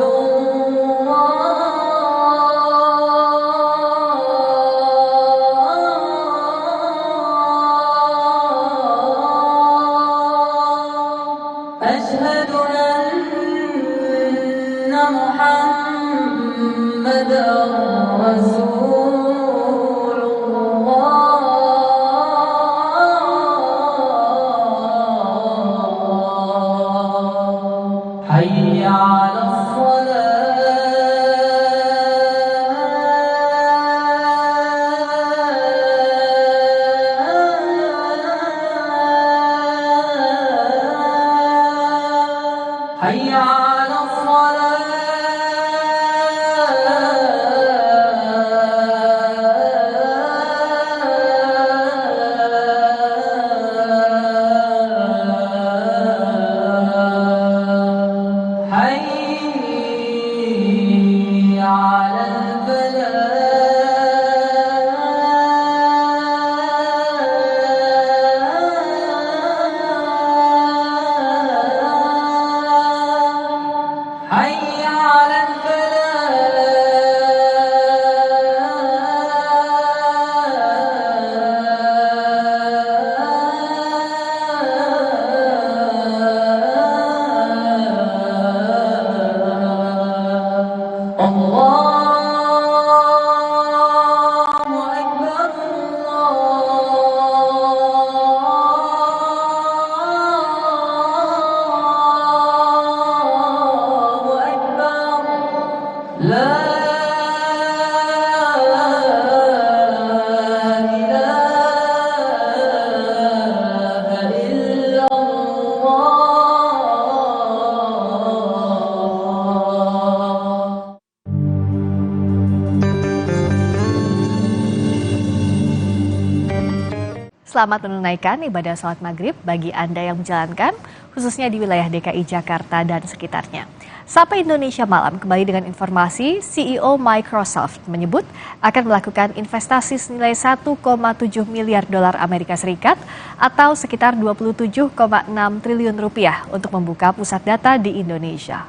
أشهد أن محمدا رسول الله selamat menunaikan ibadah sholat maghrib bagi Anda yang menjalankan, khususnya di wilayah DKI Jakarta dan sekitarnya. Sapa Indonesia Malam kembali dengan informasi, CEO Microsoft menyebut akan melakukan investasi senilai 1,7 miliar dolar Amerika Serikat atau sekitar 27,6 triliun rupiah untuk membuka pusat data di Indonesia.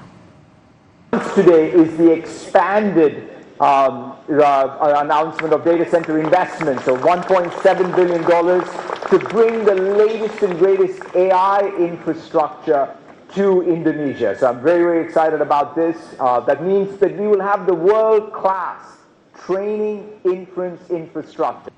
Today is the expanded announcement of data center investment, so $1.7 billion to bring the latest and greatest AI infrastructure to Indonesia. So I'm very, very excited about this. That means that we will have the world-class training inference infrastructure.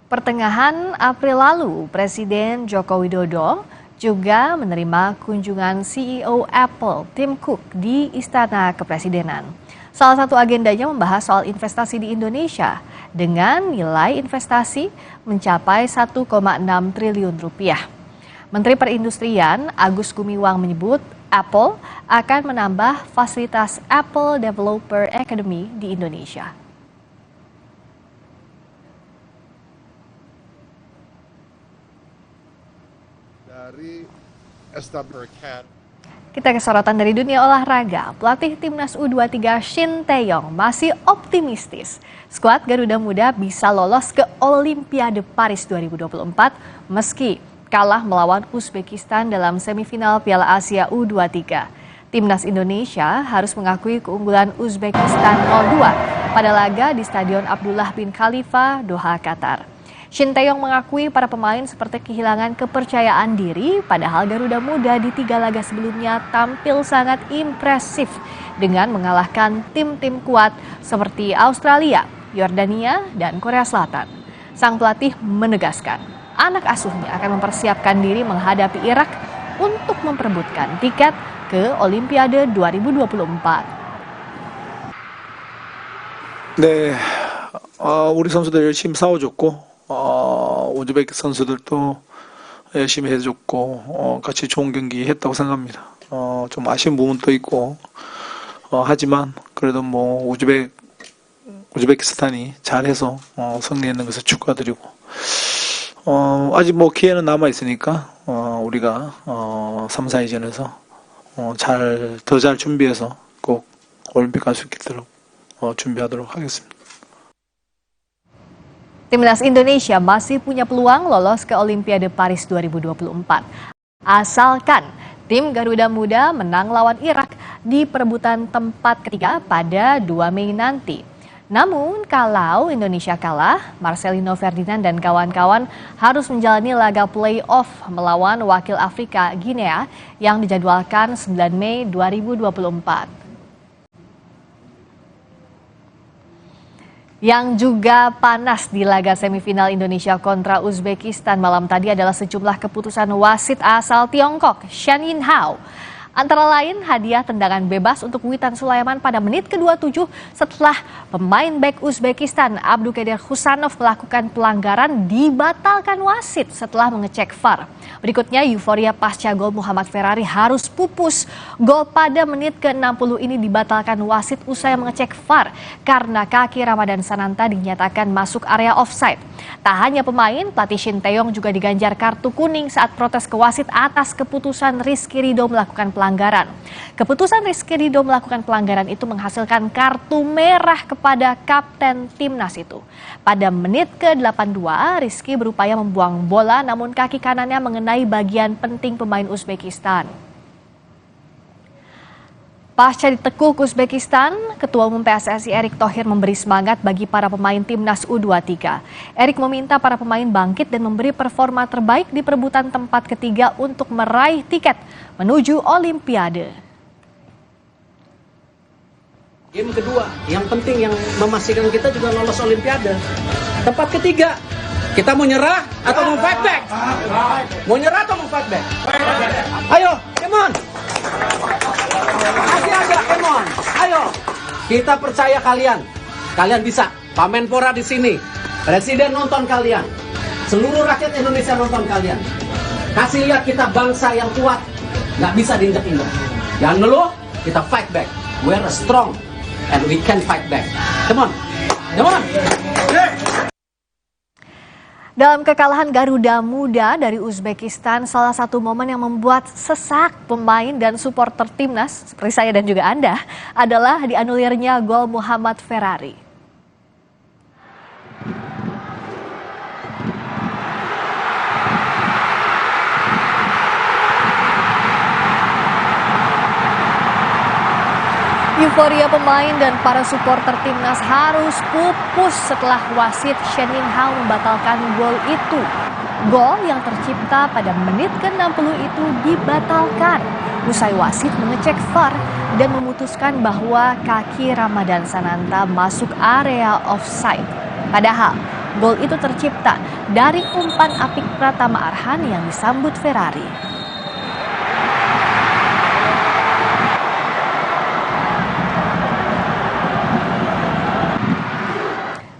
Pertengahan April lalu, Presiden Joko Widodo juga menerima kunjungan CEO Apple, Tim Cook, di Istana Kepresidenan. Salah satu agendanya membahas soal investasi di Indonesia dengan nilai investasi mencapai 1,6 triliun rupiah. Menteri Perindustrian Agus Gumiwang menyebut Apple akan menambah fasilitas Apple Developer Academy di Indonesia. Dari Estabercat. Kita ke sorotan dari dunia olahraga. Pelatih Timnas U23 Shin Tae-yong masih optimistis skuad Garuda Muda bisa lolos ke Olimpiade Paris 2024 meski kalah melawan Uzbekistan dalam semifinal Piala Asia U23. Timnas Indonesia harus mengakui keunggulan Uzbekistan 0-2 pada laga di Stadion Abdullah bin Khalifa, Doha, Qatar. Shin Tae-yong mengakui para pemain seperti kehilangan kepercayaan diri, padahal Garuda Muda di 3 laga sebelumnya tampil sangat impresif dengan mengalahkan tim-tim kuat seperti Australia, Yordania, dan Korea Selatan. Sang pelatih menegaskan, anak asuhnya akan mempersiapkan diri menghadapi Irak untuk memperebutkan tiket ke Olimpiade 2024. 네, 우리 선수들 열심히 싸워줬고 우즈베키 선수들도 열심히 해줬고 같이 좋은 경기 했다고 생각합니다. 좀 아쉬운 부분도 있고 하지만 그래도 뭐 우즈베키스탄이 잘해서 승리했는 것을 축하드리고 아직 뭐 기회는 남아 있으니까 우리가 3, 4위전에서 더 잘 준비해서 꼭 올림픽 갈 수 있도록 준비하도록 하겠습니다. Timnas Indonesia masih punya peluang lolos ke Olimpiade Paris 2024. Asalkan tim Garuda Muda menang lawan Irak di perebutan tempat ketiga pada 2 Mei nanti. Namun kalau Indonesia kalah, Marcelino Ferdinand dan kawan-kawan harus menjalani laga play-off melawan wakil Afrika Guinea yang dijadwalkan 9 Mei 2024. Yang juga panas di laga semifinal Indonesia kontra Uzbekistan malam tadi adalah sejumlah keputusan wasit asal Tiongkok, Shan Yinhao. Antara lain hadiah tendangan bebas untuk Witan Sulaiman pada menit ke-27 setelah pemain bek Uzbekistan Abdulkadir Husanov melakukan pelanggaran dibatalkan wasit setelah mengecek VAR. Berikutnya euforia pasca gol Muhammad Ferrari harus pupus. Gol pada menit ke-60 ini dibatalkan wasit usai mengecek VAR karena kaki Ramadan Sananta dinyatakan masuk area offside. Tak hanya pemain, pelatih Shin Tae-yong juga diganjar kartu kuning saat protes ke wasit atas keputusan Rizky Ridho melakukan pelanggaran. Keputusan Rizky Ridho melakukan pelanggaran itu menghasilkan kartu merah kepada kapten timnas itu. Pada menit ke-82, Rizky berupaya membuang bola namun kaki kanannya mengenai bagian penting pemain Uzbekistan. Pasca ditekuk Uzbekistan, Ketua Umum PSSI Erick Thohir memberi semangat bagi para pemain timnas U23. Erick meminta para pemain bangkit dan memberi performa terbaik di perebutan tempat ketiga untuk meraih tiket menuju Olimpiade. Game kedua, yang penting yang memastikan kita juga lolos Olimpiade. Tempat ketiga, kita mau nyerah atau mau fight back? Mau nyerah atau mau fight back? Ayo, come on! Masih ada, come on! Ayo, kita percaya kalian. Kalian bisa. Pak Menpora di sini. Presiden nonton kalian. Seluruh rakyat Indonesia nonton kalian. Kasih lihat kita bangsa yang kuat. Nggak bisa diinjak-injak. Jangan ngeluh, kita fight back. We're strong and we can fight back. Come on. Come on. Dalam kekalahan Garuda Muda dari Uzbekistan, salah satu momen yang membuat sesak pemain dan supporter timnas, seperti saya dan juga Anda, adalah dianulirnya gol Muhammad Ferrari. Euforia pemain dan para supporter timnas harus pupus setelah wasit Shen Yinghao membatalkan gol itu. Gol yang tercipta pada menit ke-60 itu dibatalkan. Usai wasit mengecek VAR dan memutuskan bahwa kaki Ramadan Sananta masuk area offside. Padahal gol itu tercipta dari umpan apik Pratama Arhan yang disambut Ferrari.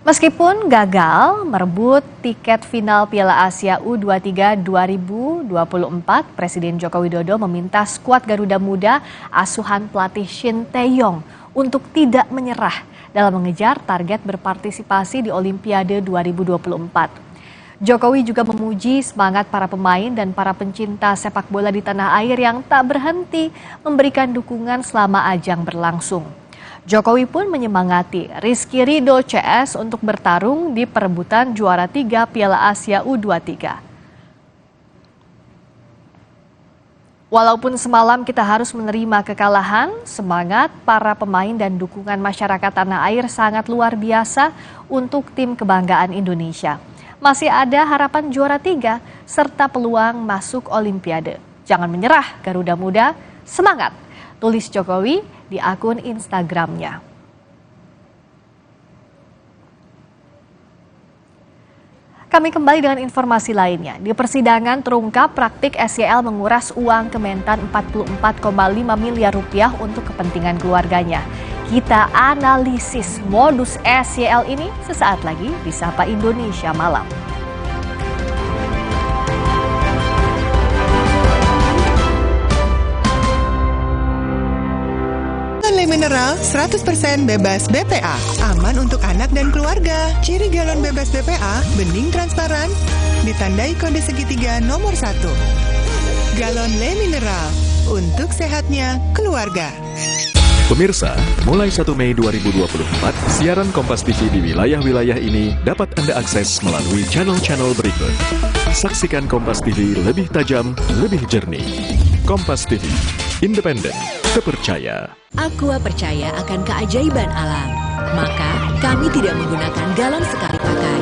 Meskipun gagal merebut tiket final Piala Asia U23 2024, Presiden Joko Widodo meminta skuad Garuda Muda asuhan pelatih Shin Tae-yong untuk tidak menyerah dalam mengejar target berpartisipasi di Olimpiade 2024. Jokowi juga memuji semangat para pemain dan para pencinta sepak bola di tanah air yang tak berhenti memberikan dukungan selama ajang berlangsung. Jokowi pun menyemangati Rizky Ridho CS untuk bertarung di perebutan juara 3 Piala Asia U23. Walaupun semalam kita harus menerima kekalahan, semangat para pemain dan dukungan masyarakat tanah air sangat luar biasa untuk tim kebanggaan Indonesia. Masih ada harapan juara 3 serta peluang masuk Olimpiade. Jangan menyerah Garuda Muda, semangat, tulis Jokowi di akun Instagramnya. Kami kembali dengan informasi lainnya. Di persidangan terungkap praktik SYL menguras uang Kementan 44,5 miliar rupiah untuk kepentingan keluarganya. Kita analisis modus SYL ini sesaat lagi di Sapa Indonesia Malam. Mineral 100% bebas BPA, aman untuk anak dan keluarga. Ciri galon bebas BPA, bening transparan, ditandai kode segitiga nomor 1. Galon Le Mineral, untuk sehatnya keluarga. Pemirsa, mulai 1 Mei 2024, siaran Kompas TV di wilayah-wilayah ini dapat Anda akses melalui channel-channel berikut. Saksikan Kompas TV lebih tajam, lebih jernih. Kompas TV, independen, terpercaya. Aqua percaya akan keajaiban alam, maka kami tidak menggunakan galon sekali pakai.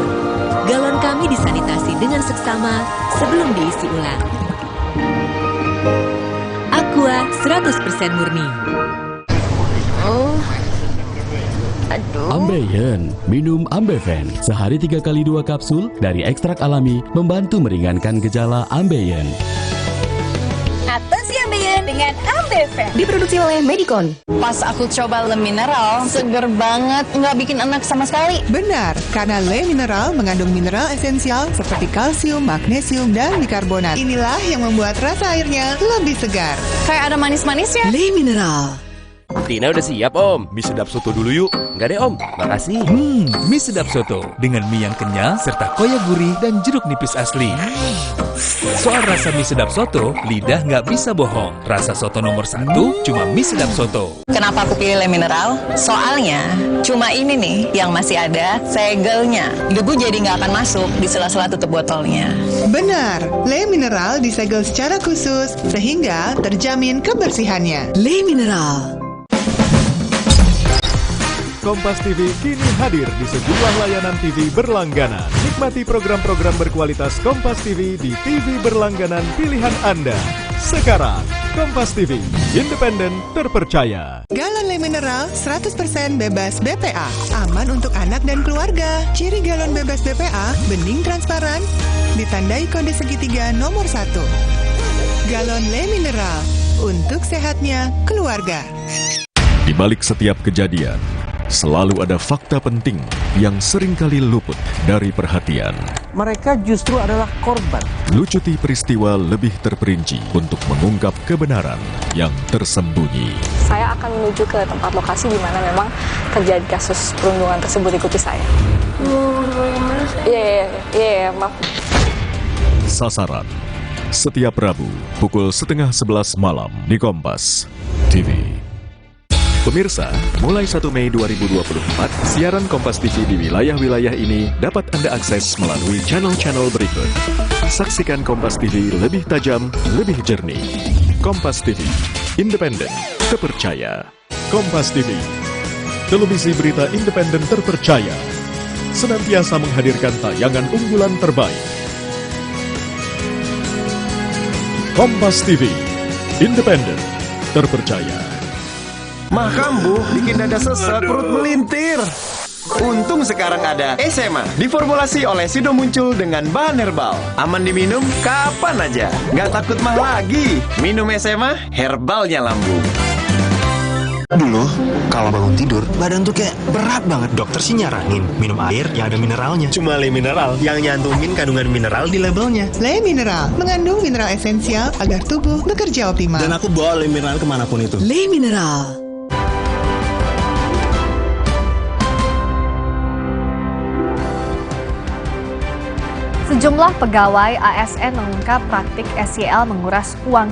Galon kami disanitasi dengan seksama sebelum diisi ulang. Aqua 100% murni. Ambeien, minum Ambeven. Sehari 3 kali 2 kapsul dari ekstrak alami membantu meringankan gejala Ambeien. Atasi Ambeien dengan Ambeven. Diproduksi oleh Medicon. Pas aku coba Le Mineral, seger banget, nggak bikin enak sama sekali. Benar, karena Le Mineral mengandung mineral esensial seperti kalsium, magnesium, dan bikarbonat. Inilah yang membuat rasa airnya lebih segar. Kayak ada manis-manisnya. Le Mineral. Tina udah siap, Om. Mie sedap soto dulu yuk. Enggak deh, Om. Makasih. Mie sedap soto dengan mie yang kenyal serta koya gurih dan jeruk nipis asli. Soal rasa mie sedap soto, lidah nggak bisa bohong. Rasa soto nomor 1 cuma mie sedap soto. Kenapa aku pilih Le Mineral? Soalnya cuma ini nih yang masih ada segelnya. Debu jadi nggak akan masuk di sela-sela tutup botolnya. Benar, Le Mineral disegel secara khusus sehingga terjamin kebersihannya. Le Mineral. Kompas TV kini hadir di sejumlah layanan TV berlangganan. Nikmati program-program berkualitas Kompas TV di TV berlangganan pilihan Anda. Sekarang, Kompas TV, independen, terpercaya. Galon Le Mineral 100% bebas BPA, aman untuk anak dan keluarga. Ciri galon bebas BPA, bening transparan, ditandai kode segitiga nomor 1. Galon Le Mineral, untuk sehatnya keluarga. Di balik setiap kejadian, selalu ada fakta penting yang seringkali luput dari perhatian. Mereka justru adalah korban. Lucuti peristiwa lebih terperinci untuk mengungkap kebenaran yang tersembunyi. Saya akan menuju ke tempat lokasi di mana memang terjadi kasus perundungan tersebut, ikuti saya. Iya. ya, maaf. Sasaran setiap Rabu pukul 10:30 malam di Kompas TV. Pemirsa, mulai 1 Mei 2024, siaran Kompas TV di wilayah-wilayah ini dapat Anda akses melalui channel-channel berikut. Saksikan Kompas TV lebih tajam, lebih jernih. Kompas TV, independen, terpercaya. Kompas TV, televisi berita independen terpercaya. Senantiasa menghadirkan tayangan unggulan terbaik. Kompas TV, independen, terpercaya. Mah kambuh, bikin dada sesek, perut melintir. Untung sekarang ada SMA, diformulasi oleh Sido Muncul dengan bahan herbal. Aman diminum kapan aja, nggak takut mah lagi. Minum SMA, herbalnya lambung. Dulu, kalau bangun tidur, badan tuh kayak berat banget. Dokter sih nyaranin minum air yang ada mineralnya. Cuma Le Mineral yang nyantumin kandungan mineral di labelnya. Le Mineral mengandung mineral esensial agar tubuh bekerja optimal. Dan aku bawa Le Mineral kemanapun itu. Le Mineral. Sejumlah pegawai ASN mengungkap praktik SYL menguras uang